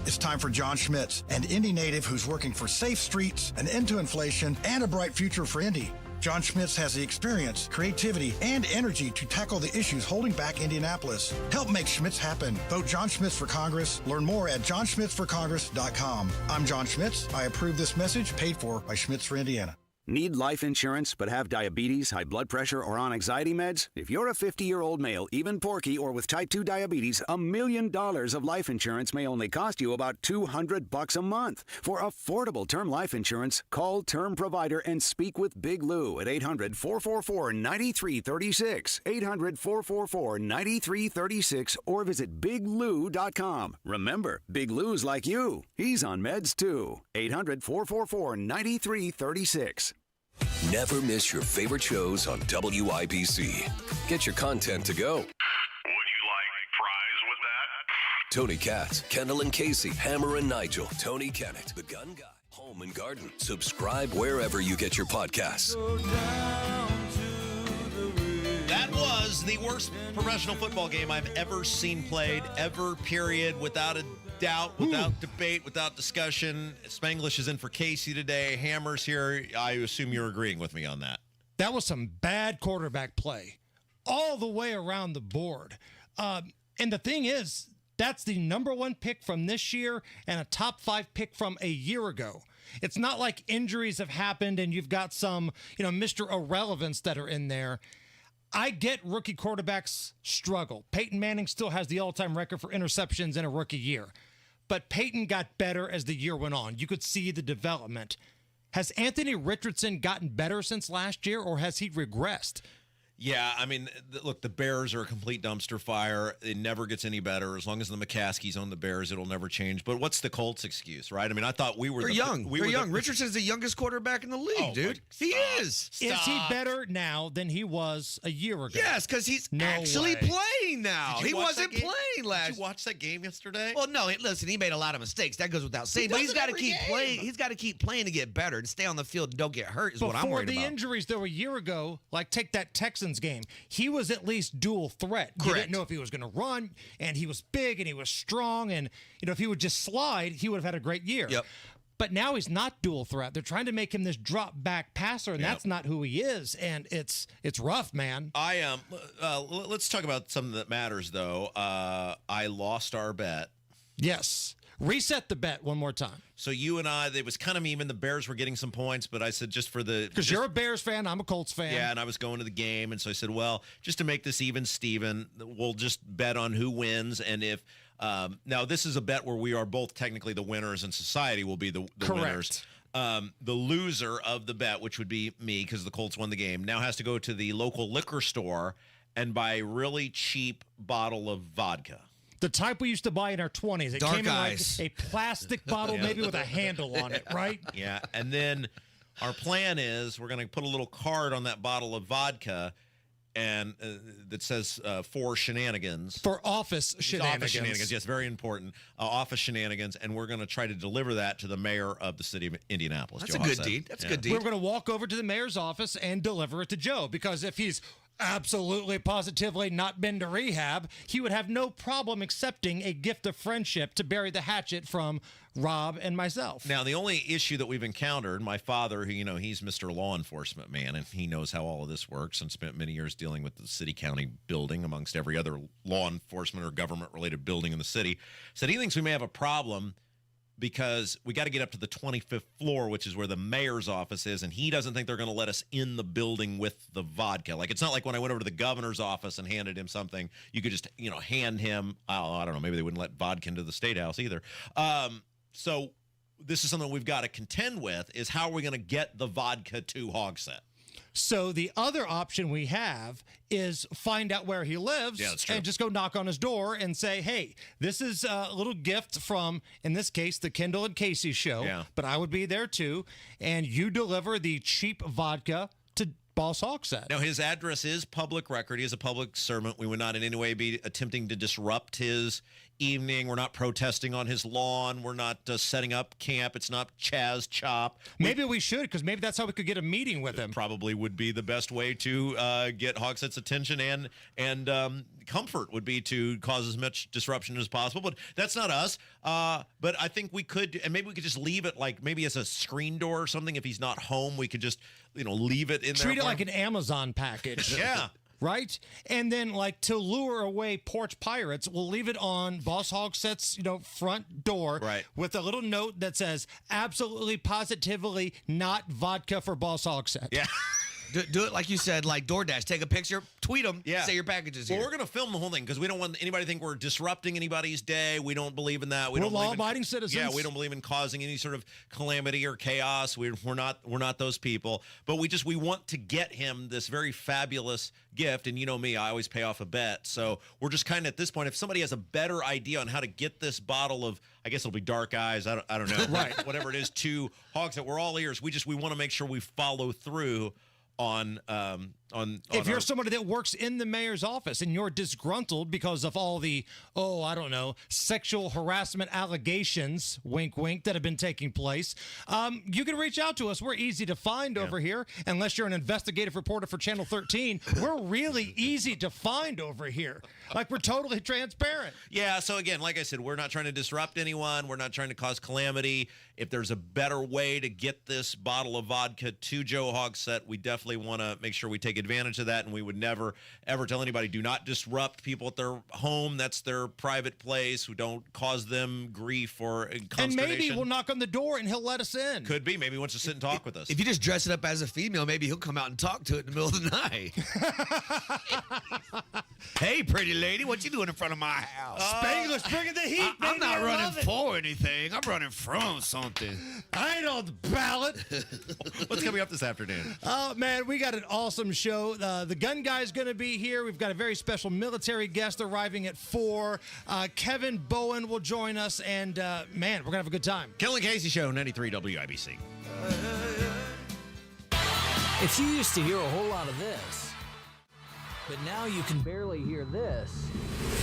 It's time for John Schmitz, an Indy native who's working for safe streets, an end to inflation, and a bright future for Indy. John Schmitz has the experience, creativity, and energy to tackle the issues holding back Indianapolis. Help make Schmitz happen. Vote John Schmitz for Congress. Learn more at johnschmitzforcongress.com. I'm John Schmitz. I approve this message, paid for by Schmitz for Indiana. Need life insurance but have diabetes, high blood pressure, or on anxiety meds? If you're a 50-year-old male, even porky, or with type 2 diabetes, $1 million of life insurance may only cost you about $200 a month. For affordable term life insurance, call Term Provider and speak with Big Lou at 800-444-9336, 800-444-9336, or visit biglou.com. Remember, Big Lou's like you. He's on meds too. 800-444-9336. Never miss your favorite shows on WIBC. Get your content to go. Would you like fries with that? Tony Katz, Kendall and Casey, Hammer and Nigel, Tony Kennett, The Gun Guy, Home and Garden. Subscribe wherever you get your podcasts. That was the worst professional football game I've ever seen played, ever, period, without a doubt, without debate, without discussion. Spanglish is in for Casey today. Hammer's here. I assume you're agreeing with me on that. That was some bad quarterback play all the way around the board. And the thing is, that's the number one pick from this year and a top 5 pick from a year ago. It's not like injuries have happened and you've got some, Mr. Irrelevance that are in there. I get rookie quarterbacks struggle. Peyton Manning still has the all-time record for interceptions in a rookie year. But Peyton got better as the year went on. You could see the development. Has Anthony Richardson gotten better since last year, or has he regressed? Yeah, I mean, look, the Bears are a complete dumpster fire. It never gets any better. As long as the McCaskies own the Bears, it'll never change. But what's the Colts' excuse, right? I mean, I thought we were They're young. They're young. Richardson's the youngest quarterback in the league, dude. He is. Is he better now than he was a year ago? Yes, because he's actually playing now. He wasn't playing last. Did you watch that game yesterday? Well, no. Listen, he made a lot of mistakes. That goes without saying. But he's got to keep playing. He's got to keep playing to get better and stay on the field and don't get hurt. Is what I'm worried about. Before the injuries, though, a year ago, like take that Texans game, he was at least dual threat. Correct. You didn't know if he was going to run, and he was big and he was strong, and if he would just slide, he would have had a great year. Yep. But now he's not dual threat. They're trying to make him this drop back passer, and that's not who he is. And it's rough, man. Let's talk about something that matters, though. I lost our bet. Yes. Reset the bet one more time. So you and I, it was kind of even. The Bears were getting some points, but I said because you're a Bears fan, I'm a Colts fan. Yeah, and I was going to the game, and so I said, well, just to make this even, Steven, we'll just bet on who wins, and if now this is a bet where we are both technically the winners, and society will be the winners. The loser of the bet, which would be me, because the Colts won the game, now has to go to the local liquor store and buy a really cheap bottle of vodka. The type we used to buy in our 20s. It Dark came in eyes. like a plastic bottle, maybe with a handle on it, right? Yeah, and then our plan is we're going to put a little card on that bottle of vodka and that says for shenanigans. For office shenanigans. Office shenanigans, yes, very important. Office shenanigans, and we're going to try to deliver that to the mayor of the city of Indianapolis. That's a good deed. That's a good deed. We're going to walk over to the mayor's office and deliver it to Joe, because if he's absolutely positively not been to rehab, he would have no problem accepting a gift of friendship to bury the hatchet from Rob and myself. Now, the only issue that we've encountered, my father, who, he's Mr. Law Enforcement man, and he knows how all of this works and spent many years dealing with the city-county building amongst every other law enforcement or government-related building in the city, said he thinks we may have a problem because we got to get up to the 25th floor, which is where the mayor's office is, and he doesn't think they're going to let us in the building with the vodka. Like, it's not like when I went over to the governor's office and handed him something, you could just, hand him, I don't know, maybe they wouldn't let vodka into the State House either. So this is something we've got to contend with, is how are we going to get the vodka to Hogsett? So the other option we have is find out where he lives and just go knock on his door and say, hey, this is a little gift from, in this case, the Kendall and Casey show, but I would be there too, and you deliver the cheap vodka to Boss Hogsett. Now, his address is public record. He is a public servant. We would not in any way be attempting to disrupt his evening. We're not protesting on his lawn. We're not setting up camp. It's not Chaz Chop. Maybe we should, because maybe that's how we could get a meeting with him. Probably would be the best way to get Hogsett's attention and comfort would be to cause as much disruption as possible. But that's not us. But I think we could, and maybe we could just leave it like maybe as a screen door or something. If he's not home, we could just, leave it in there. Treat it like an Amazon package. Yeah. Right? And then, to lure away porch pirates, we'll leave it on Boss Hogsett's, front door with a little note that says, absolutely, positively not vodka for Boss Hogsett. Yeah. Do it like you said, like DoorDash. Take a picture, tweet them, say your package is here. Well, we're going to film the whole thing because we don't want anybody to think we're disrupting anybody's day. We don't believe in that. We're law-abiding citizens. Yeah, we don't believe in causing any sort of calamity or chaos. We're not those people. But we want to get him this very fabulous gift. And you know me, I always pay off a bet. So we're just kind of at this point, if somebody has a better idea on how to get this bottle of, I guess it'll be Dark Eyes, I don't know, right? Whatever it is, to Hogsett, we're all ears. We want to make sure we follow through on if you're somebody that works in the mayor's office and you're disgruntled because of all the sexual harassment allegations, wink wink, that have been taking place, you can reach out to us. We're easy to find over here. Unless you're an investigative reporter for Channel 13, we're really easy to find over here. We're totally transparent. Yeah, so again, like I said, we're not trying to disrupt anyone. We're not trying to cause calamity. If there's a better way to get this bottle of vodka to Joe Hogsett, we definitely want to make sure we take advantage of that, and we would never, ever tell anybody, do not disrupt people at their home. That's their private place. We don't cause them grief or consternation. And maybe we'll knock on the door and he'll let us in. Could be. Maybe he wants to sit and talk with us. If you just dress it up as a female, maybe he'll come out and talk to it in the middle of the night. Hey, pretty lady, what you doing in front of my house? Spanglish bringing the heat, I'm baby. not running for anything. I'm running from something. I ain't on the ballot. What's coming up this afternoon? Oh, man, we got an awesome show. The gun guy's going to be here. We've got a very special military guest arriving at 4. Kevin Bowen will join us, and, man, we're going to have a good time. Kendall and Casey Show, 93 WIBC. If you used to hear a whole lot of this, but now you can barely hear this,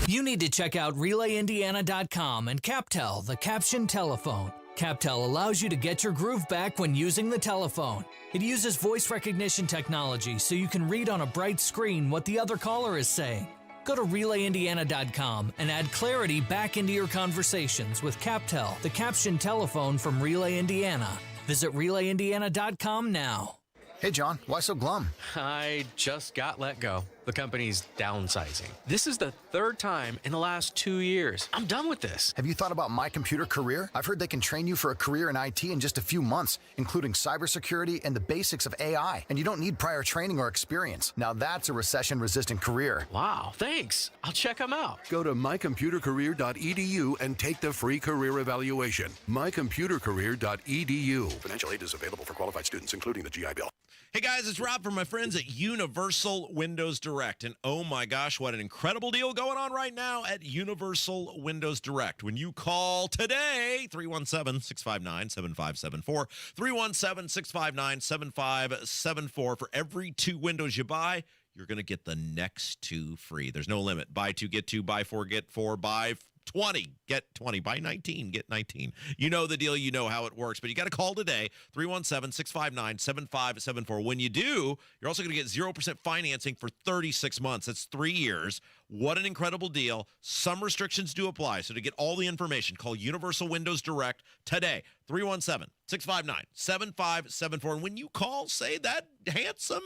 you need to check out RelayIndiana.com and Captel, the caption telephone. Captel allows you to get your groove back when using the telephone. It uses voice recognition technology so you can read on a bright screen what the other caller is saying. Go to RelayIndiana.com and add clarity back into your conversations with Captel, the caption telephone from Relay Indiana. Visit RelayIndiana.com now. Hey, John, why so glum? I just got let go. The company's downsizing. This is the third time in the last 2 years. I'm done with this. Have you thought about My Computer Career? I've heard they can train you for a career in IT in just a few months, including cybersecurity and the basics of AI. And you don't need prior training or experience. Now that's a recession-resistant career. Wow, thanks. I'll check them out. Go to mycomputercareer.edu and take the free career evaluation. mycomputercareer.edu. Financial aid is available for qualified students, including the GI Bill. Hey guys, it's Rob from my friends at Universal Windows Direct. And oh my gosh, what an incredible deal going on right now at Universal Windows Direct. When you call today, 317-659-7574, 317-659-7574, for every 2 windows you buy, you're going to get the next 2 free. There's no limit. Buy 2, get 2, buy 4, get 4, buy 20, get 20, buy 19, get 19. You know the deal, you know how it works, but you got to call today, 317-659-7574. When you do, you're also going to get 0% financing for 36 months. That's 3 years. What an incredible deal. Some restrictions do apply, so to get all the information, call Universal Windows Direct today, 317-659-7574. And when you call, say that handsome,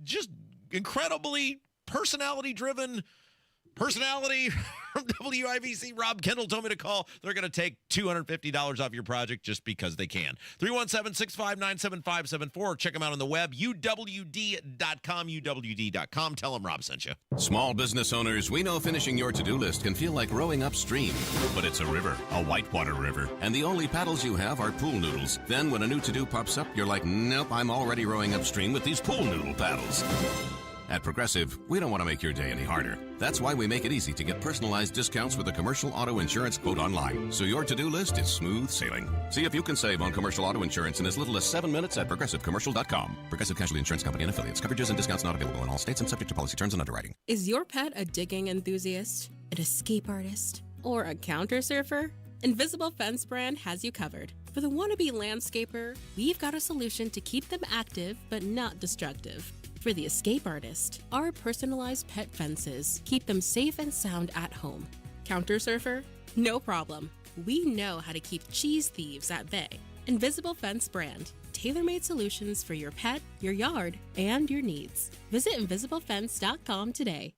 just incredibly personality-driven personality from WIBC, Rob Kendall, told me to call. They're going to take $250 off your project just because they can. 317-659-7574. Check them out on the web, uwd.com, uwd.com. Tell them Rob sent you. Small business owners, we know finishing your to-do list can feel like rowing upstream. But it's a river, a whitewater river, and the only paddles you have are pool noodles. Then when a new to-do pops up, you're like, nope, I'm already rowing upstream with these pool noodle paddles. At Progressive, we don't want to make your day any harder. That's why we make it easy to get personalized discounts with a commercial auto insurance quote online, so your to-do list is smooth sailing. See if you can save on commercial auto insurance in as little as 7 minutes at ProgressiveCommercial.com. Progressive Casualty Insurance Company and affiliates. Coverages and discounts not available in all states and subject to policy terms and underwriting. Is your pet a digging enthusiast, an escape artist, or a counter surfer? Invisible Fence brand has you covered. For the wannabe landscaper, we've got a solution to keep them active but not destructive. For the escape artist, our personalized pet fences keep them safe and sound at home. Counter surfer? No problem. We know how to keep cheese thieves at bay. Invisible Fence brand. Tailor-made solutions for your pet, your yard, and your needs. Visit invisiblefence.com today.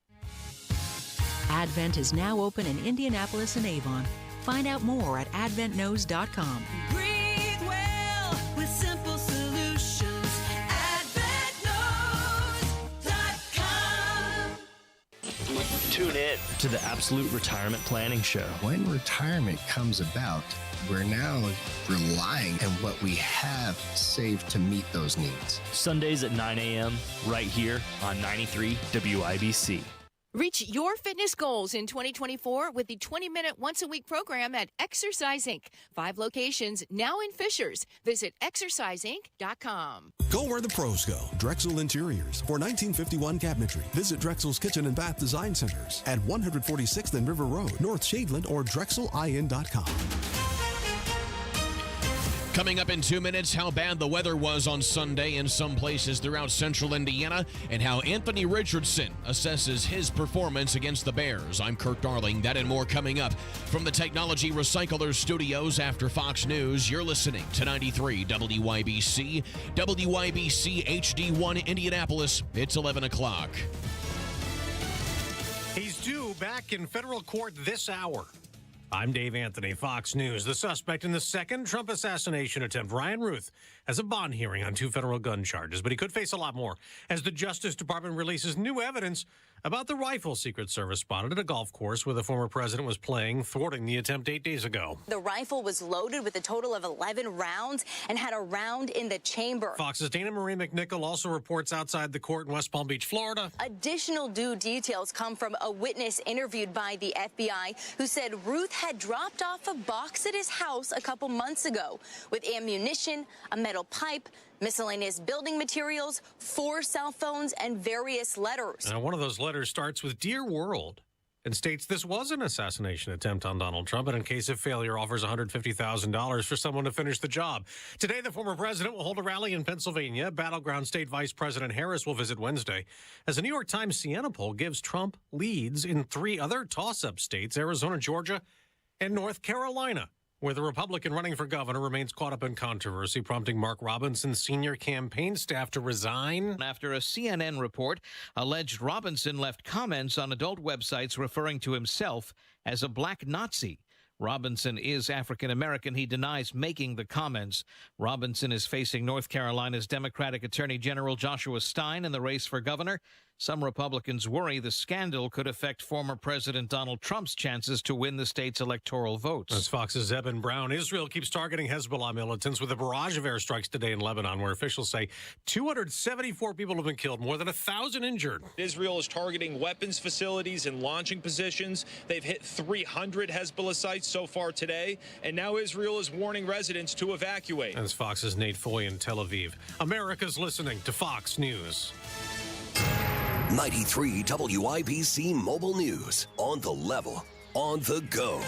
Advent is now open in Indianapolis and Avon. Find out more at adventknows.com. Breathe well with simple solutions. AdventKnows.com. Tune in to the Absolute Retirement Planning Show. When retirement comes about, we're now relying on what we have saved to meet those needs. Sundays at 9 a.m. right here on 93 WIBC. Reach your fitness goals in 2024 with the 20-minute once-a-week program at Exercise Inc. 5 locations now in Fishers. Visit exerciseinc.com. Go where the pros go. Drexel Interiors for 1951 cabinetry. Visit Drexel's Kitchen and Bath Design Centers at 146th and River Road, North Shadeland, or drexelin.com. Coming up in 2 minutes, how bad the weather was on Sunday in some places throughout central Indiana and how Anthony Richardson assesses his performance against the Bears. I'm Kurt Darling. That and more coming up from the Technology Recyclers Studios after Fox News. You're listening to 93 WIBC, WIBC HD1 Indianapolis. It's 11 o'clock. He's due back in federal court this hour. I'm Dave Anthony, Fox News. The suspect in the second Trump assassination attempt, Ryan Ruth, has a bond hearing on 2 federal gun charges, but he could face a lot more as the Justice Department releases new evidence about the rifle Secret Service spotted at a golf course where the former president was playing, thwarting the attempt 8 days ago. The rifle was loaded with a total of 11 rounds and had a round in the chamber. Fox's Dana Marie McNichol also reports outside the court in West Palm Beach, Florida. Additional new details come from a witness interviewed by the FBI who said Ruth had dropped off a box at his house a couple months ago with ammunition, a metal pipe, miscellaneous building materials, 4 cell phones, and various letters. Now, one of those letters starts with Dear World and states this was an assassination attempt on Donald Trump, and in case of failure, offers $150,000 for someone to finish the job. Today, the former president will hold a rally in Pennsylvania. Battleground State Vice President Harris will visit Wednesday, as a New York Times Siena poll gives Trump leads in 3 other toss-up states, Arizona, Georgia, and North Carolina, where the Republican running for governor remains caught up in controversy, prompting Mark Robinson's senior campaign staff to resign. After a CNN report alleged Robinson left comments on adult websites referring to himself as a black Nazi. Robinson is African-American. He denies making the comments. Robinson is facing North Carolina's Democratic Attorney General Joshua Stein in the race for governor. Some Republicans worry the scandal could affect former President Donald Trump's chances to win the state's electoral votes. As Fox's Eben Brown, Israel keeps targeting Hezbollah militants with a barrage of airstrikes today in Lebanon, where officials say 274 people have been killed, more than 1,000 injured. Israel is targeting weapons facilities and launching positions. They've hit 300 Hezbollah sites so far today, and now Israel is warning residents to evacuate. As Fox's Nate Foy in Tel Aviv. America's listening to Fox News. 93 WIBC Mobile News. On the level, on the go.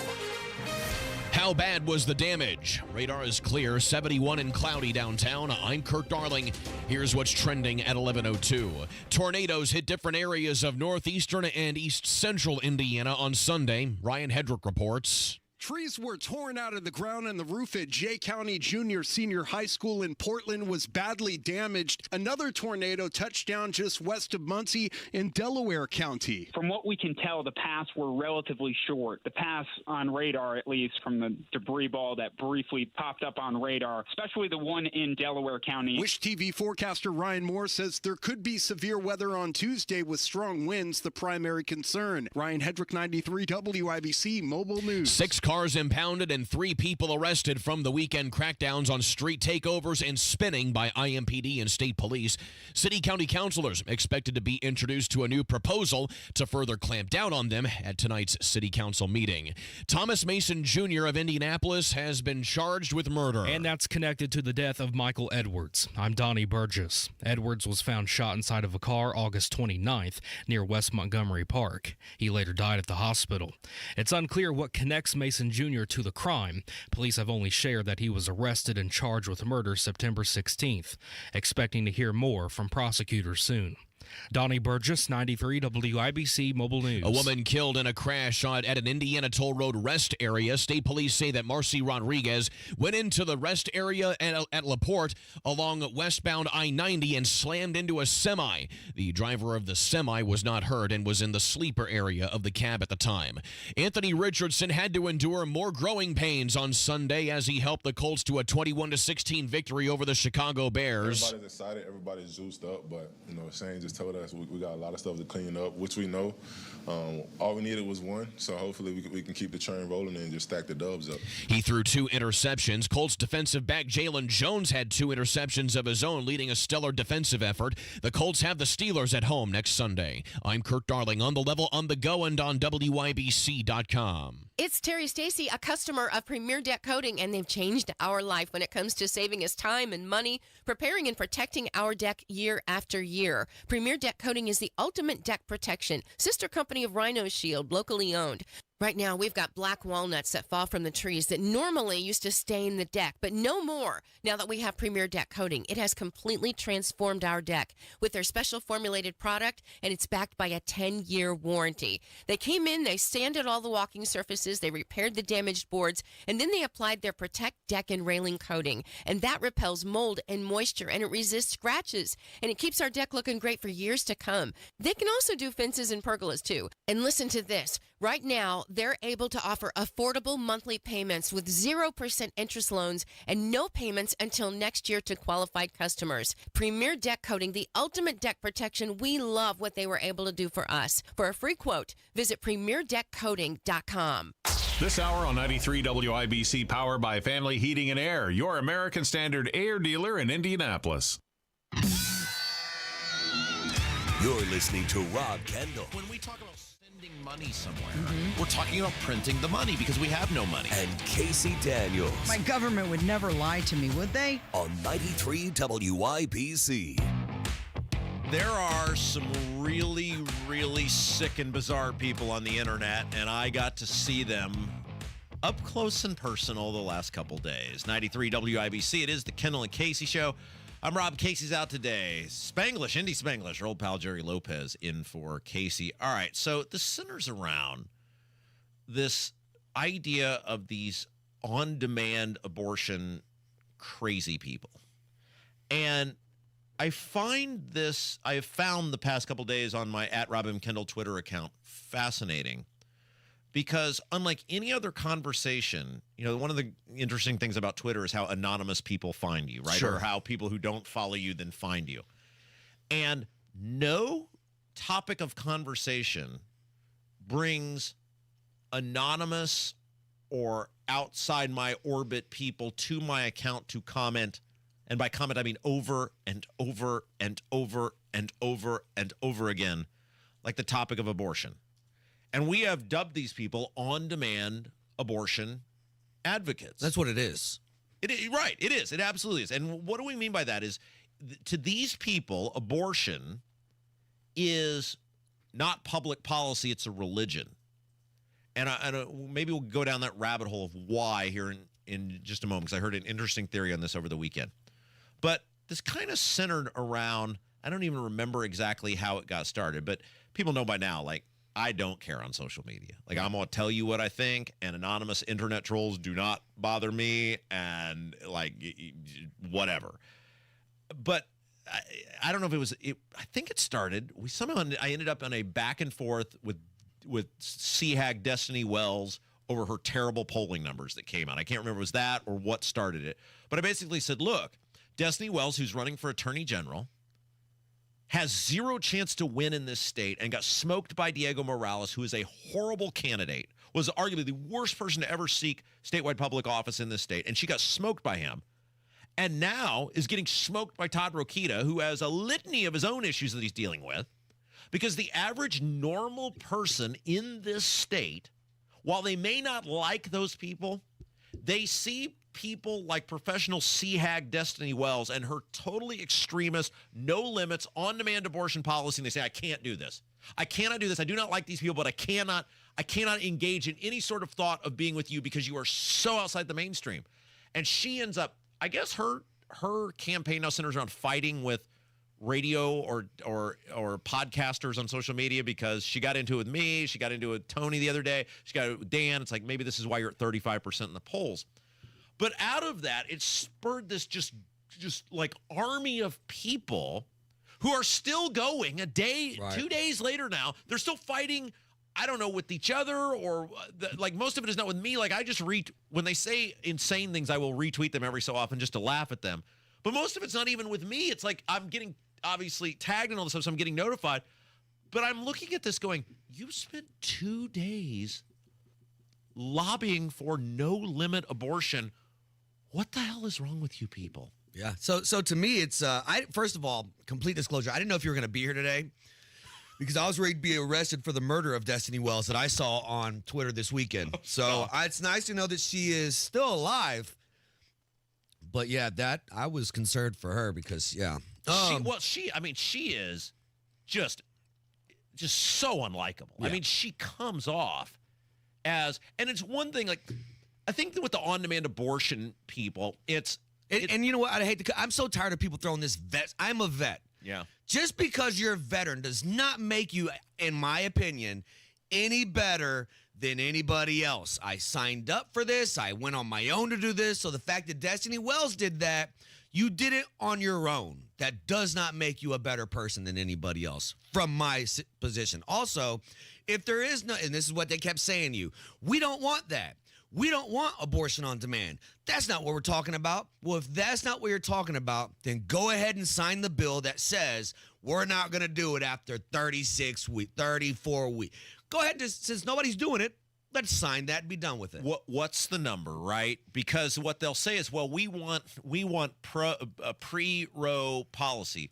How bad was the damage? Radar is clear, 71 and cloudy downtown. I'm Kurt Darling. Here's what's trending at 11:02. Tornadoes hit different areas of northeastern and east central Indiana on Sunday. Ryan Hedrick reports. Trees were torn out of the ground, and the roof at Jay County Senior High School in Portland was badly damaged. Another tornado touched down just west of Muncie in Delaware County. From what we can tell, the paths were relatively short. The paths on radar, at least from the debris ball that briefly popped up on radar, especially the one in Delaware County. Wish TV forecaster Ryan Moore says there could be severe weather on Tuesday with strong winds, the primary concern. Ryan Hedrick, 93 WIBC Mobile News. 6 cars impounded and 3 people arrested from the weekend crackdowns on street takeovers and spinning by IMPD and state police. City county councilors expected to be introduced to a new proposal to further clamp down on them at tonight's city council meeting. Thomas Mason Jr. of Indianapolis has been charged with murder. And that's connected to the death of Michael Edwards. I'm Donnie Burgess. Edwards was found shot inside of a car August 29th near West Montgomery Park. He later died at the hospital. It's unclear what connects Mason Jr. to the crime. Police have only shared that he was arrested and charged with murder September 16th, expecting to hear more from prosecutors soon. Donnie Burgess, 93 WIBC Mobile News. A woman killed in a crash at an Indiana toll road rest area. State police say that Marcy Rodriguez went into the rest area at LaPorte along westbound I-90 and slammed into a semi. The driver of the semi was not hurt and was in the sleeper area of the cab at the time. Anthony Richardson had to endure more growing pains on Sunday as he helped the Colts to a 21-16 victory over the Chicago Bears. Everybody's excited. Everybody's juiced up, but, Shane just told us we got a lot of stuff to clean up, which we know. All we needed was one, so hopefully we can keep the train rolling and just stack the dubs up. He threw 2 interceptions. Colts defensive back Jalen Jones had 2 interceptions of his own, leading a stellar defensive effort. The Colts have the Steelers at home next Sunday. I'm Kurt Darling on the level, on the go, and on WIBC.com. It's Terry Stacy, a customer of Premier Deck Coating, and they've changed our life when it comes to saving us time and money, preparing and protecting our deck year after year. Premier Deck Coating is the ultimate deck protection, sister company of Rhino Shield, locally owned. Right now, we've got black walnuts that fall from the trees that normally used to stain the deck, but no more. Now that we have Premier Deck Coating, it has completely transformed our deck with their special formulated product, and it's backed by a 10-year warranty. They came in, they sanded all the walking surfaces, they repaired the damaged boards, and then they applied their Protect Deck and Railing coating, and that repels mold and moisture, and it resists scratches, and it keeps our deck looking great for years to come. They can also do fences and pergolas, too. And listen to this. Right now, they're able to offer affordable monthly payments with 0% interest loans and no payments until next year to qualified customers. Premier Deck Coating, the ultimate deck protection. We love what they were able to do for us. For a free quote, visit premierdeckcoating.com. This hour on 93 WIBC, powered by Family Heating and Air, your American Standard air dealer in Indianapolis. You're listening to Rob Kendall. When we talk about sending money somewhere, we're talking about printing the money because we have no money. And Casey Daniels. My government would never lie to me, would they? On 93 WIBC. There are some really, really sick and bizarre people on the internet, and I got to see them up close and personal the last couple days. 93 WIBC, it is the Kendall and Casey Show. I'm Rob. Casey's out today. Spanglish, Indy Spanglish, our old pal Jerry Lopez in for Casey. All right, so this centers around this idea of these on-demand abortion crazy people. And I have found the past couple days on my @RobMKendall Twitter account fascinating because unlike any other conversation, one of the interesting things about Twitter is how anonymous people find you, right? Sure. Or how people who don't follow you then find you. And no topic of conversation brings anonymous or outside my orbit people to my account to comment. And by comment, I mean over and over and over and over and over again, like the topic of abortion. And we have dubbed these people on-demand abortion advocates. That's what it is. Right, it is. It absolutely is. And what do we mean by that is, to these people, abortion is not public policy, it's a religion. And maybe we'll go down that rabbit hole of why here in just a moment, because I heard an interesting theory on this over the weekend. But this kind of centered around, I don't even remember exactly how it got started, but people know by now, like, I don't care on social media. Like, I'm going to tell you what I think, and anonymous internet trolls do not bother me, and, like, whatever. But I don't know if it was – I think it started – I ended up on a back and forth with Seahag Destiny Wells over her terrible polling numbers that came out. I can't remember if it was that or what started it. But I basically said, look, Destiny Wells, who's running for attorney general, has zero chance to win in this state and got smoked by Diego Morales, who is a horrible candidate, was arguably the worst person to ever seek statewide public office in this state, and she got smoked by him, and now is getting smoked by Todd Rokita, who has a litany of his own issues that he's dealing with, because the average normal person in this state, while they may not like those people, they see people like professional C-hag Destiny Wells and her totally extremist, no limits, on-demand abortion policy, and they say, I can't do this. I cannot do this. I do not like these people, but I cannot engage in any sort of thought of being with you because you are so outside the mainstream. And she ends up, I guess her campaign now centers around fighting with radio or podcasters on social media, because she got into it with me. She got into it with Tony the other day. She got it with Dan. It's like, maybe this is why you're at 35% in the polls. But out of that, it spurred this just like army of people who are still going a day, 2 days later now. They're still fighting, I don't know, with each other, or like most of it is not with me. Like I just when they say insane things, I will retweet them every so often just to laugh at them. But most of it's not even with me. It's like I'm getting obviously tagged and all this stuff, so I'm getting notified. But I'm looking at this going, you spent 2 days lobbying for no limit abortion. What the hell is wrong with you people? Yeah. So to me, it's first of all, complete disclosure. I didn't know if you were going to be here today because I was ready to be arrested for the murder of Destiny Wells that I saw on Twitter this weekend. It's nice to know that she is still alive. But yeah, that I was concerned for her because she is just so unlikable. Yeah. I mean, she comes off as, and it's one thing, like, I think that with the on-demand abortion people, and you know what? I'm so tired of people throwing this vet. I'm a vet. Yeah. Just because you're a veteran does not make you, in my opinion, any better than anybody else. I signed up for this. I went on my own to do this. So the fact that Destiny Wells did that, you did it on your own. That does not make you a better person than anybody else from my position. Also, if there is no, and this is what they kept saying to you, we don't want that. We don't want abortion on demand. That's not what we're talking about. Well, if that's not what you're talking about, then go ahead and sign the bill that says we're not going to do it after 36 weeks, 34 weeks. Go ahead, since nobody's doing it, let's sign that and be done with it. What's the number, right? Because what they'll say is, well, we want a pre-Roe policy.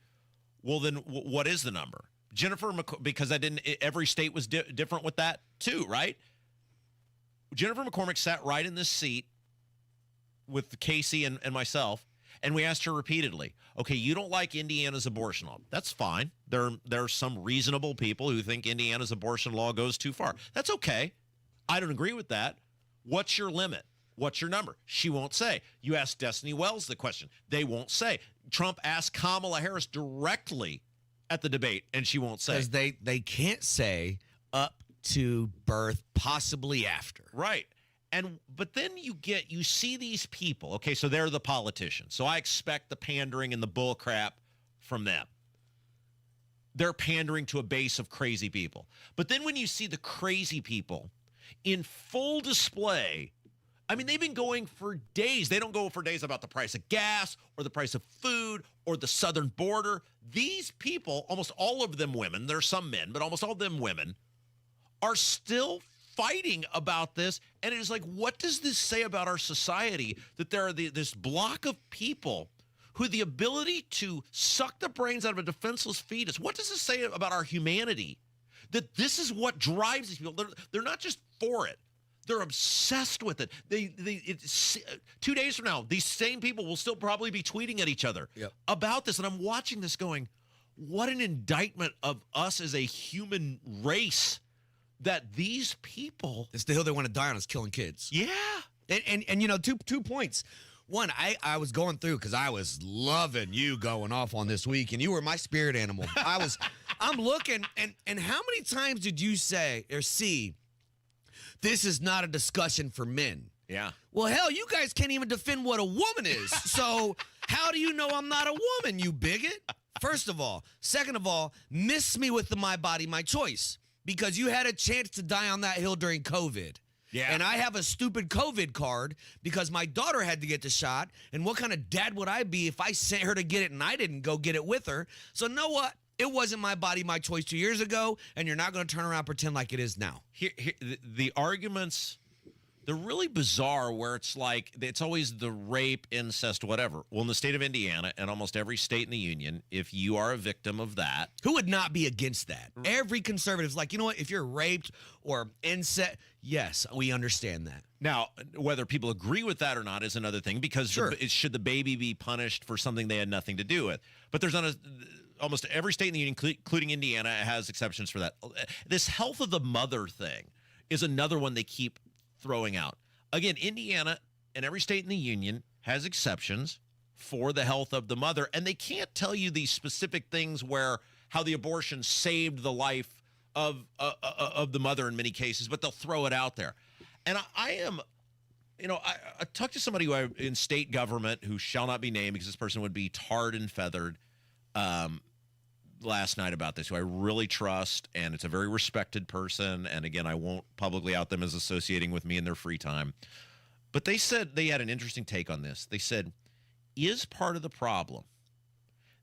Well, then what is the number? Jennifer, because every state was different with that too, right? Jennifer McCormick sat right in this seat with Casey and myself, and we asked her repeatedly, okay, you don't like Indiana's abortion law. That's fine. There are some reasonable people who think Indiana's abortion law goes too far. That's okay. I don't agree with that. What's your limit? What's your number? She won't say. You ask Destiny Wells the question. They won't say. Trump asked Kamala Harris directly at the debate, and she won't say. Because they can't say up to birth, possibly after. Right. But then you see these people. Okay, so they're the politicians. So I expect the pandering and the bull crap from them. They're pandering to a base of crazy people. But then when you see the crazy people in full display, I mean, they've been going for days. They don't go for days about the price of gas or the price of food or the southern border. These people, almost all of them women, there are some men, but almost all of them women, are still fighting about this. And it is like, what does this say about our society that there are this block of people who the ability to suck the brains out of a defenseless fetus? What does this say about our humanity? That this is what drives these people. They're not just for it. They're obsessed with it. 2 days from now, these same people will still probably be tweeting at each other about this. And I'm watching this going, what an indictment of us as a human race that these people... It's the hill they want to die on, is killing kids. Yeah. And you know, two points. One, I was going through because I was loving you going off on this week, and you were my spirit animal. I'm looking, and how many times did you say or see, this is not a discussion for men? Yeah. Well, hell, you guys can't even defend what a woman is. So how do you know I'm not a woman, you bigot? First of all. Second of all, miss me with the my body, my choice. Because you had a chance to die on that hill during COVID. Yeah. And I have a stupid COVID card because my daughter had to get the shot. And what kind of dad would I be if I sent her to get it and I didn't go get it with her? So know what? It wasn't my body, my choice 2 years ago, and you're not going to turn around and pretend like it is now. The arguments, they're really bizarre where it's like it's always the rape, incest, whatever. Well, in the state of Indiana and almost every state in the union, if you are a victim of that. Who would not be against that? Every conservative's like, you know what? If you're raped or incest, yes, we understand that. Now, whether people agree with that or not is another thing because should the baby be punished for something they had nothing to do with? But there's almost every state in the union, including Indiana, has exceptions for that. This health of the mother thing is another one they keep throwing out. Again, Indiana and every state in the union has exceptions for the health of the mother, and they can't tell you these specific things where how the abortion saved the life of the mother in many cases, but they'll throw it out there. And I talked to somebody in state government who shall not be named because this person would be tarred and feathered last night about this, who I really trust, and it's a very respected person. And again, I won't publicly out them as associating with me in their free time. But they said they had an interesting take on this. They said, is part of the problem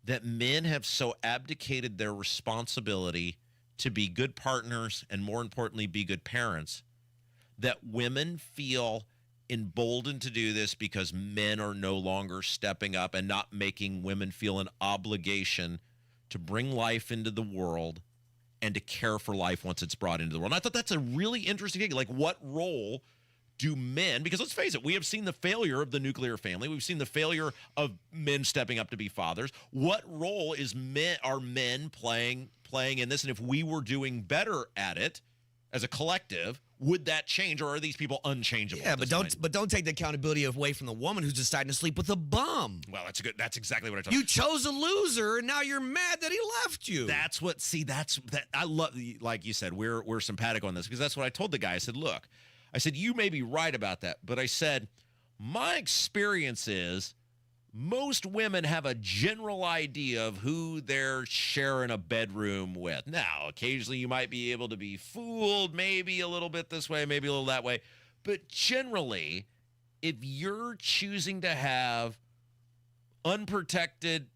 that men have so abdicated their responsibility to be good partners and, more importantly, be good parents, that women feel emboldened to do this because men are no longer stepping up and not making women feel an obligation to bring life into the world and to care for life once it's brought into the world. And I thought that's a really interesting thing. Like, what role do men, because let's face it, we have seen the failure of the nuclear family. We've seen the failure of men stepping up to be fathers. What role are men playing in this? And if we were doing better at it as a collective, would that change, or are these people unchangeable? Yeah, but don't take the accountability away from the woman who's deciding to sleep with a bum. Well, that's exactly what I told you. You chose a loser, and now you're mad that he left you. I love, like you said, we're sympathetic on this because that's what I told the guy. I said, look, you may be right about that, but I said, my experience is most women have a general idea of who they're sharing a bedroom with. Now, occasionally you might be able to be fooled, maybe a little bit this way, maybe a little that way. But generally, if you're choosing to have unprotected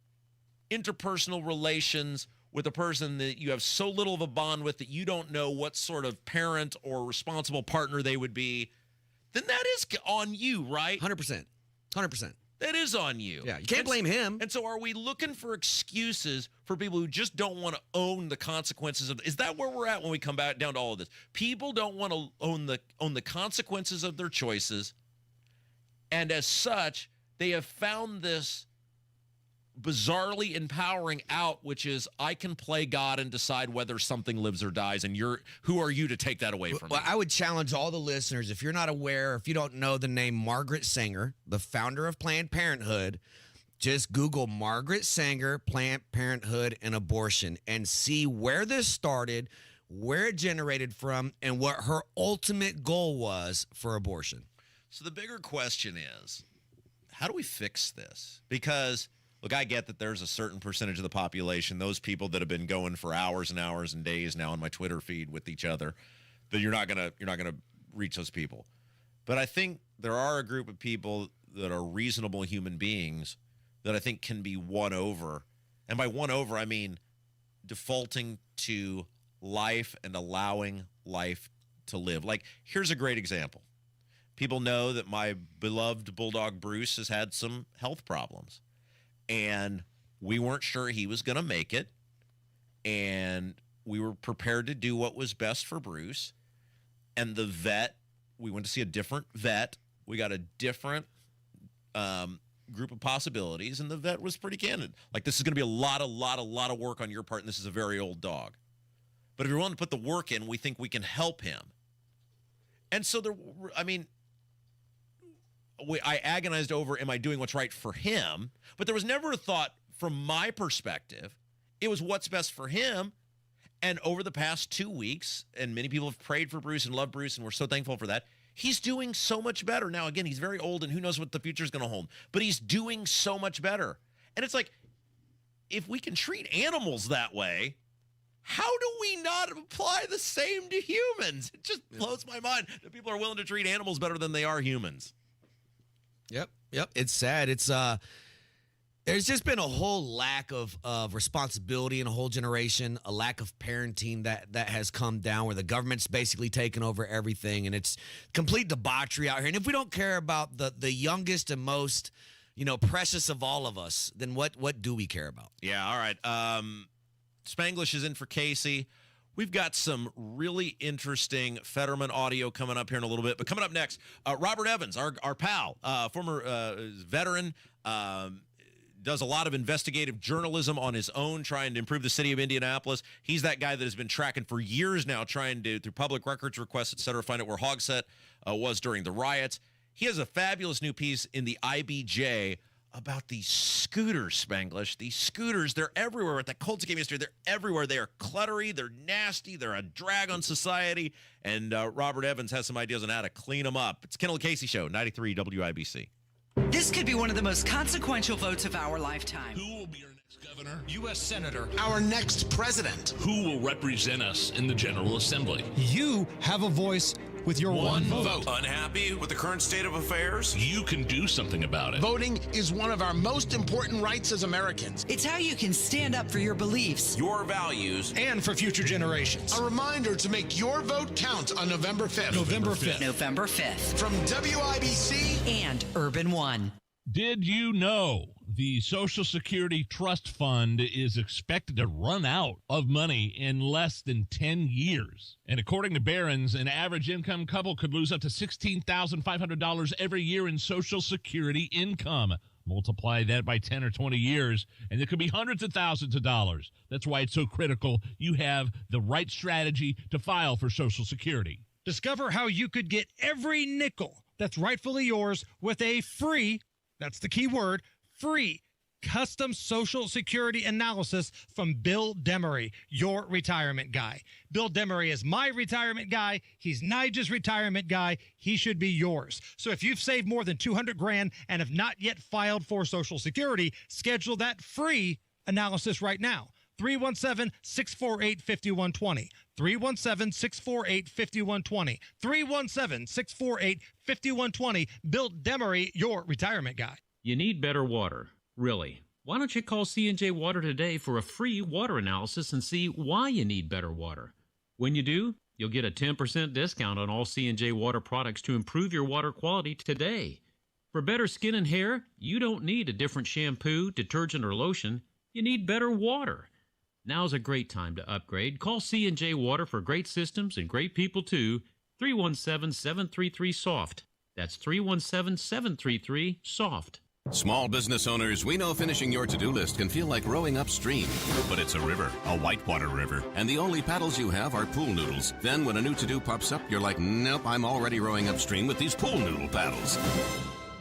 interpersonal relations with a person that you have so little of a bond with that you don't know what sort of parent or responsible partner they would be, then that is on you, right? 100%. 100%. That is on you. Yeah, you can't blame him. And so are we looking for excuses for people who just don't want to own the consequences of? Is that where we're at when we come back down to all of this? People don't want to own the consequences of their choices. And as such, they have found this bizarrely empowering out, which is I can play God and decide whether something lives or dies, and who are you to take that away from me? Well, I would challenge all the listeners, if you're not aware, if you don't know the name Margaret Sanger, the founder of Planned Parenthood, just Google Margaret Sanger, Planned Parenthood, and abortion, and see where this started, where it generated from, and what her ultimate goal was for abortion. So the bigger question is, how do we fix this? Because look, I get that there's a certain percentage of the population, those people that have been going for hours and hours and days now on my Twitter feed with each other, that you're not gonna reach those people. But I think there are a group of people that are reasonable human beings that I think can be won over. And by won over, I mean defaulting to life and allowing life to live. Like, here's a great example. People know that my beloved bulldog Bruce has had some health problems. And we weren't sure he was going to make it. And we were prepared to do what was best for Bruce. And the vet, we went to see a different vet. We got a different group of possibilities. And the vet was pretty candid. Like, this is going to be a lot of work on your part. And this is a very old dog. But if you're willing to put the work in, we think we can help him. And so I agonized over, am I doing what's right for him? But there was never a thought from my perspective. It was what's best for him. And over the past 2 weeks, and many people have prayed for Bruce and loved Bruce, and we're so thankful for that, he's doing so much better. Now, again, he's very old, and who knows what the future is going to hold. But he's doing so much better. And it's like, if we can treat animals that way, how do we not apply the same to humans? It just blows my mind that people are willing to treat animals better than they are humans. Yep. It's sad. It's There's just been a whole lack of responsibility in a whole generation, a lack of parenting that has come down where the government's basically taken over everything, and it's complete debauchery out here. And if we don't care about the youngest and most, precious of all of us, then what do we care about? Yeah, all right. Spanglish is in for Casey. We've got some really interesting Fetterman audio coming up here in a little bit. But coming up next, Robert Evans, our pal, former veteran, does a lot of investigative journalism on his own, trying to improve the city of Indianapolis. He's that guy that has been tracking for years now, trying to, through public records requests, et cetera, find out where Hogsett was during the riots. He has a fabulous new piece in the IBJ about these scooters, Spanglish. These scooters, they're everywhere. At the Colts game yesterday, they're everywhere. They are cluttery. They're nasty. They're a drag on society. And Robert Evans has some ideas on how to clean them up. It's Kendall and Casey Show, 93 WIBC. This could be one of the most consequential votes of our lifetime. Who will be our next governor? U.S. Senator. Our next president. Who will represent us in the General Assembly? You have a voice with your one vote. Unhappy with the current state of affairs? You can do something about it. Voting is one of our most important rights as Americans. It's how you can stand up for your beliefs, your values, and for future generations. A reminder to make your vote count on November 5th. November 5th. November 5th. From WIBC and Urban One. Did you know the Social Security Trust Fund is expected to run out of money in less than 10 years? And according to Barron's, an average income couple could lose up to $16,500 every year in Social Security income. Multiply that by 10 or 20 years, and it could be hundreds of thousands of dollars. That's why it's so critical you have the right strategy to file for Social Security. Discover how you could get every nickel that's rightfully yours with a free, that's the key word, free custom Social Security analysis from Bill Demery, your retirement guy. Bill Demery is my retirement guy. He's Nigel's retirement guy. He should be yours. So if you've saved more than $200,000 and have not yet filed for Social Security, schedule that free analysis right now. 317-648-5120. 317-648-5120. 317-648-5120. Bill Demery, your retirement guy. You need better water, really. Why don't you call C&J Water today for a free water analysis and see why you need better water? When you do, you'll get a 10% discount on all C&J Water products to improve your water quality today. For better skin and hair, you don't need a different shampoo, detergent, or lotion. You need better water. Now's a great time to upgrade. Call C&J Water for great systems and great people too. 317-733-SOFT. That's 317-733-SOFT. Small business owners, we know finishing your to-do list can feel like rowing upstream. But it's a river, a whitewater river, and the only paddles you have are pool noodles. Then when a new to-do pops up, you're like, nope, I'm already rowing upstream with these pool noodle paddles.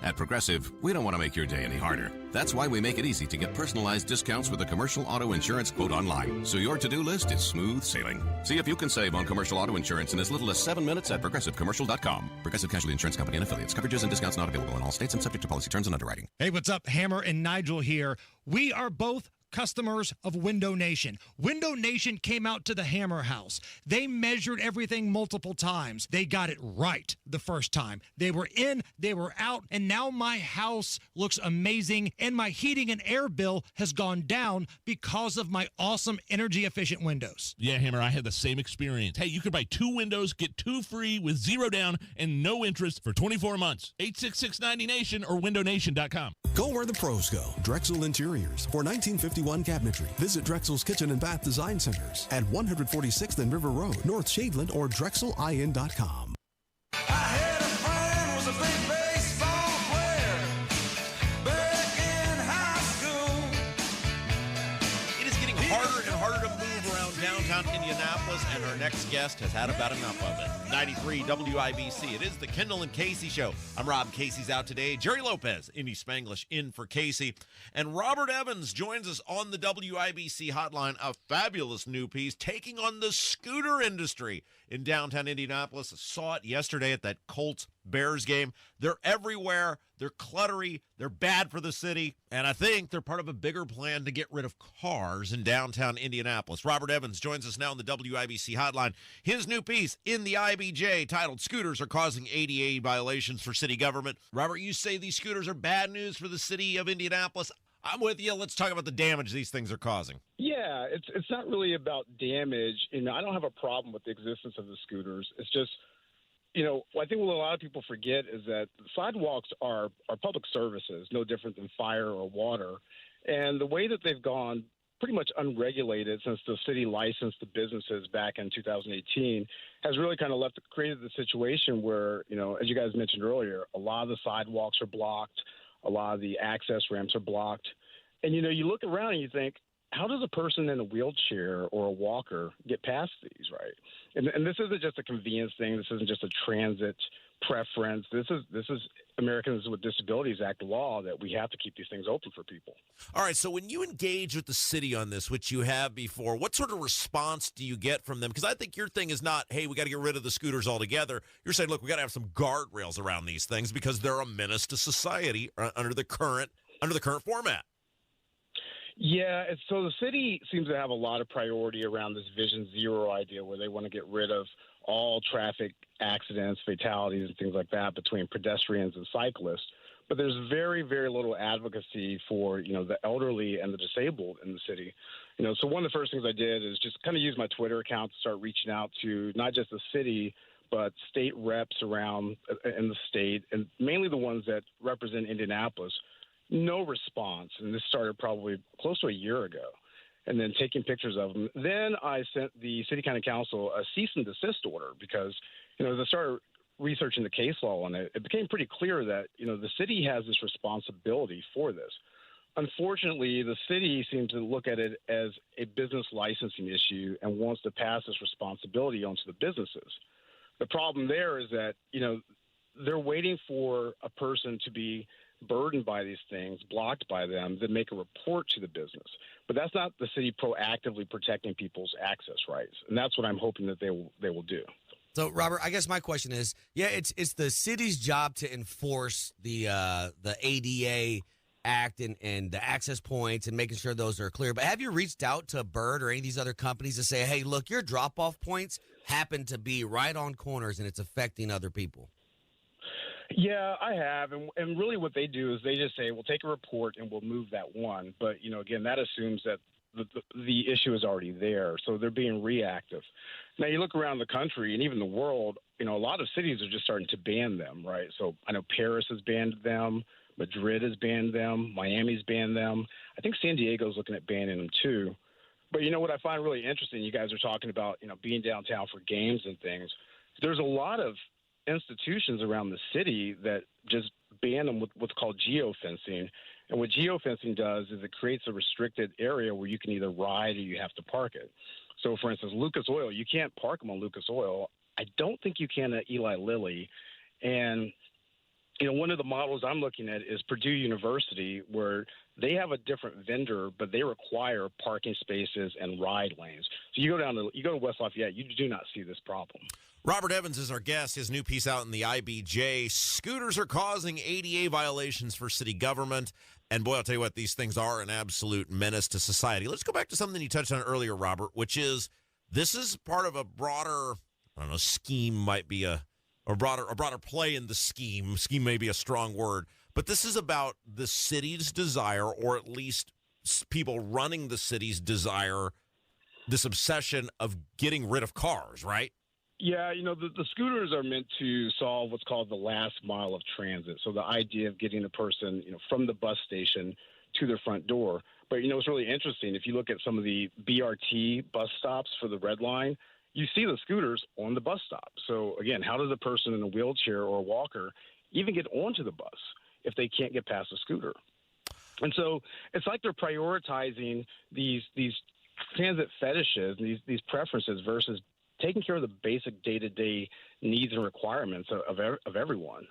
At Progressive, we don't want to make your day any harder. That's why we make it easy to get personalized discounts with a commercial auto insurance quote online, so your to-do list is smooth sailing. See if you can save on commercial auto insurance in as little as 7 minutes at ProgressiveCommercial.com. Progressive Casualty Insurance Company and affiliates. Coverages and discounts not available in all states and subject to policy terms and underwriting. Hey, what's up? Hammer and Nigel here. We are both customers of Window Nation. Window Nation came out to the Hammer House. They measured everything multiple times. They got it right the first time. They were in, they were out, and now my house looks amazing, and my heating and air bill has gone down because of my awesome energy-efficient windows. Yeah, Hammer, I had the same experience. Hey, you could buy 2 windows, get 2 free with 0 down and no interest for 24 months. 866-90Nation or windownation.com. Go where the pros go. Drexel Interiors for 1951 cabinetry. Visit Drexel's Kitchen and Bath Design Centers at 146th and River Road, North Shadeland, or drexelin.com. I had a friend was a big baseball player back in high school. It is getting harder and harder to move around downtown Indianapolis, and our next guest has had about enough of it. 93 WIBC. It is the Kendall and Casey Show. I'm Rob. Casey's out today. Jerry Lopez, Indy Spanglish, in for Casey. And Robert Evans joins us on the WIBC hotline. A fabulous new piece taking on the scooter industry in downtown Indianapolis. I saw it yesterday at that Colts Bears game. They're everywhere. They're cluttery. They're bad for the city. And I think they're part of a bigger plan to get rid of cars in downtown Indianapolis. Robert Evans joins us now on the WIBC hotline. His new piece in the IBJ titled "Scooters Are Causing ADA Violations for City Government." Robert, you say these scooters are bad news for the city of Indianapolis. I'm with you. Let's talk about the damage these things are causing. Yeah, it's not really about damage. I don't have a problem with the existence of the scooters. It's just, I think what a lot of people forget is that sidewalks are public services, no different than fire or water. And the way that they've gone pretty much unregulated since the city licensed the businesses back in 2018 has really kind of created the situation where, as you guys mentioned earlier, a lot of the sidewalks are blocked. A lot of the access ramps are blocked. And, you look around and you think, how does a person in a wheelchair or a walker get past these, right? And this isn't just a convenience thing. This isn't just a transit preference. This is Americans with Disabilities Act law that we have to keep these things open for people. All right, so when you engage with the city on this, which you have before, what sort of response do you get from them? Because I think your thing is not, hey, we got to get rid of the scooters altogether. You're saying, look, we got to have some guardrails around these things because they're a menace to society under the current format. Yeah, so the city seems to have a lot of priority around this Vision Zero idea where they want to get rid of all traffic accidents, fatalities, and things like that between pedestrians and cyclists. But there's very, very little advocacy for, the elderly and the disabled in the city. So one of the first things I did is just kind of use my Twitter account to start reaching out to not just the city, but state reps around in the state, and mainly the ones that represent Indianapolis. No response, and this started probably close to a year ago, and then taking pictures of them. Then I sent the City County Council a cease and desist order because, as I started researching the case law on it, it became pretty clear that, the city has this responsibility for this. Unfortunately, the city seems to look at it as a business licensing issue and wants to pass this responsibility onto the businesses. The problem there is that, they're waiting for a person to be burdened by these things, blocked by them, that make a report to the business. But that's not the city proactively protecting people's access rights. And that's what I'm hoping that they will do. So, Robert, I guess my question is, it's the city's job to enforce the ADA Act and the access points and making sure those are clear. But have you reached out to Bird or any of these other companies to say, hey, look, your drop-off points happen to be right on corners and it's affecting other people? Yeah, I have. And really what they do is they just say, we'll take a report and we'll move that one. But, again, that assumes that the issue is already there. So they're being reactive. Now, you look around the country and even the world, a lot of cities are just starting to ban them, right? So I know Paris has banned them. Madrid has banned them. Miami's banned them. I think San Diego's looking at banning them too. But, what I find really interesting, you guys are talking about, being downtown for games and things. There's a lot of institutions around the city that just ban them with what's called geofencing. And what geofencing does is it creates a restricted area where you can either ride or you have to park it. So, for instance, Lucas Oil, you can't park them on Lucas Oil. I don't think you can at Eli Lilly. And, one of the models I'm looking at is Purdue University, where they have a different vendor, but they require parking spaces and ride lanes. So you go to West Lafayette, you do not see this problem. Robert Evans is our guest. His new piece out in the IBJ. Scooters are causing ADA violations for city government. And boy, I'll tell you what, these things are an absolute menace to society. Let's go back to something you touched on earlier, Robert, which is this is part of a broader, scheme might be a broader play in the scheme. Scheme may be a strong word, but this is about the city's desire, or at least people running the city's desire, this obsession of getting rid of cars, right? Yeah, the scooters are meant to solve what's called the last mile of transit. So the idea of getting a person, from the bus station to their front door. But, it's really interesting. If you look at some of the BRT bus stops for the Red Line, you see the scooters on the bus stop. So, again, how does a person in a wheelchair or a walker even get onto the bus if they can't get past a scooter? And so it's like they're prioritizing these transit fetishes, these preferences versus taking care of the basic day-to-day needs and requirements of everyone.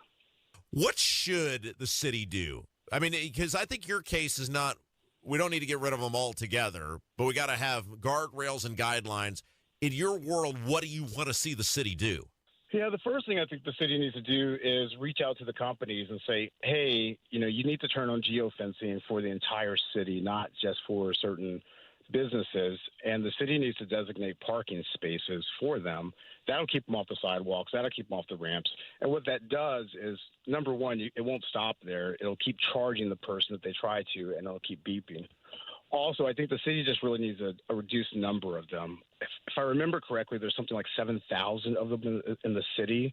What should the city do? I mean, because I think your case is not, we don't need to get rid of them altogether, but we got to have guardrails and guidelines. In your world, what do you want to see the city do? Yeah, the first thing I think the city needs to do is reach out to the companies and say, hey, you need to turn on geofencing for the entire city, not just for certain businesses, and the city needs to designate parking spaces for them. That'll keep them off the sidewalks. That'll keep them off the ramps. And what that does is, number one, it won't stop there. It'll keep charging the person that they try to, and it'll keep beeping. Also, I think the city just really needs a reduced number of them. If I remember correctly, there's something like 7,000 of them in the city.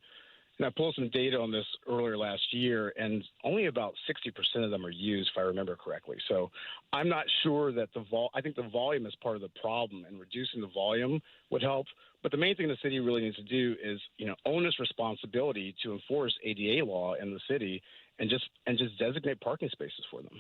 And I pulled some data on this earlier last year, and only about 60% of them are used, if I remember correctly. So I'm not sure that I think the volume is part of the problem, and reducing the volume would help. But the main thing the city really needs to do is, onus responsibility to enforce ADA law in the city, and just designate parking spaces for them.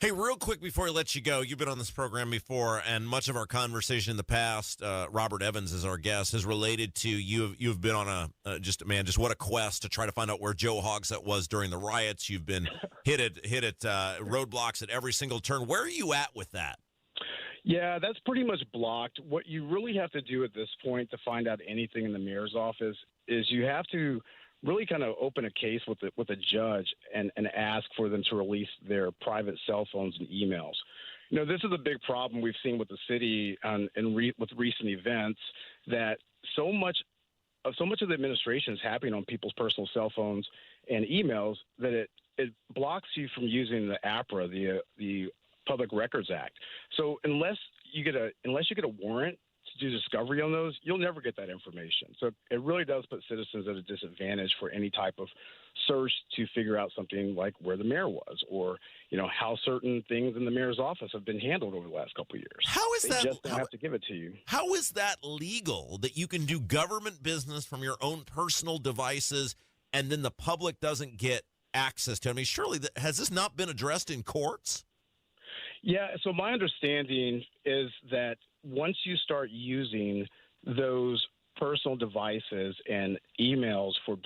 Hey, real quick before I let you go, you've been on this program before, and much of our conversation in the past, Robert Evans is our guest, has related to you've been on just what a quest to try to find out where Joe Hogsett was during the riots. You've been hit at roadblocks at every single turn. Where are you at with that? Yeah, that's pretty much blocked. What you really have to do at this point to find out anything in the mayor's office is you have to really kind of open a case with a judge and ask for them to release their private cell phones and emails. This is a big problem we've seen with the city with recent events, that so much of the administration is happening on people's personal cell phones and emails that it blocks you from using the APRA, the Public Records Act. So unless you get a warrant to do discovery on those, you'll never get that information. So it really does put citizens at a disadvantage for any type of search to figure out something like where the mayor was, or how certain things in the mayor's office have been handled over the last couple of years. How is that? They just don't have to give it to you. How is that legal, that you can do government business from your own personal devices and then the public doesn't get access to it? I mean, surely has this not been addressed in courts? Yeah, so my understanding is that once you start using those personal devices and emails for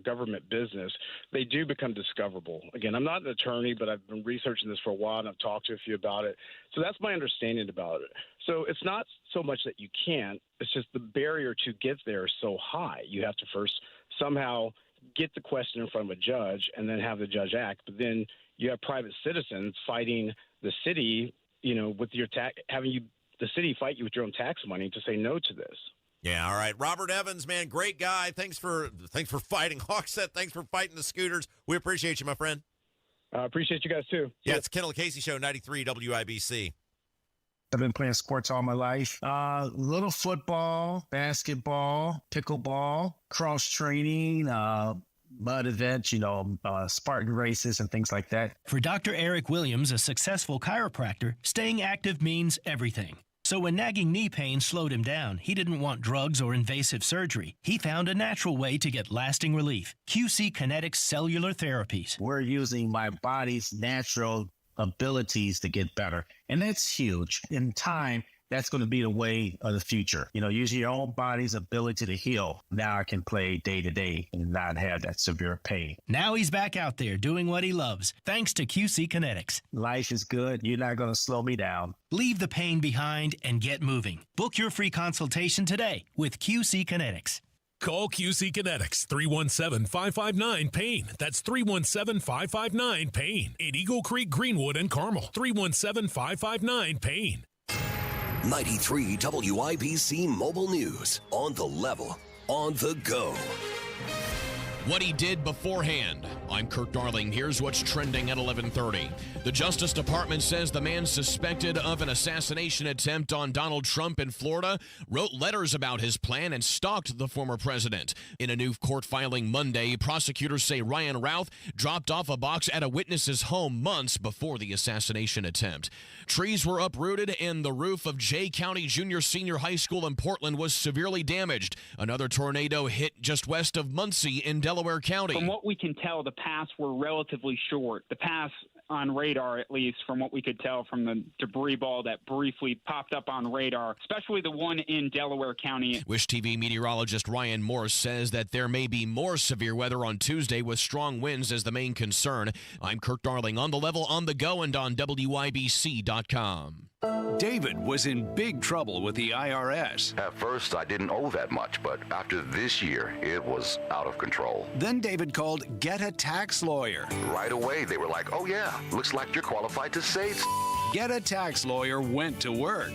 government business, they do become discoverable. Again, I'm not an attorney, but I've been researching this for a while, and I've talked to a few about it. So that's my understanding about it. So it's not so much that you can't, it's just the barrier to get there is so high. You have to first somehow get the question in front of a judge and then have the judge act. But then you have private citizens fighting the city, with your the city fight you with your own tax money to say no to this. Yeah, all right. Robert Evans, man, great guy. Thanks for fighting Hogsett. Thanks for fighting the scooters. We appreciate you, my friend. I appreciate you guys, too. Yeah, it's Kendall Casey Show, 93 WIBC. I've been playing sports all my life. Little football, basketball, pickleball, cross training, mud events, Spartan races and things like that. For Dr. Eric Williams, a successful chiropractor, staying active means everything. So when nagging knee pain slowed him down, he didn't want drugs or invasive surgery. He found a natural way to get lasting relief. QC Kinetics Cellular Therapies. We're using my body's natural abilities to get better. And that's huge. In time, that's going to be the way of the future. Using your own body's ability to heal. Now I can play day to day and not have that severe pain. Now he's back out there doing what he loves, thanks to QC Kinetics. Life is good. You're not going to slow me down. Leave the pain behind and get moving. Book your free consultation today with QC Kinetics. Call QC Kinetics, 317-559-PAIN. That's 317-559-PAIN. In Eagle Creek, Greenwood, and Carmel, 317-559-PAIN. 93 WIBC Mobile News. On the level, on the go. What he did beforehand. I'm Kirk Darling. Here's what's trending at 11:30. The Justice Department says the man suspected of an assassination attempt on Donald Trump in Florida wrote letters about his plan and stalked the former president. In a new court filing Monday, prosecutors say Ryan Routh dropped off a box at a witness's home months before the assassination attempt. Trees were uprooted and the roof of Jay County Senior High School in Portland was severely damaged. Another tornado hit just west of Muncie in Delaware County. From what we can tell, the paths were relatively short. The paths on radar, at least, from what we could tell from the debris ball that briefly popped up on radar, especially the one in Delaware County. Wish TV meteorologist Ryan Morse says that there may be more severe weather on Tuesday with strong winds as the main concern. I'm Kirk Darling, on the level, on the go, and on WIBC.com. David was in big trouble with the IRS. At first, I didn't owe that much, but after this year, it was out of control. Then David called Get a Tax Lawyer. Right away, they were like, oh yeah, looks like you're qualified to save. Get a Tax Lawyer went to work.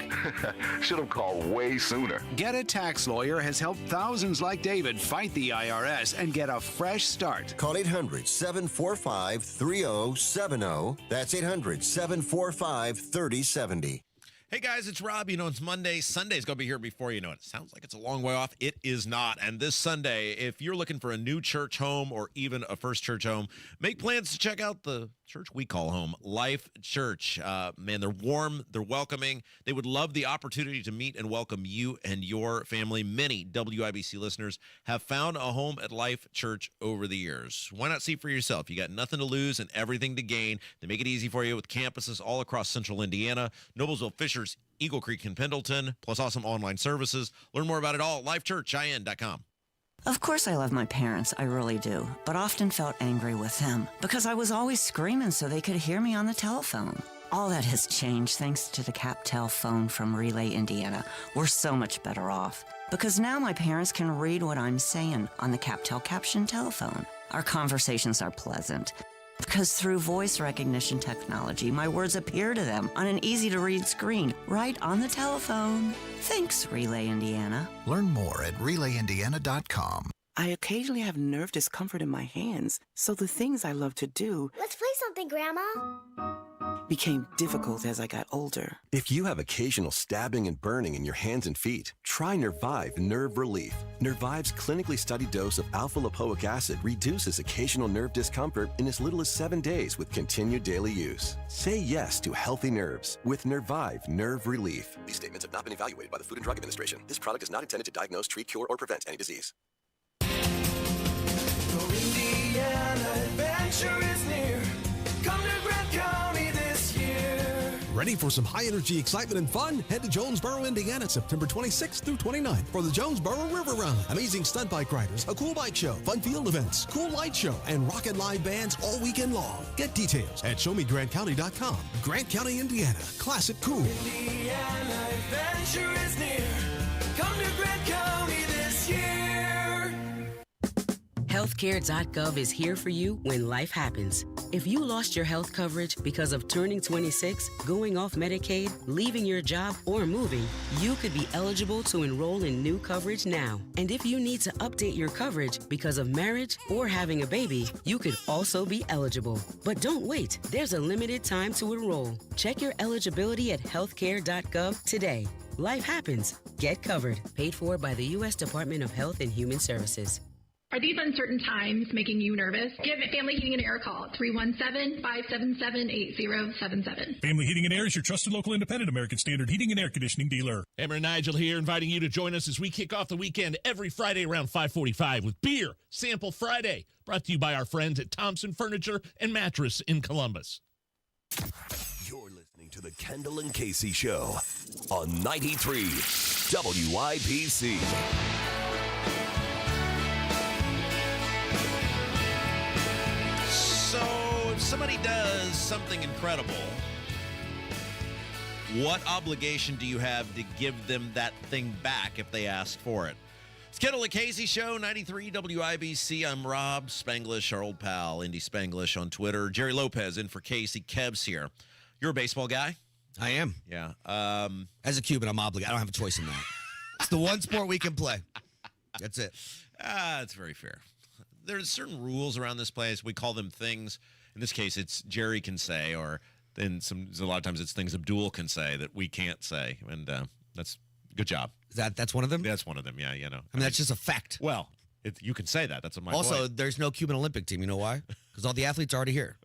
Should have called way sooner. Get a Tax Lawyer has helped thousands like David fight the IRS and get a fresh start. Call 800-745-3070. That's 800-745-3070. Hey guys, it's Rob. You know, it's Monday. Sunday's going to be here before you know it. Sounds like it's a long way off. It is not. And this Sunday, if you're looking for a new church home or even a first church home, make plans to check out the church we call home, Life Church. Man, they're warm. They're welcoming. They would love the opportunity to meet and welcome you and your family. Many WIBC listeners have found a home at Life Church over the years. Why not see for yourself? You got nothing to lose and everything to gain. They make it easy for you with campuses all across central Indiana, Noblesville, Fishers, Eagle Creek, and Pendleton, plus awesome online services. Learn more about it all at lifechurchin.com. Of course I love my parents, I really do, but often felt angry with them because I was always screaming so they could hear me on the telephone. All that has changed thanks to the CapTel phone from Relay, Indiana. We're so much better off because now my parents can read what I'm saying on the CapTel caption telephone. Our conversations are pleasant because through voice recognition technology, my words appear to them on an easy-to-read screen right on the telephone. Thanks, Relay Indiana. Learn more at RelayIndiana.com. I occasionally have nerve discomfort in my hands, so the things I love to do... Let's play something, Grandma. ...became difficult as I got older. If you have occasional stabbing and burning in your hands and feet, try Nervive Nerve Relief. Nervive's clinically studied dose of alpha-lipoic acid reduces occasional nerve discomfort in as little as 7 days with continued daily use. Say yes to healthy nerves with Nervive Nerve Relief. These statements have not been evaluated by the Food and Drug Administration. This product is not intended to diagnose, treat, cure, or prevent any disease. Indiana adventure is near. Come to Grant County this year. Ready for some high-energy excitement and fun? Head to Jonesboro, Indiana, September 26th through 29th for the Jonesboro River Run. Amazing stunt bike riders, a cool bike show, fun field events, cool light show, and rocket live bands all weekend long. Get details at showmegrantcounty.com. Grant County, Indiana. Classic cool. Indiana adventure is near. Come to Grant County this year. Healthcare.gov is here for you when life happens. If you lost your health coverage because of turning 26, going off Medicaid, leaving your job, or moving, you could be eligible to enroll in new coverage now. And if you need to update your coverage because of marriage or having a baby, you could also be eligible. But don't wait. There's a limited time to enroll. Check your eligibility at healthcare.gov today. Life happens. Get covered. Paid for by the U.S. Department of Health and Human Services. Are these uncertain times making you nervous? Give Family Heating and Air a call at 317-577-8077. Family Heating and Air is your trusted local independent American Standard heating and air conditioning dealer. Hammer and Nigel here, inviting you to join us as we kick off the weekend every Friday around 5:45 with Beer Sample Friday, brought to you by our friends at Thompson Furniture and Mattress in Columbus. You're listening to the Kendall and Casey Show on 93 WIBC. So, if somebody does something incredible, what obligation do you have to give them that thing back if they ask for it? It's Kendall and Casey Show, 93 WIBC. I'm Rob Spanglish, our old pal, Indy Spanglish on Twitter. Jerry Lopez in for Casey. Kev's here. You're a baseball guy? I am. Yeah. As a Cuban, I'm obligated. I don't have a choice in that. It's the one sport we can play. That's it. That's very fair. There's certain rules around this place. We call them things. In this case, it's Jerry can say, or then a lot of times it's things Abdul can say that we can't say. And that's good job. That's one of them? That's one of them, yeah, you know. I mean, that's just a fact. Well, you can say that. That's my Also, point. there's no Cuban Olympic team. You know why? Because all the athletes are already here.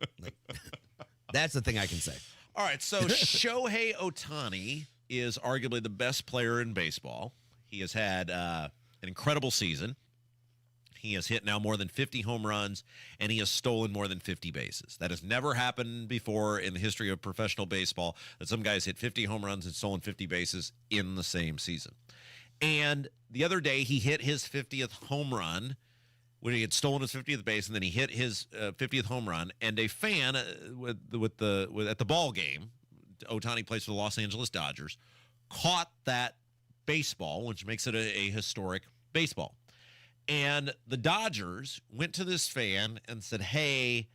That's the thing I can say. All right, so Shohei Otani is arguably the best player in baseball. He has had an incredible season. He has hit now more than 50 home runs, and he has stolen more than 50 bases. That has never happened before in the history of professional baseball, that some guys hit 50 home runs and stolen 50 bases in the same season. And the other day, he hit his 50th home run when he had stolen his 50th base, and then he hit his 50th home run. And a fan at the ball game, Otani plays for the Los Angeles Dodgers, caught that baseball, which makes it a historic baseball. And the Dodgers went to this fan and said, hey,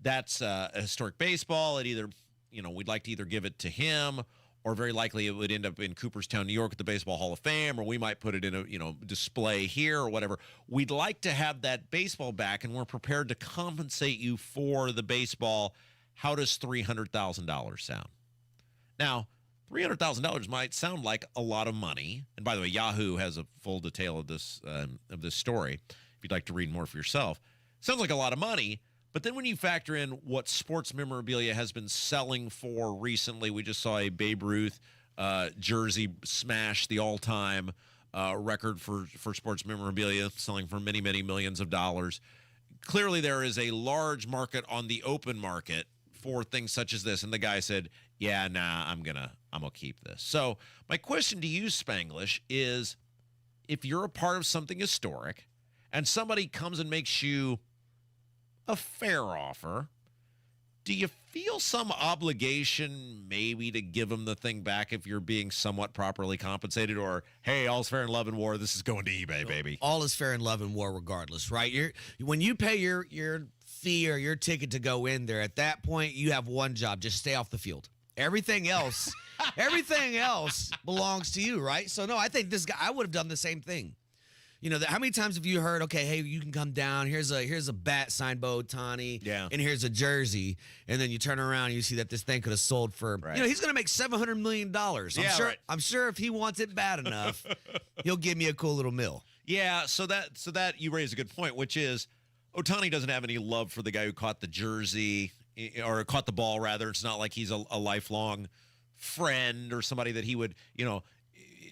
that's a historic baseball. It either we'd like to either give it to him, or very likely it would end up in Cooperstown, New York at the Baseball Hall of Fame, or we might put it in a, display here or whatever. We'd like to have that baseball back, and we're prepared to compensate you for the baseball. How does $300,000 sound? Now, $300,000 might sound like a lot of money. And by the way, Yahoo has a full detail of this story if you'd like to read more for yourself. Sounds like a lot of money. But then when you factor in what sports memorabilia has been selling for recently, we just saw a Babe Ruth jersey smash the all-time record for sports memorabilia, selling for many, many millions of dollars. Clearly, there is a large market on the open market for things such as this. And the guy said, yeah, nah, I'm gonna keep this. So my question to you, Spanglish, is if you're a part of something historic and somebody comes and makes you a fair offer, do you feel some obligation maybe to give them the thing back if you're being somewhat properly compensated? Or, hey, all's fair in love and war, this is going to eBay, baby. All is fair in love and war regardless, right? When you pay your fee or your ticket to go in there, at that point you have one job: just stay off the field. Everything else belongs to you, right? So no, I think this guy, I would have done the same thing. How many times have you heard, okay, hey, you can come down, here's a bat signed by Otani, and here's a jersey, and then you turn around and you see that this thing could have sold for, he's going to make $700 million. I'm sure if he wants it bad enough, he'll give me a cool little mill. Yeah, so that you raise a good point, which is Otani doesn't have any love for the guy who caught the jersey, or caught the ball, rather. It's not like he's a lifelong friend or somebody that he would,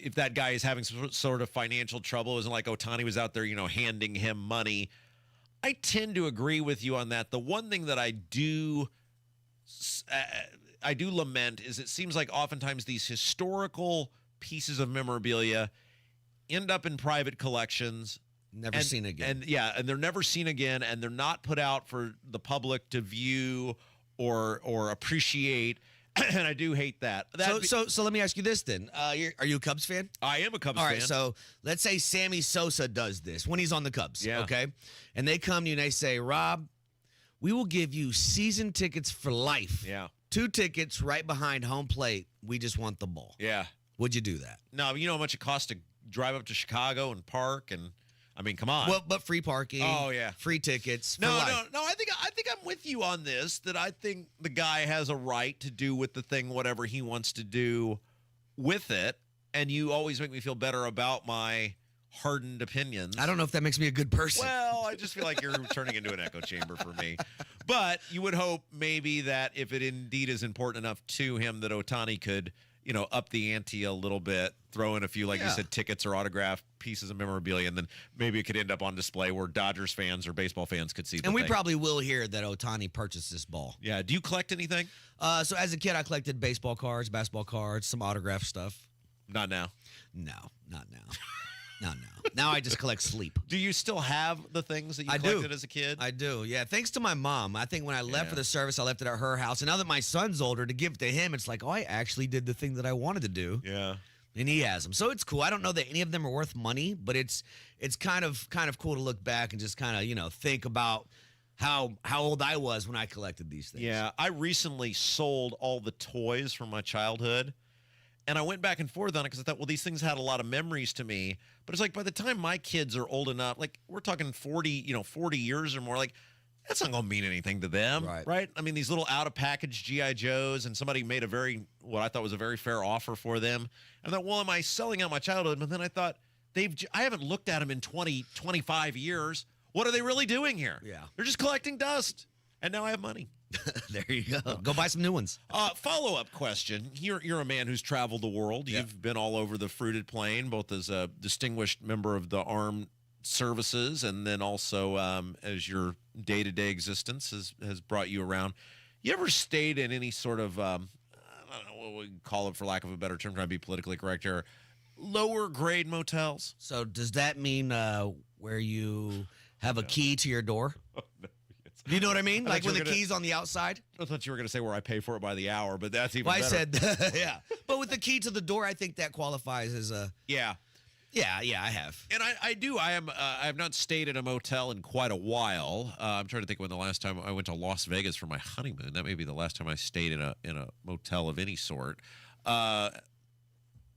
if that guy is having some sort of financial trouble, isn't like Otani was out there, handing him money. I tend to agree with you on that. The one thing that I do lament is it seems like oftentimes these historical pieces of memorabilia end up in private collections. Never seen again. And they're never seen again, and they're not put out for the public to view or appreciate. And I do hate that. So let me ask you this then. Are you a Cubs fan? I am a Cubs fan. All right, so let's say Sammy Sosa does this when he's on the Cubs, okay? And they come to you and they say, Rob, we will give you season tickets for life. Yeah. 2 tickets right behind home plate. We just want the ball. Yeah. Would you do that? No, you know how much it costs to drive up to Chicago and park, and I mean, come on. Well, but free parking. Oh, yeah. Free tickets. No. I think I'm with you on this, that I think the guy has a right to do with the thing whatever he wants to do with it. And you always make me feel better about my hardened opinions. I don't know if that makes me a good person. Well, I just feel like you're turning into an echo chamber for me. But you would hope maybe that if it indeed is important enough to him that Otani could, up the ante a little bit, throw in a few, like you said, tickets or autographed pieces of memorabilia, and then maybe it could end up on display where Dodgers fans or baseball fans could see the And we thing. probably will hear that Otani purchased this ball. Yeah. Do you collect anything? So as a kid, I collected baseball cards, basketball cards, some autograph stuff. Not now. No, not now. No. Now I just collect sleep. Do you still have the things that you collected as a kid? I do, yeah. Thanks to my mom. I think when I left for the service, I left it at her house. And now that my son's older, to give it to him, it's like, oh, I actually did the thing that I wanted to do. Yeah. And he has them. So it's cool. I don't know that any of them are worth money, but it's kind of cool to look back and just kind of, think about how old I was when I collected these things. Yeah. I recently sold all the toys from my childhood. And I went back and forth on it because I thought, well, these things had a lot of memories to me. But it's like by the time my kids are old enough, like we're talking 40 years or more, like that's not going to mean anything to them, right? I mean, these little out-of-package G.I. Joes, and somebody made what I thought was a very fair offer for them. And I thought, well, am I selling out my childhood? But then I thought, I haven't looked at them in 20, 25 years. What are they really doing here? Yeah. They're just collecting dust. And now I have money. There you go. Go buy some new ones. Follow-up question. You're a man who's traveled the world. You've been all over the fruited plain, both as a distinguished member of the armed services and then also as your day-to-day existence has brought you around. You ever stayed in any sort of, I don't know what we call it for lack of a better term, trying to be politically correct here, lower-grade motels? So does that mean where you have a key to your door? You know what I mean? Like when the key's on the outside? I thought you were going to say where I pay for it by the hour, but that's even better. I said, yeah. But with the key to the door, I think that qualifies as a... Yeah. Yeah, I have. And I do. I have not stayed in a motel in quite a while. I'm trying to think when the last time I went to Las Vegas for my honeymoon. That may be the last time I stayed in a motel of any sort.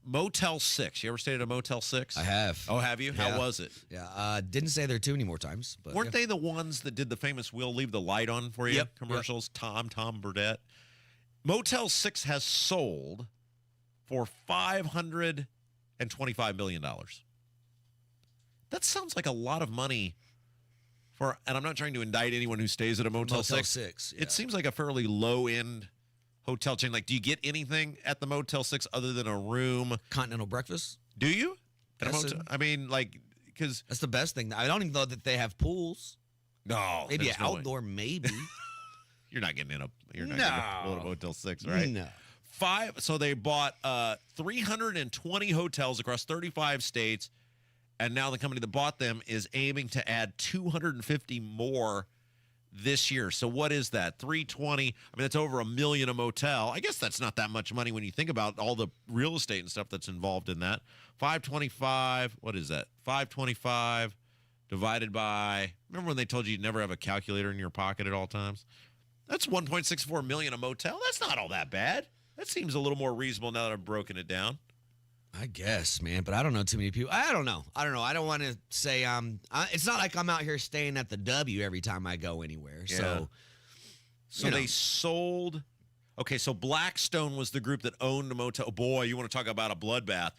Motel 6. You ever stayed at a Motel 6? I have. Oh, have you? Yeah. How was it? Yeah, didn't stay there too many more times. But Weren't they the ones that did the famous "We'll leave the light on for you" commercials? Yep. Tom Burdette. Motel 6 has sold for $525 million. That sounds like a lot of money for, and I'm not trying to indict anyone who stays at a Motel 6. Yeah. It seems like a fairly low-end hotel chain. Like, do you get anything at the Motel 6 other than a room? Continental breakfast. Do you? At a Yes, motel? I mean, like, because that's the best thing. I don't even know that they have pools. No, maybe there's an no way. outdoor, maybe. You're not getting in a getting a Motel 6, right? No. So they bought 320 hotels across 35 states, and now the company that bought them is aiming to add 250 more this year. So what is that? 320. I mean, that's over $1 million a motel. I guess that's not that much money when you think about all the real estate and stuff that's involved in that. 525. What is that? 525 divided by. Remember when they told you you'd never have a calculator in your pocket at all times? That's $1.64 million a motel. That's not all that bad. That seems a little more reasonable now that I've broken it down. I guess, man, but I don't know too many people. I don't know. I don't want to say it's not like I'm out here staying at the W every time I go anywhere. Yeah. So they sold. Okay, so Blackstone was the group that owned the motel. Boy, you want to talk about a bloodbath.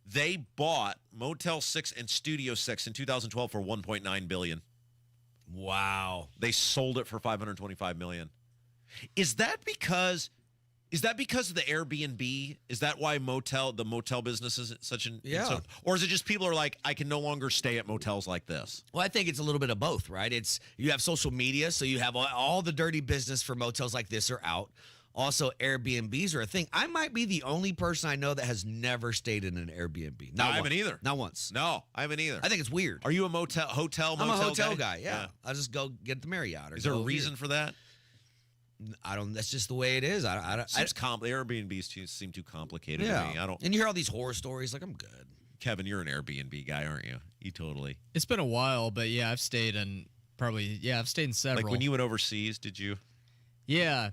They bought Motel 6 and Studio 6 in 2012 for $1.9 billion. Wow. They sold it for $525 million. Is that because of the Airbnb? Is that why the motel business is such an or is it just people are like, I can no longer stay at motels like this? Well, I think it's a little bit of both, right? You have social media, so you have all the dirty business for motels like this are out. Also, Airbnbs are a thing. I might be the only person I know that has never stayed in an Airbnb. No, I haven't either. Not once. No, I haven't either. I think it's weird. Are you a motel I'm a hotel guy, yeah. I'll just go get the Marriott. Is there a reason for that? I don't. That's just the way it is. The Airbnbs seem too complicated to me. I don't. And you hear all these horror stories. Like, I'm good. Kevin, you're an Airbnb guy, aren't you? You totally. It's been a while, but yeah, I've stayed in several. Like when you went overseas, did you? Yeah,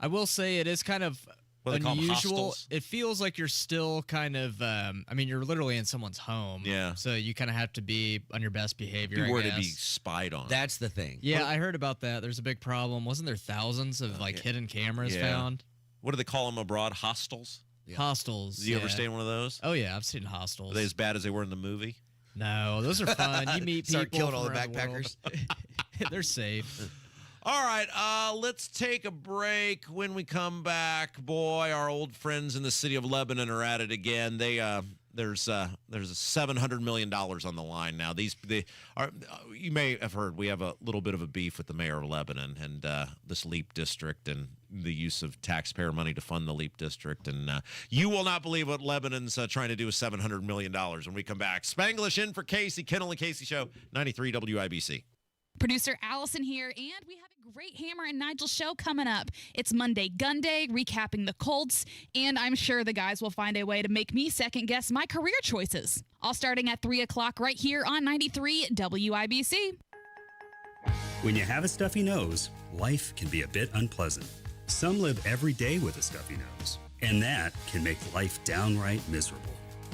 I will say it is kind of What do they call them, unusual. hostels? It feels like you're still kind of. You're literally in someone's home. Yeah. So you kind of have to be on your best behavior. Be I worried to guess. be spied on. That's the thing. Yeah, I heard about that. There's a big problem. Wasn't there thousands of hidden cameras found? What do they call them abroad? Hostels? Yeah. Hostels. Did you ever stay in one of those? Oh yeah, I've stayed in hostels. Are they as bad as they were in the movie? No, those are fun. You meet people. Start killing all the from around backpackers. world. They're safe. All right, let's take a break. When we come back, boy, our old friends in the city of Lebanon are at it again. There's $700 million on the line now. You may have heard we have a little bit of a beef with the mayor of Lebanon and this LEAP district and the use of taxpayer money to fund the LEAP district. And you will not believe what Lebanon's trying to do with $700 million when we come back. Spanglish in for Casey, Kendall and Casey Show, 93 WIBC. Producer Allison here, and we have a great Hammer and Nigel show coming up. It's Monday Gun Day, recapping the Colts, and I'm sure the guys will find a way to make me second-guess my career choices. All starting at 3 o'clock right here on 93 WIBC. When you have a stuffy nose, life can be a bit unpleasant. Some live every day with a stuffy nose, and that can make life downright miserable.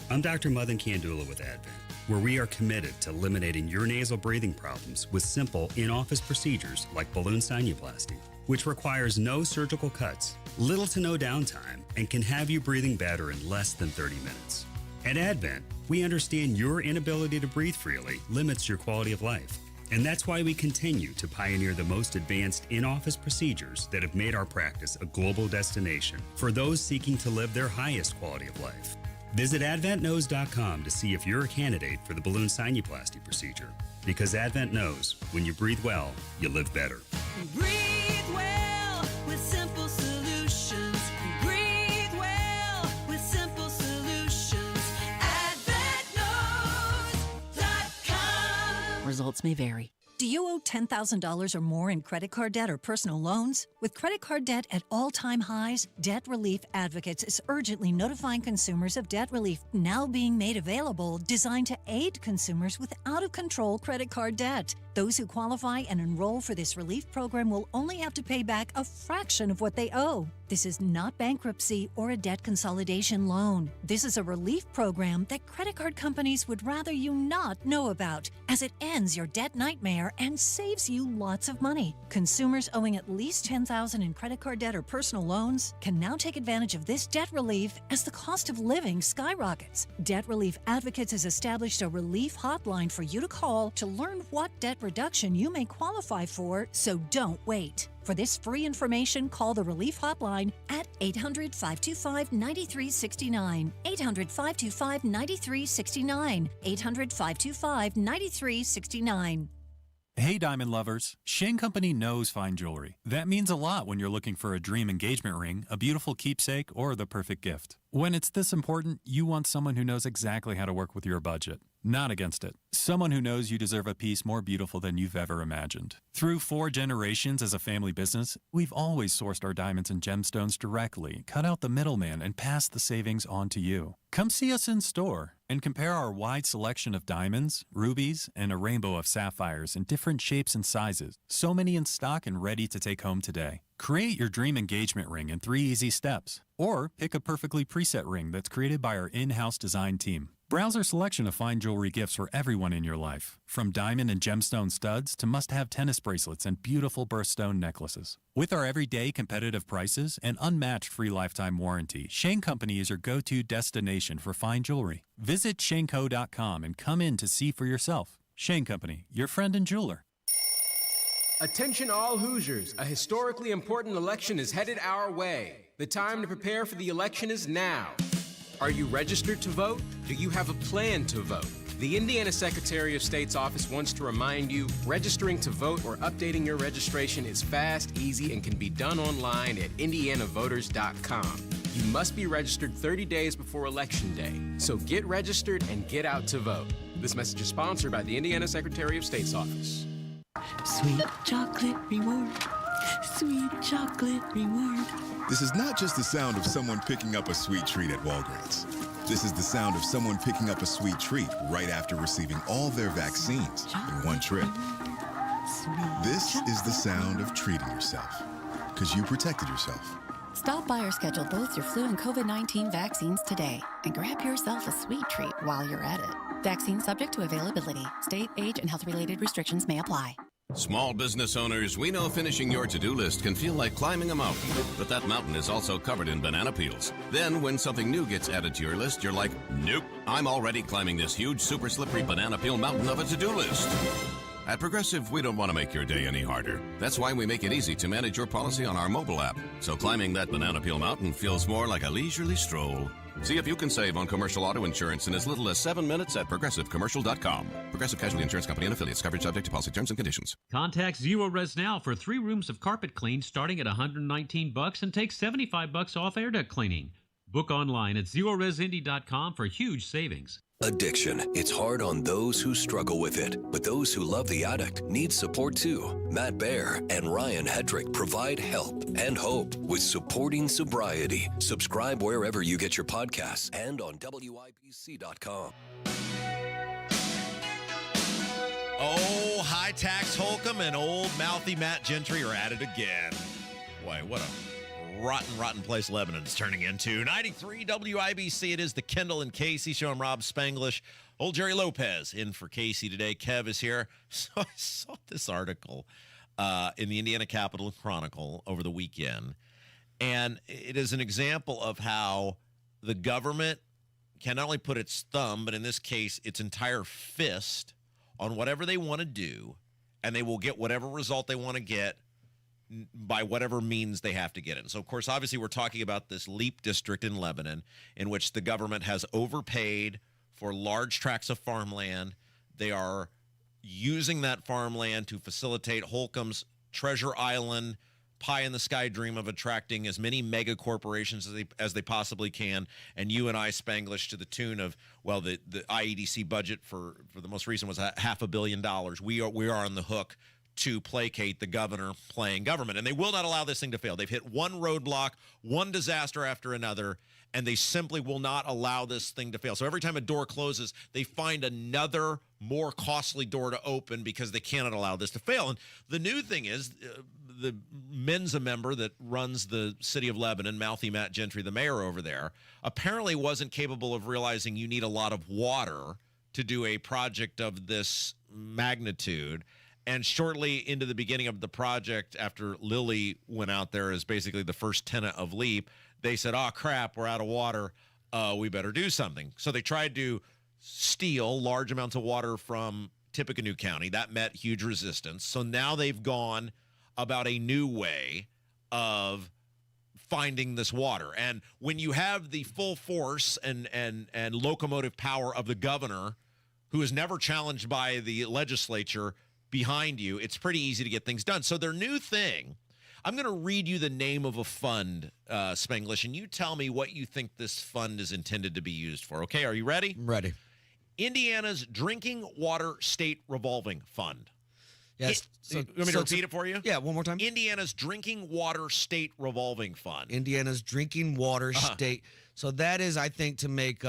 I'm Dr. Madan Kandula with Advent, where we are committed to eliminating your nasal breathing problems with simple in-office procedures like balloon sinuplasty, which requires no surgical cuts, little to no downtime, and can have you breathing better in less than 30 minutes. At Advent, we understand your inability to breathe freely limits your quality of life, and that's why we continue to pioneer the most advanced in-office procedures that have made our practice a global destination for those seeking to live their highest quality of life. Visit AdventKnows.com to see if you're a candidate for the balloon sinuplasty procedure. Because Advent knows when you breathe well, you live better. Breathe well with simple solutions. Breathe well with simple solutions. AdventKnows.com. Results may vary. Do you owe $10,000 or more in credit card debt or personal loans? With credit card debt at all-time highs, Debt Relief Advocates is urgently notifying consumers of debt relief now being made available, designed to aid consumers with out-of-control credit card debt. Those who qualify and enroll for this relief program will only have to pay back a fraction of what they owe. This is not bankruptcy or a debt consolidation loan. This is a relief program that credit card companies would rather you not know about, as it ends your debt nightmare and saves you lots of money. Consumers owing at least $10,000 in credit card debt or personal loans can now take advantage of this debt relief as the cost of living skyrockets. Debt Relief Advocates has established a relief hotline for you to call to learn what debt reduction you may qualify for, so don't wait. For this free information, call the Relief Hotline at 800-525-9369, 800-525-9369, 800-525-9369. Hey, diamond lovers. Shane Company knows fine jewelry. That means a lot when you're looking for a dream engagement ring, a beautiful keepsake, or the perfect gift. When it's this important, you want someone who knows exactly how to work with your budget. Not against it. Someone who knows you deserve a piece more beautiful than you've ever imagined. Through 4 generations as a family business, we've always sourced our diamonds and gemstones directly, cut out the middleman, and passed the savings on to you. Come see us in store and compare our wide selection of diamonds, rubies, and a rainbow of sapphires in different shapes and sizes. So many in stock and ready to take home today. Create your dream engagement ring in 3 easy steps. Or pick a perfectly preset ring that's created by our in-house design team. Browse our selection of fine jewelry gifts for everyone in your life, from diamond and gemstone studs to must-have tennis bracelets and beautiful birthstone necklaces. With our everyday competitive prices and unmatched free lifetime warranty, Shane Company is your go-to destination for fine jewelry. Visit shaneco.com and come in to see for yourself. Shane Company, your friend and jeweler. Attention all Hoosiers, a historically important election is headed our way. The time to prepare for the election is now. Are you registered to vote? Do you have a plan to vote? The Indiana Secretary of State's office wants to remind you, registering to vote or updating your registration is fast, easy, and can be done online at indianavoters.com. You must be registered 30 days before Election Day, so get registered and get out to vote. This message is sponsored by the Indiana Secretary of State's office. Sweet chocolate reward. Sweet chocolate reward. This is not just the sound of someone picking up a sweet treat at Walgreens. This is the sound of someone picking up a sweet treat right after receiving all their vaccines in one trip. This is the sound of treating yourself, because you protected yourself. Stop by or schedule both your flu and COVID-19 vaccines today and grab yourself a sweet treat while you're at it. Vaccine subject to availability. State, age, and health-related restrictions may apply. Small business owners, we know finishing your to-do list can feel like climbing a mountain, but that mountain is also covered in banana peels. Then when something new gets added to your list, you're like, nope, I'm already climbing this huge, super slippery banana peel mountain of a to-do list. At Progressive, we don't want to make your day any harder. That's why we make it easy to manage your policy on our mobile app. So climbing that banana peel mountain feels more like a leisurely stroll. See if you can save on commercial auto insurance in as little as 7 minutes at progressivecommercial.com. Progressive Casualty Insurance Company and affiliates. Coverage subject to policy terms and conditions. Contact Zero Res now for 3 rooms of carpet clean starting at $119 and take $75 off air duct cleaning. Book online at ZeroResIndy.com for huge savings. Addiction. It's hard on those who struggle with it, but those who love the addict need support too. Matt Baer and Ryan Hedrick provide help and hope with Supporting Sobriety. Subscribe wherever you get your podcasts and on WIBC.com. Oh, high tax Holcomb and old mouthy Matt Gentry are at it again. Boy, what a rotten place Lebanon's turning into. 93 WIBC, it is the Kendall and Casey show. I'm Rob Spanglish. Old Jerry Lopez in for Casey today. Kev is here. So I saw this article in the Indiana Capital Chronicle over the weekend, and it is an example of how the government can not only put its thumb, but in this case, its entire fist on whatever they want to do, and they will get whatever result they want to get by whatever means they have to get it. And so, of course, obviously we're talking about this LEAP district in Lebanon in which the government has overpaid for large tracts of farmland. They are using that farmland to facilitate Holcomb's Treasure Island pie-in-the-sky dream of attracting as many mega corporations as they possibly can, and you and I, Spanglish, to the tune of, well, the IEDC budget for the most recent was $500 million. We are on the hook to placate the governor playing government, and they will not allow this thing to fail. They've hit one roadblock, one disaster after another, and they simply will not allow this thing to fail. So every time a door closes, they find another more costly door to open because they cannot allow this to fail. And the new thing is the Mensa member that runs the city of Lebanon, Mouthy Matt Gentry, the mayor over there, apparently wasn't capable of realizing you need a lot of water to do a project of this magnitude. And shortly into the beginning of the project, after Lilly went out there as basically the first tenant of LEAP, they said, oh, crap, we're out of water. We better do something. So they tried to steal large amounts of water from Tippecanoe County. That met huge resistance. So now they've gone about a new way of finding this water. And when you have the full force and locomotive power of the governor, who is never challenged by the legislature, behind you, it's pretty easy to get things done. So their new thing, I'm going to read you the name of a fund, Spanglish, and you tell me what you think this fund is intended to be used for. Okay, are you ready? I'm ready. Indiana's Drinking Water State Revolving Fund. Yes. You want me to repeat it for you? Yeah, one more time. Indiana's Drinking Water State Revolving Fund. Indiana's Drinking Water State. So that is, I think, to make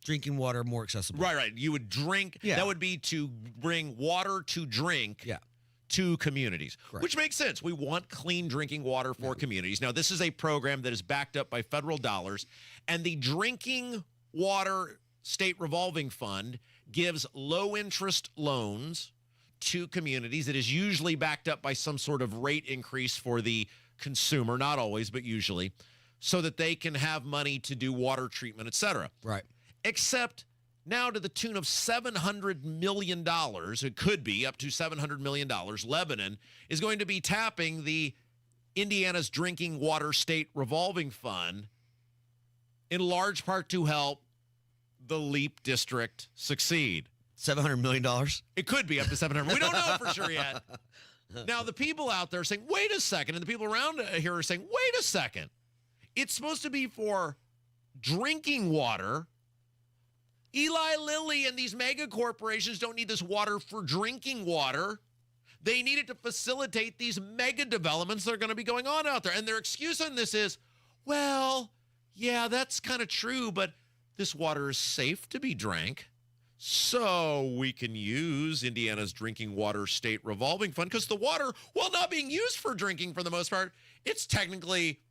drinking water more accessible. Right. You would drink. Yeah. That would be to bring water to drink to communities, which makes sense. We want clean drinking water for communities. Now, this is a program that is backed up by federal dollars, and the Drinking Water State Revolving Fund gives low-interest loans to communities. It is usually backed up by some sort of rate increase for the consumer, not always, but usually, so that they can have money to do water treatment, et cetera. Right. Except now to the tune of $700 million, it could be up to $700 million, Lebanon is going to be tapping the Indiana's Drinking Water State Revolving Fund in large part to help the LEAP district succeed. $700 million? It could be up to $700 million. We don't know for sure yet. Now, the people out there are saying, wait a second, and the people around here are saying, wait a second. It's supposed to be for drinking water. Eli Lilly and these mega corporations don't need this water for drinking water. They need it to facilitate these mega developments that are going to be going on out there. And their excuse on this is, well, yeah, that's kind of true, but this water is safe to be drank. So we can use Indiana's Drinking Water State Revolving Fund because the water, while not being used for drinking for the most part, it's technically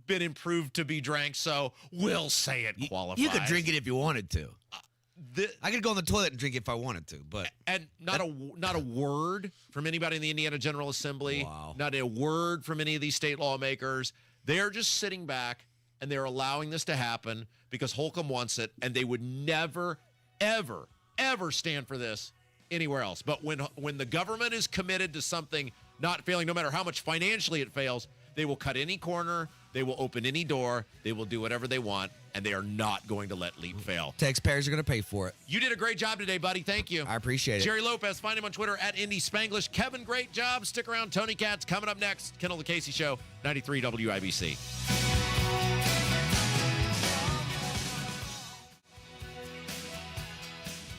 been improved to be drank. So we'll say it qualifies. You could drink it if you wanted to. I could go in the toilet and drink it if I wanted to, but not a word from anybody in the Indiana General Assembly. Wow. Not a word from any of these state lawmakers. They're just sitting back and they're allowing this to happen because Holcomb wants it, and they would never, ever, ever stand for this anywhere else. But when the government is committed to something not failing, no matter how much financially it fails, they will cut any corner, they will open any door, they will do whatever they want, and they are not going to let LEAP fail. Taxpayers are going to pay for it. You did a great job today, buddy. Thank you. I appreciate it. Jerry Lopez, find him on Twitter at Indy Spanglish. Kevin, great job. Stick around. Tony Katz coming up next. Kendall the Casey Show, 93 WIBC.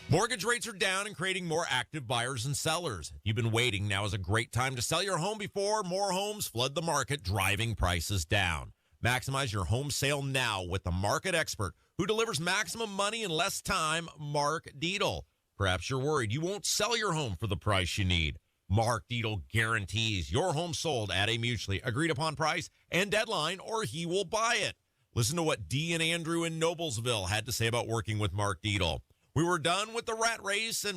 Mortgage rates are down and creating more active buyers and sellers. If you've been waiting, now is a great time to sell your home before more homes flood the market, driving prices down. Maximize your home sale now with the market expert who delivers maximum money in less time, Mark Dietl. Perhaps you're worried you won't sell your home for the price you need. Mark Dietl guarantees your home sold at a mutually agreed upon price and deadline, or he will buy it. Listen to what Dee and Andrew in Noblesville had to say about working with Mark Dietl. We were done with the rat race and